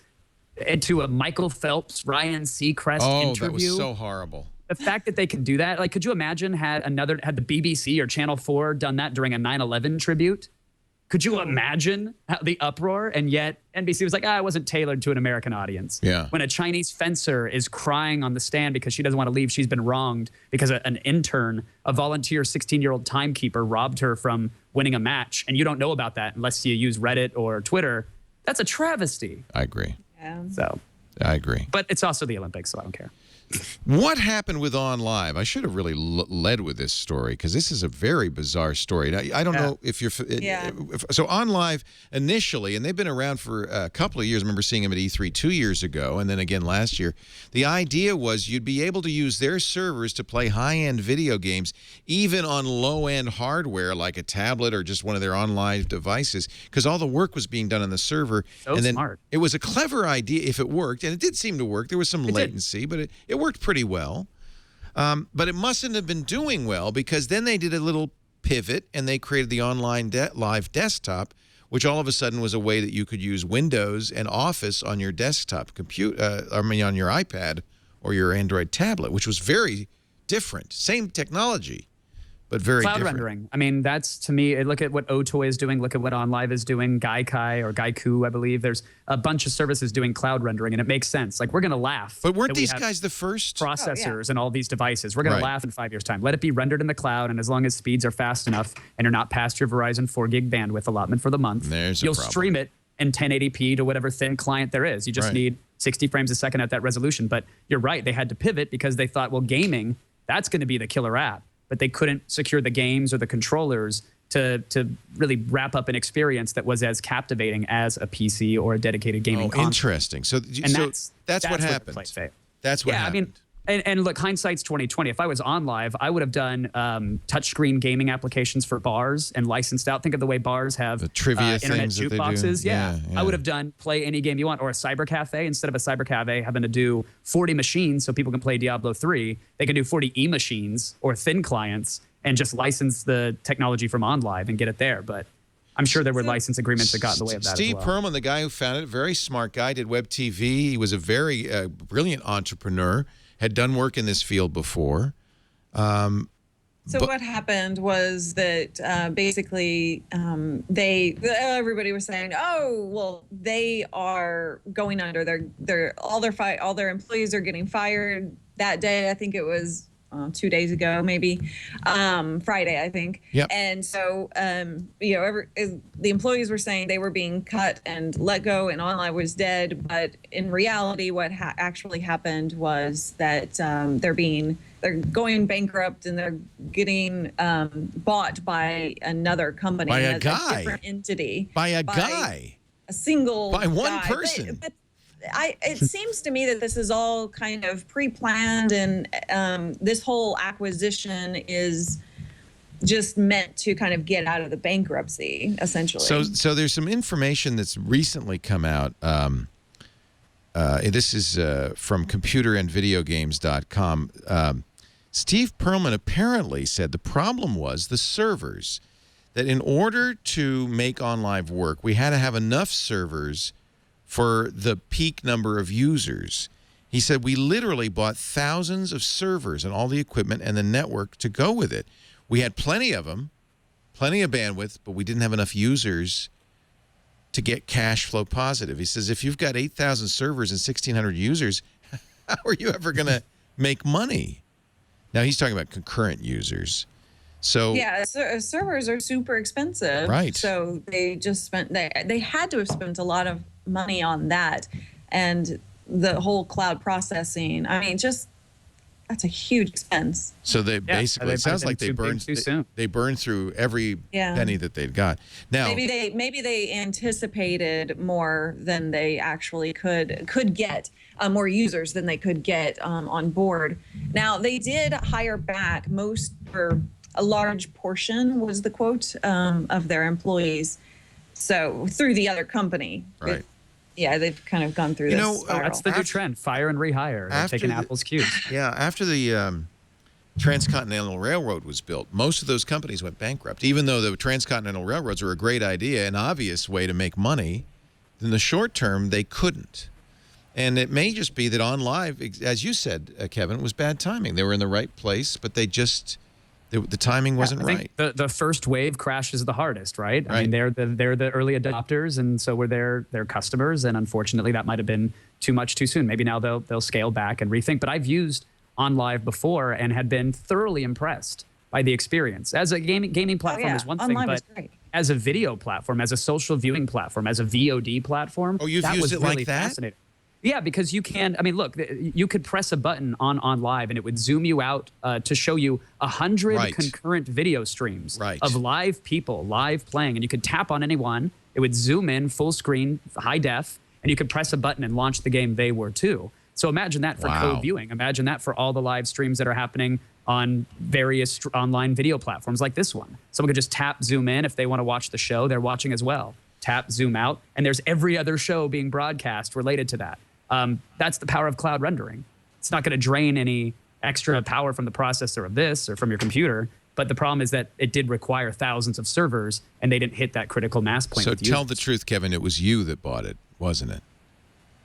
into a Michael Phelps, Ryan Seacrest interview. That was so horrible. The fact that they can do that, like, could you imagine had the BBC or Channel 4 done that during a 9/11 tribute? Could you imagine the uproar? And yet NBC was like, it wasn't tailored to an American audience. Yeah. When a Chinese fencer is crying on the stand because she doesn't want to leave, she's been wronged because an intern, a volunteer 16-year-old timekeeper robbed her from winning a match, and you don't know about that unless you use Reddit or Twitter. That's a travesty. I agree. Yeah. So. I agree. But it's also the Olympics, so I don't care. What happened with OnLive? I should have really led with this story because this is a very bizarre story. Now, I don't know if you're so OnLive initially, and they've been around for a couple of years. I remember seeing them at E3 2 years ago, and then again last year. The idea was you'd be able to use their servers to play high-end video games, even on low-end hardware like a tablet or just one of their OnLive devices, because all the work was being done on the server. So and then smart. It was a clever idea if it worked, and it did seem to work. There was some latency, but it worked pretty well. But it mustn't have been doing well because then they did a little pivot and they created the online live desktop, which all of a sudden was a way that you could use Windows and Office on your desktop computer, on your iPad or your Android tablet, which was very different. Same technology, but very Cloud different. rendering. I mean, that's, to me, look at what Otoy is doing. Look at what OnLive is doing. Gaikai or Gaiku, I believe. There's a bunch of services doing cloud rendering, and it makes sense. Like, we're going to laugh. But weren't these guys the first? Processors and all these devices. We're going to laugh in 5 years' time. Let it be rendered in the cloud, and as long as speeds are fast enough and you're not past your Verizon 4 gig bandwidth allotment for the month, you'll stream it in 1080p to whatever thin client there is. You just need 60 frames a second at that resolution. But you're right. They had to pivot because they thought, well, gaming, that's going to be the killer app. But they couldn't secure the games or the controllers to really wrap up an experience that was as captivating as a PC or a dedicated gaming console. Interesting. So that's what happened. That's what happened. I mean, and look, hindsight's 2020. If I was OnLive, I would have done touchscreen gaming applications for bars and licensed out. Think of the way bars have the trivia internet things jukeboxes. Yeah. I would have done play any game you want, or a cyber cafe. Instead of a cyber cafe having to do 40 machines so people can play Diablo 3, they can do 40 e-machines or thin clients and just license the technology from OnLive and get it there. But I'm sure there were license agreements that got in the way of that Steve as well. Perlman, the guy who founded it, very smart guy, did web TV. He was a very brilliant entrepreneur, had done work in this field before. So what happened was that basically everybody was saying, oh, well, they are going under. All their employees are getting fired that day. I think it was 2 days ago, maybe Friday, I think. Yep. And so the employees were saying they were being cut and let go, and OnLive was dead. But in reality, what actually happened was that they're going bankrupt and they're getting bought by another company, by a different entity, by a single by one guy. person. But it seems to me that this is all kind of pre-planned, and this whole acquisition is just meant to kind of get out of the bankruptcy, essentially. So there's some information that's recently come out. This is from computerandvideogames.com. Steve Perlman apparently said the problem was the servers, that in order to make OnLive work, we had to have enough servers for the peak number of users. He said we literally bought thousands of servers and all the equipment and the network to go with it. We had plenty of them, plenty of bandwidth, but we didn't have enough users to get cash flow positive. He says if you've got 8,000 servers and 1,600 users, how are you ever going to make money? Now he's talking about concurrent users. So yeah, servers are super expensive. Right. So they just they had to have spent a lot of money on that, and the whole cloud processing. I mean, that's a huge expense. So they basically, it sounds like they burned through every penny that they'd got. Now maybe they anticipated more than they actually could get, more users than they could get on board. Now they did hire back a large portion, was the quote, of their employees. So through the other company. Right. They've kind of gone through this spiral. That's the new trend, fire and rehire. They're taking Apple's cues. Yeah, after the Transcontinental Railroad was built, most of those companies went bankrupt. Even though the Transcontinental Railroads were a great idea, an obvious way to make money, in the short term, they couldn't. And it may just be that OnLive, as you said, Kevin, it was bad timing. They were in the right place, but they just... the timing wasn't right. The first wave crashes the hardest, right? I mean, they're the early adopters, and so were their customers. And unfortunately, that might have been too much too soon. Maybe now they'll scale back and rethink. But I've used OnLive before and had been thoroughly impressed by the experience. As a gaming platform is one thing, OnLive but as a video platform, as a social viewing platform, as a VOD platform, you've used it really like that? Fascinating. Yeah, because you can, I mean, look, you could press a button on OnLive and it would zoom you out to show you 100 concurrent video streams of live people, live playing. And you could tap on any one. It would zoom in, full screen, high def, and you could press a button and launch the game they were too. So imagine that for co-viewing. Imagine that for all the live streams that are happening on various online video platforms like this one. Someone could just tap, zoom in. If they want to watch the show, they're watching as well. Tap, zoom out, and there's every other show being broadcast related to that. That's the power of cloud rendering. It's not going to drain any extra power from the processor of this or from your computer. But the problem is that it did require thousands of servers, and they didn't hit that critical mass point. So tell the truth, Kevin, it was you that bought it, wasn't it?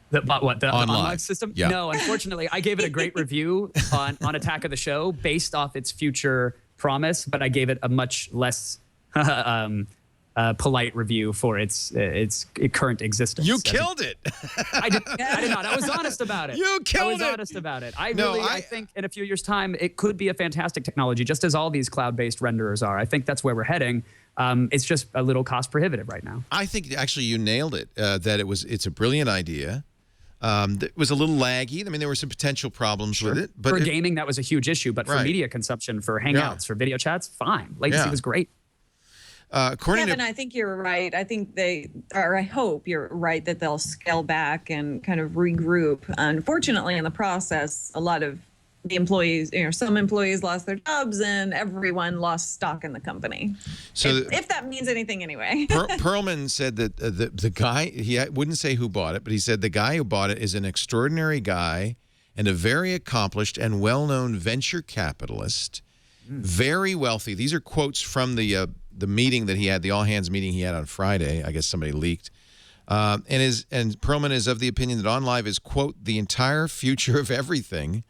The OnLive OnLive system? Yeah. No, unfortunately, I gave it a great review on Attack of the Show based off its future promise, but I gave it a much less polite review for its current existence. You killed it. I did not. I was honest about it. You killed it. I was honest about it. I think in a few years' time, it could be a fantastic technology, just as all these cloud-based renderers are. I think that's where we're heading. It's just a little cost prohibitive right now. I think actually you nailed it. That it's a brilliant idea. It was a little laggy. I mean, there were some potential problems with it. But for gaming, that was a huge issue. But for media consumption, for Hangouts, for video chats, fine. Latency was great. Kevin, I think you're right. I think I hope you're right that they'll scale back and kind of regroup. Unfortunately, in the process, a lot of the employees, some employees lost their jobs and everyone lost stock in the company. So if that means anything anyway. Perlman said that the guy, he wouldn't say who bought it, but he said the guy who bought it is an extraordinary guy and a very accomplished and well-known venture capitalist, very wealthy. These are quotes from the meeting that he had, the all-hands meeting he had on Friday. I guess somebody leaked. And Perlman is of the opinion that OnLive is, quote, the entire future of everything.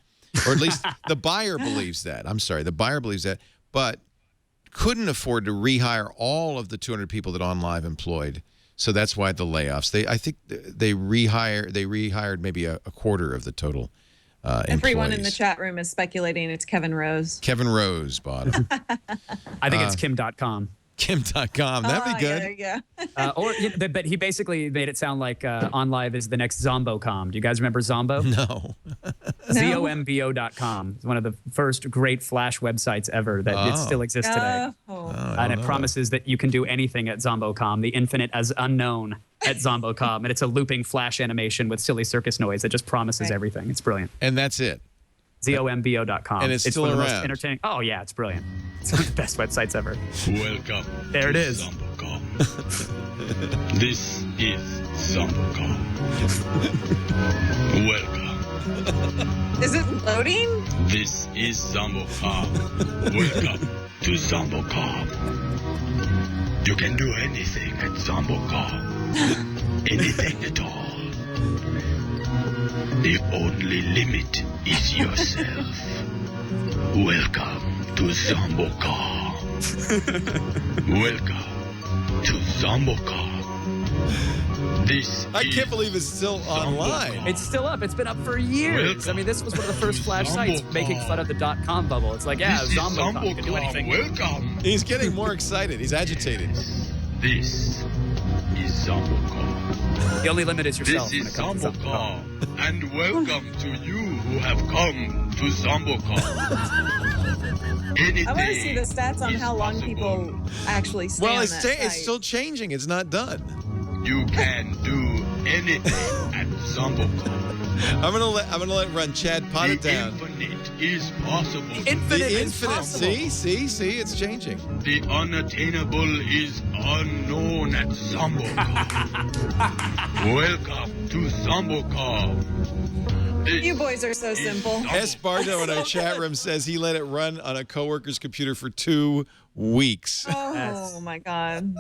Or at least the buyer believes that. I'm sorry, the buyer believes that, but couldn't afford to rehire all of the 200 people that OnLive employed. So that's why the layoffs. I think they rehired maybe a quarter of the total Everyone employees. in the chat room is speculating it's Kevin Rose. Kevin Rose bought it. I think it's Kim.com. Kim.com. That'd be good. Yeah. But he basically made it sound like OnLive is the next Zombocom. Do you guys remember Zombo? No. Zombo.com. It's one of the first great Flash websites ever that it still exists today. And it promises that you can do anything at Zombocom, the infinite as unknown at Zombocom. And it's a looping Flash animation with silly circus noise that just promises everything. It's brilliant. And that's it. Zombo.com. And it's still one of the around. most entertaining. Oh, yeah, it's brilliant. It's one of the best websites ever. Welcome. There it is. Zombocom. This is Zombocom. Welcome. Is it loading? This is Zombocom. Welcome to Zombocom. You can do anything at Zombocom. Anything at all. The only limit is yourself. Welcome to Zombocom. Welcome to Zombocom. I can't believe it's still online. It's still up. It's been up for years. Welcome. I mean, this was one of the first Flash sites making fun of the .com bubble. It's like, yeah, Zombocom. You can do anything. Welcome. He's getting more excited. He's agitated. This is Zombocom. The only limit is yourself. This when is it comes to Zombocom, and welcome to you who have come to Zombocom. I want to see the stats on how long people actually stay on that site. It's still changing. It's not done. You can do anything at Zombocom. I'm gonna let run. Chad, pot it down. The infinite is possible. The infinite. See, it's changing. The unattainable is unknown at Zombocom. Welcome to Zombocom. You boys are so simple. S. Bardo in our chat room says he let it run on a coworker's computer for 2 weeks. Oh my God.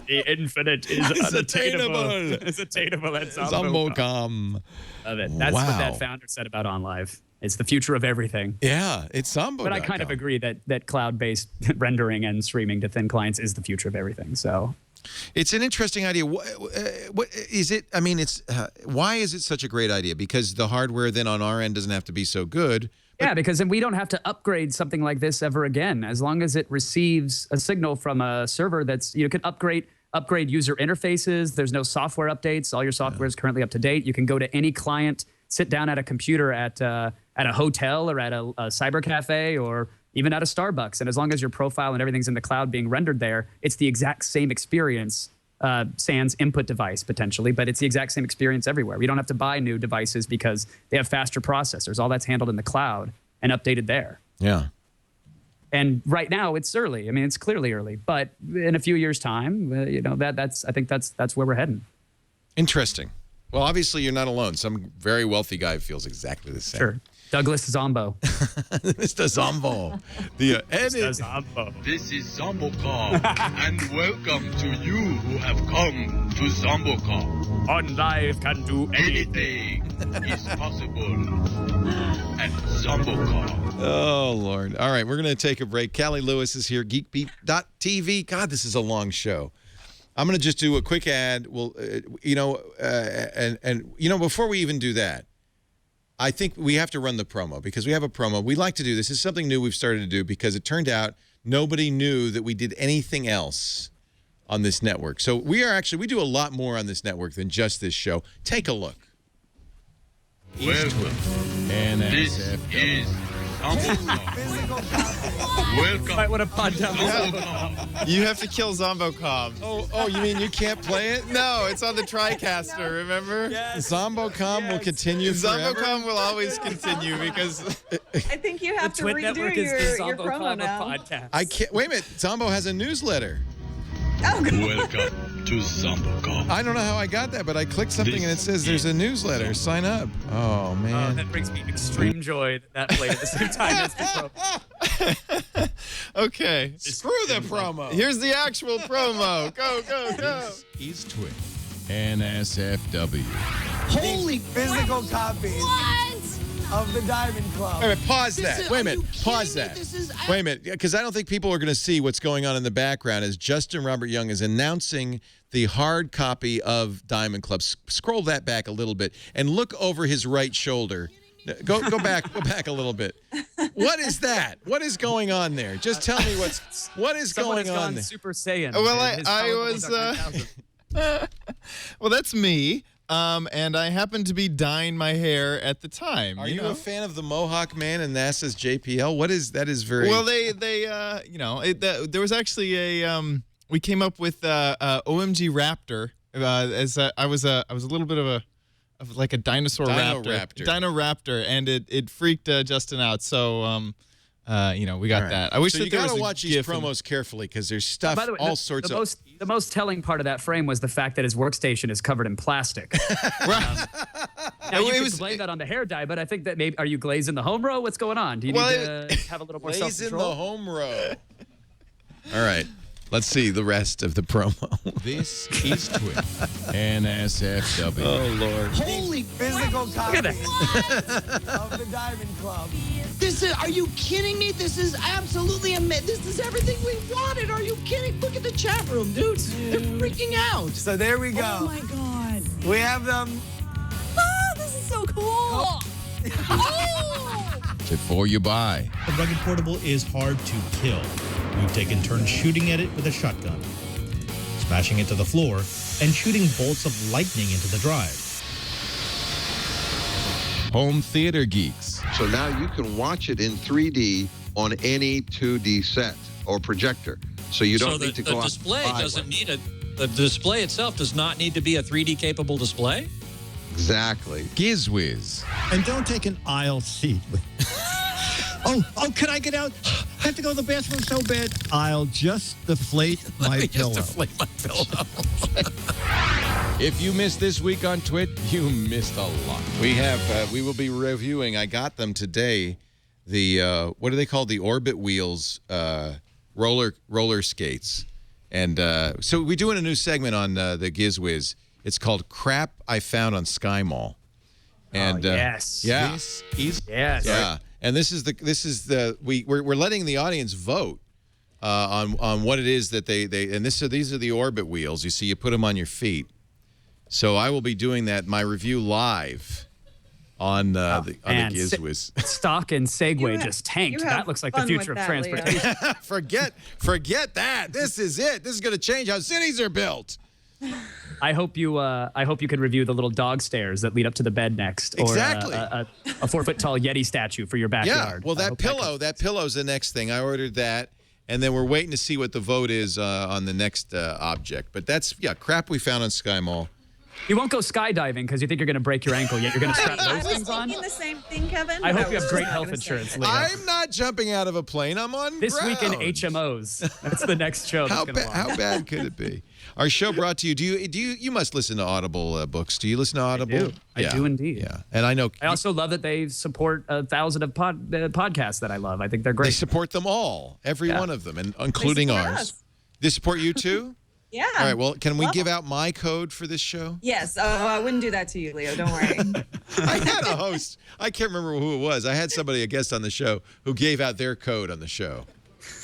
The infinite is unattainable. It's attainable at Zombocom. Love it. That's what that founder said about OnLive. It's the future of everything. Yeah, it's Zombo. But I kind of agree that cloud-based rendering and streaming to thin clients is the future of everything. So it's an interesting idea. What is it? I mean, it's why is it such a great idea? Because the hardware then on our end doesn't have to be so good. Yeah, because then we don't have to upgrade something like this ever again. As long as it receives a signal from a server that's, you can upgrade user interfaces. There's no software updates. All your software is currently up to date. You can go to any client, sit down at a computer at a hotel or at a cyber cafe or even at a Starbucks. And as long as your profile and everything's in the cloud being rendered there, it's the exact same experience, sans input device potentially, but it's the exact same experience everywhere. We don't have to buy new devices because they have faster processors. All that's handled in the cloud and updated there. Yeah. And right now it's early. I mean, it's clearly early, but in a few years' time, I think that's where we're heading. Interesting. Well, obviously you're not alone. Some very wealthy guy feels exactly the same. Sure. Douglas Zombo. Mr. Zombo. The Mr. Zombo. This is Zombocom, and welcome to you who have come to Zombocom. OnLive can do anything. Anything is possible at Zombocom. Oh, Lord. All right, we're going to take a break. Callie Lewis is here, geekbeat.tv. God, this is a long show. I'm going to just do a quick ad. Well, before we even do that, I think we have to run the promo because we have a promo. We like to do this. This is something new we've started to do because it turned out nobody knew that we did anything else on this network. So we do a lot more on this network than just this show. Take a look. Welcome. This is Zombocom. Welcome. Might want to pod down the Zombocom. You have to kill Zombocom. Oh, you mean you can't play it? No, it's on the TriCaster, remember? Yes. Zombocom will continue forever? Zombocom will always continue because I think you have to TWiT redo network is the your promo Zombocom now. podcast. I can't. Wait a minute. Zombo has a newsletter. Oh, God. Welcome to Zombocom. I don't know how I got that, but I clicked something and it says there's a newsletter. Sign up. Oh, man. That brings me extreme joy that played at the same time as the promo. okay. Screw the promo. Here's the actual promo. Go, go, go. He's TWiT. NSFW. Holy physical copies of the Diamond Club. Wait a minute, pause that. Wait a minute, pause that. Wait a minute, because I don't think people are going to see what's going on in the background as Justin Robert Young is announcing the hard copy of Diamond Club. Scroll that back a little bit and look over his right shoulder. Go back a little bit. What is that? What is going on there? Just tell me what is Someone going has on gone there. Super Saiyan. Well, His I power was, levels are 9,000. Well, that's me. And I happened to be dyeing my hair at the time. Are you a fan of the Mohawk Man and NASA's JPL? What is that? Is very well. There was actually a we came up with OMG Raptor as I was a little bit of like a dinosaur raptor, Dino Raptor, and it freaked Justin out. So we got that. I wish so that you there got was to a watch these GIF promos carefully because there's stuff, By the way, all sorts of. The most telling part of that frame was the fact that his workstation is covered in plastic. Right. Now, you can blame that on the hair dye, but I think that maybe, are you glazing the home row? What's going on? Do you need to have a little more Lays in the self-control? home row. All right. Let's see the rest of the promo. This is TWiT. NSFW. Oh, Lord. Holy physical copies that. of the Diamond Club. Are you kidding me? This is absolutely amazing. This is everything we wanted. Are you kidding? Look at the chat room, dude. They're freaking out. So there we go. Oh my God. We have them. This is so cool. Before you buy. The rugged portable is hard to kill. We've taken turns shooting at it with a shotgun, smashing it to the floor, and shooting bolts of lightning into the drive. Home theater geeks. So now you can watch it in 3D on any 2D set or projector. So you don't need to go out. The display itself does not need to be a 3D capable display? Exactly. Giz Wiz. And don't take an aisle seat. Oh, can I get out? I have to go to the bathroom so bad. I'll just deflate my pillow. If you missed this week on TWiT, you missed a lot. We will be reviewing, I got them today, the, what are they called? The Orbit Wheels roller skates. And so we're doing a new segment on the Giz Wiz. It's called Crap I Found on Sky Mall. And yes. Yeah. This is yes. Yeah. And we're letting the audience vote on what it is that these are the Orbit Wheels. You see, you put them on your feet. So I will be doing that, my review live on the Giz Wiz. Stock and Segway just tanked. That looks like the future of transportation. Forget that. This is it. This is going to change how cities are built. I hope you could review the little dog stairs that lead up to the bed next, or exactly. a 4-foot-tall Yeti statue for your backyard. Yeah, well, that pillow's the next thing. I ordered that, and then we're waiting to see what the vote is on the next object. But that's crap we found on Sky Mall. You won't go skydiving because you think you're going to break your ankle, yet you're going to strap I those was things on. thinking the same thing, Kevin. I but hope you have was great not health gonna say insurance, it. Leo. I'm not jumping out of a plane. I'm on This ground. week in HMOs. That's the next show. How, That's gonna how bad could it be? Our show brought to you. You must listen to Audible books. Do you listen to Audible? I do indeed. Yeah, and I know. I also love that they support 1,000 of podcasts that I love. I think they're great. They support them all, every one of them, and including support ours. us. They support you too? Yeah. All right. Well, can we give out my code for this show? Yes. Oh, I wouldn't do that to you, Leo. Don't worry. I had a host. I can't remember who it was. I had somebody, a guest on the show, who gave out their code on the show.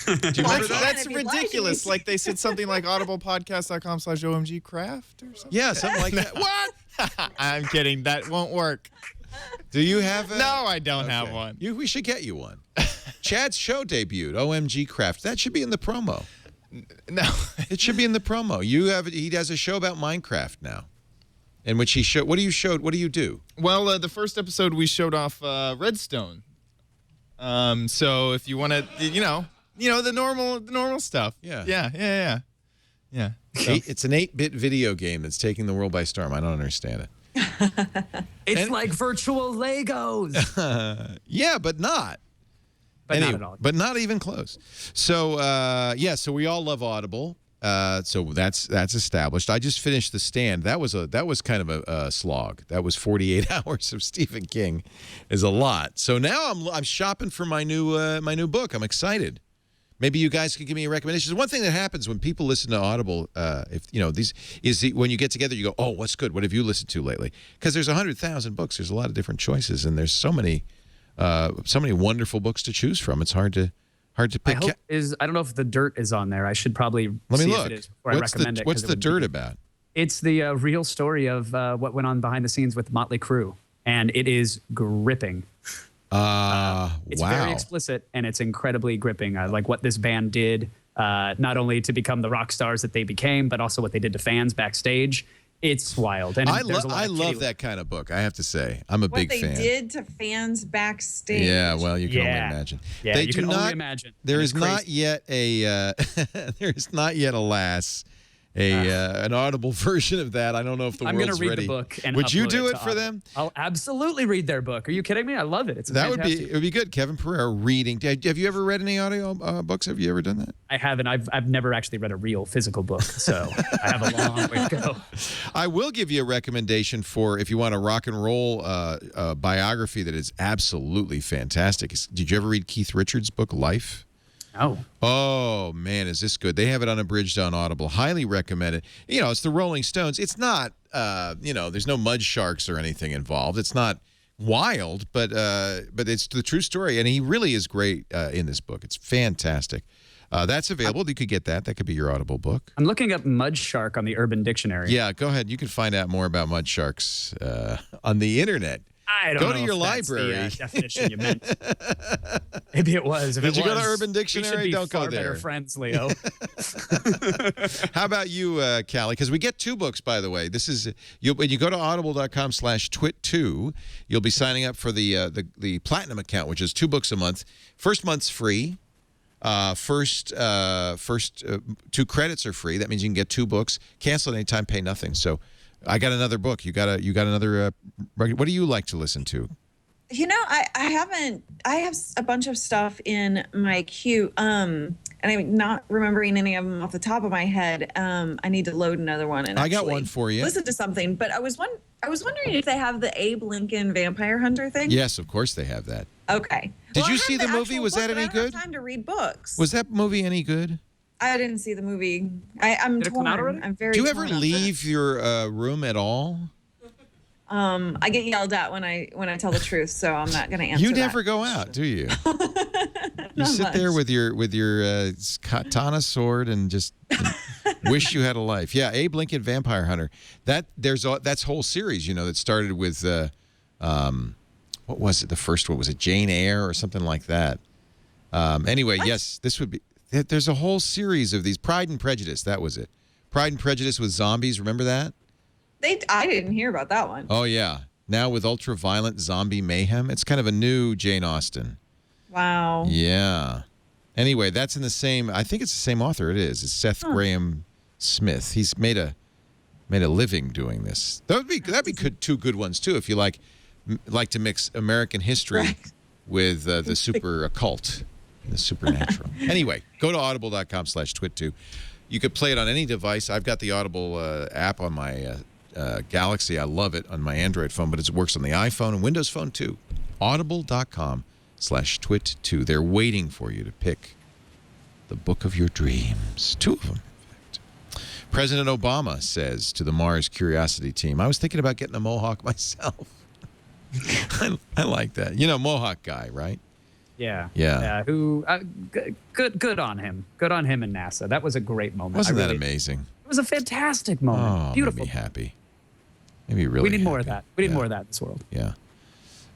Do you remember that? That's ridiculous. Like they said something like audiblepodcast.com/omgcraft or something. Yeah, something like that. What? I'm kidding. That won't work. Do you have a... No, I don't have one. We should get you one. Chad's show debuted, OMG Craft. That should be in the promo. No. It should be in the promo. He does a show about Minecraft now, in which he showed. What do you do? Well, the first episode we showed off Redstone. So if you want to, the normal stuff. Yeah. Yeah. So. It's an 8-bit video game that's taking the world by storm. I don't understand it. It's like virtual Legos. Yeah, but not. But not at all. But not even close. So, so we all love Audible. So that's established. I just finished The Stand. That was kind of a slog. That was 48 hours of Stephen King, is a lot. So now I'm shopping for my new book. I'm excited. Maybe you guys could give me a recommendation. One thing that happens when people listen to Audible, when you get together, you go, "Oh, what's good? What have you listened to lately?" Because there's 100,000 books. There's a lot of different choices, and there's so many wonderful books to choose from. It's hard to pick. I don't know if The Dirt is on there. I should probably Let me see look. if it is before I recommend it. What's The Dirt about? It's the real story of what went on behind the scenes with Motley Crue, and it is gripping. It's very explicit, and it's incredibly gripping. Like what this band did, not only to become the rock stars that they became, but also what they did to fans backstage. It's wild. And I love that kind of book, I have to say. I'm a big fan. What they did to fans backstage. Yeah, well, you can only imagine. Yeah, you can only imagine. There is not yet alas, an Audible version of that. I don't know if the world's ready. I'm going to read the book. And would you upload do it it to for them? I'll absolutely read their book. Are you kidding me? I love it. It's It would fantastic. be good. Kevin Pereira reading. Have you ever read any audio books? Have you ever done that? I haven't. I've never actually read a real physical book, so I have a long way to go. I will give you a recommendation for if you want a rock and roll biography that is absolutely fantastic. Did you ever read Keith Richards' book, Life? No. Oh, man, is this good. They have it unabridged on Audible. Highly recommend it. It's the Rolling Stones. It's not, there's no mud sharks or anything involved. It's not wild, but it's the true story. And he really is great in this book. It's fantastic. That's available. You could get that. That could be your Audible book. I'm looking up mud shark on the Urban Dictionary. Yeah, go ahead. You can find out more about mud sharks on the internet. I don't know. Go to your library. That's the definition you meant. Maybe it was. Did you go to Urban Dictionary? Don't go there. Better friends, Leo. How about you, Cali? Because we get 2 books, by the way. This is when you go to audible.com/TWiT2, you'll be signing up for the Platinum account, which is 2 books a month. First month's free. First 2 credits are free. That means you can get 2 books. Cancel at any time, pay nothing. So I got another book. You got another. What do you like to listen to? I have a bunch of stuff in my queue. And I'm not remembering any of them off the top of my head. I need to load another one. And I got one for you. Listen to something, but I was wondering if they have the Abe Lincoln Vampire Hunter thing. Yes, of course they have that. Okay. Did you see the movie? Was that any good? I don't have time to read books. Was that movie any good? I didn't see the movie. I'm Did it come out torn. already? I'm very. Do you ever torn on leave your room at all? I get yelled at when I tell the truth, so I'm not going to answer. You never go out, do you? You sit there with your katana sword and just wish you had a life. Yeah, Abe Lincoln Vampire Hunter. That's whole series, that started with what was it? The first one was it Jane Eyre or something like that. Anyway, yes, this would be. There's a whole series of these. Pride and Prejudice. That was it. Pride and Prejudice with zombies. Remember that? I didn't hear about that one. Oh yeah. Now with ultra-violent zombie mayhem. It's kind of a new Jane Austen. Wow. Yeah. Anyway, that's in the same. I think it's the same author. It is. It's Seth Graham Smith. He's made made a living doing this. That'd be good, two good ones too. If you like to mix American history with the super occult, the supernatural. Anyway, go to audible.com/twit2. You could play it on any device. I've got the Audible app on my Galaxy. I love it on my Android phone, but it works on the iPhone and Windows Phone too. Audible.com/twit2. They're waiting for you to pick the book of your dreams. Two of them. President Obama says to the Mars Curiosity team, I was thinking about getting a mohawk myself. I like that. You know, mohawk guy, right? Yeah. Yeah. Who? Good on him. Good on him and NASA. That was a great moment. Wasn't that amazing? It was a fantastic moment. Oh, beautiful. Made me happy. Made me really. We need happy. more of that. We need more of that in this world. Yeah.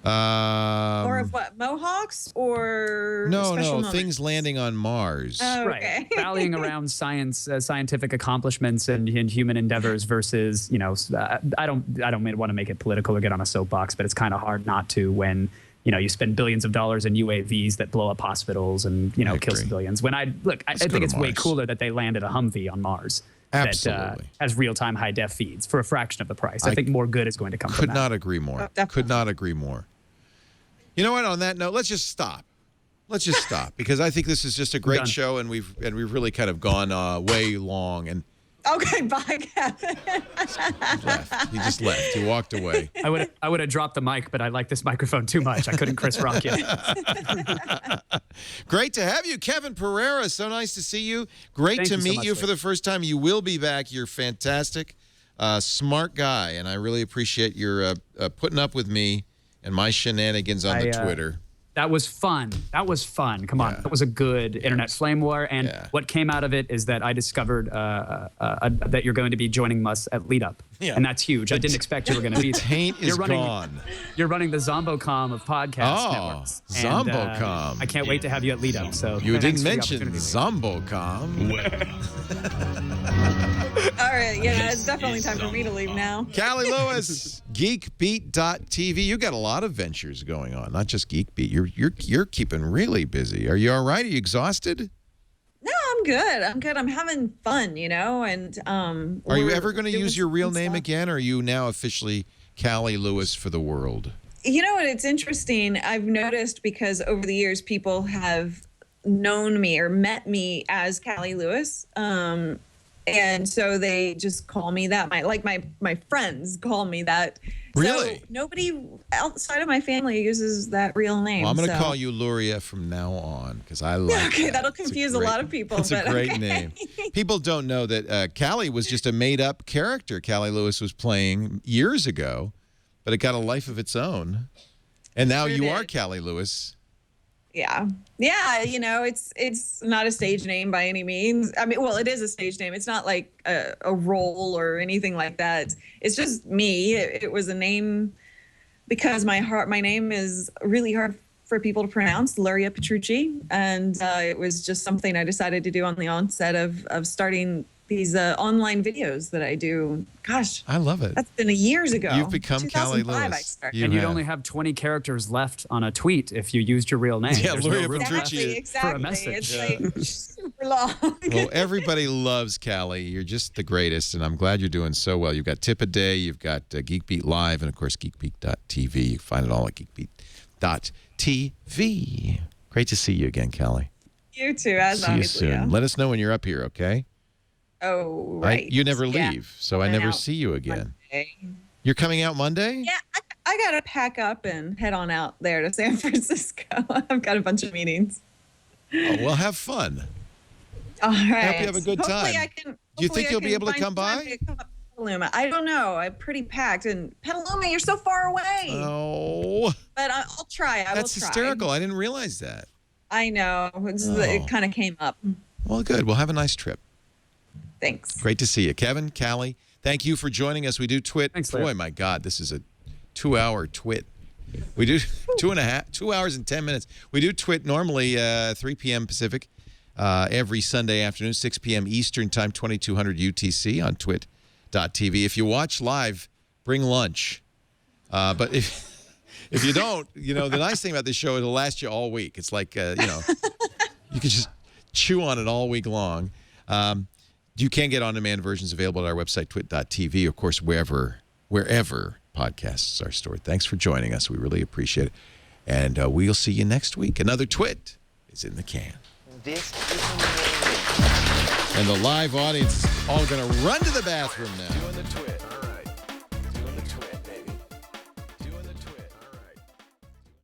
Or of what? Mohawks or no things landing on Mars. Oh, okay. Right, rallying around scientific accomplishments and human endeavors versus, I don't want to make it political or get on a soapbox, but it's kind of hard not to when you spend billions of dollars in UAVs that blow up hospitals and kill civilians. When I think it's way cooler that they landed a Humvee on Mars. Absolutely. That has real-time high-def feeds for a fraction of the price. I think more good is going to come from that. Could not agree more. Could not agree more. You know what? On that note, let's just stop. Let's just stop because I think this is just a great show, and we've really kind of gone way long. And okay, bye, Kevin. He just left. He walked away. I would have dropped the mic, but I like this microphone too much. I couldn't Chris Rock you. Great to have you, Kevin Pereira. So nice to see you. Great to meet you for the first time. You will be back. You're fantastic, smart guy, and I really appreciate your putting up with me and my shenanigans on the Twitter. That was fun. Come on. That was a good internet flame war. And what came out of it is that I discovered that you're going to be joining us at Lead Up. Yeah. And that's huge. I didn't expect you were going to be there. Taint is gone. You're running the Zombocom of podcast networks. Zombocom. I can't wait to have you at Lead Up. So you didn't mention Zombocom. All right. Yeah, it's definitely time for me to leave now. Cali Lewis, Geekbeat.tv. You got a lot of ventures going on, not just Geekbeat. You're keeping really busy. Are you all right? Are you exhausted? No, I'm good. I'm having fun, and are you ever going to use your real name again, or are you now officially Cali Lewis for the world? You know what? It's interesting. I've noticed because over the years people have known me or met me as Cali Lewis. And so they just call me that. My friends call me that. Really? So nobody outside of my family uses that real name. Well, I'm going to call you Luria from now on because I like Okay, that'll confuse a lot of people. It's a great name. People don't know that Cali was just a made-up character Cali Lewis was playing years ago, but it got a life of its own. And now you are Cali Lewis. Yeah, it's not a stage name by any means. I mean, well, it is a stage name. It's not like a role or anything like that. It's just me. It was a name because my name is really hard for people to pronounce, Luria Petrucci, and it was just something I decided to do on the onset of starting these online videos that I do. Gosh, I love it. That's been years ago. You've become Cali Lewis. I started. And you'd only have 20 characters left on a tweet if you used your real name. Yeah, Luria Petrucci. Exactly. For a message. It's like super long. Well, everybody loves Cali. You're just the greatest, and I'm glad you're doing so well. You've got Tip a Day, you've got Geekbeat Live, and of course Geekbeat.tv. You can find it all at Geekbeat.tv. Great to see you again, Cali. You too, as see you soon. Yeah. Let us know when you're up here, okay? Oh, right. You never leave, so I never see you again. Monday. You're coming out Monday? Yeah, I got to pack up and head on out there to San Francisco. I've got a bunch of meetings. Oh, well, have fun. All right. I hope you have a good time. Do you think you'll be able to come by? Petaluma. I don't know. I'm pretty packed. And Petaluma, you're so far away. Oh. But I'll try. That's hysterical. I didn't realize that. I know. It kind of came up. Well, good. We'll have a nice trip. Thanks. Great to see you. Kevin, Cali, thank you for joining us. We do TWiT. Thanks, boy, my God, this is a 2-hour TWiT. We do 2 hours and 10 minutes. We do TWiT normally 3 p.m. Pacific every Sunday afternoon, 6 p.m. Eastern Time, 2200 UTC on TWiT.tv. If you watch live, bring lunch. But if you don't, the nice thing about this show, it'll last you all week. It's like, you can just chew on it all week long. You can get on-demand versions available at our website, twit.tv, of course, wherever podcasts are stored. Thanks for joining us. We really appreciate it. And we'll see you next week. Another Twit is in the can. This is amazing. And the live audience is all going to run to the bathroom now. Doing the Twit.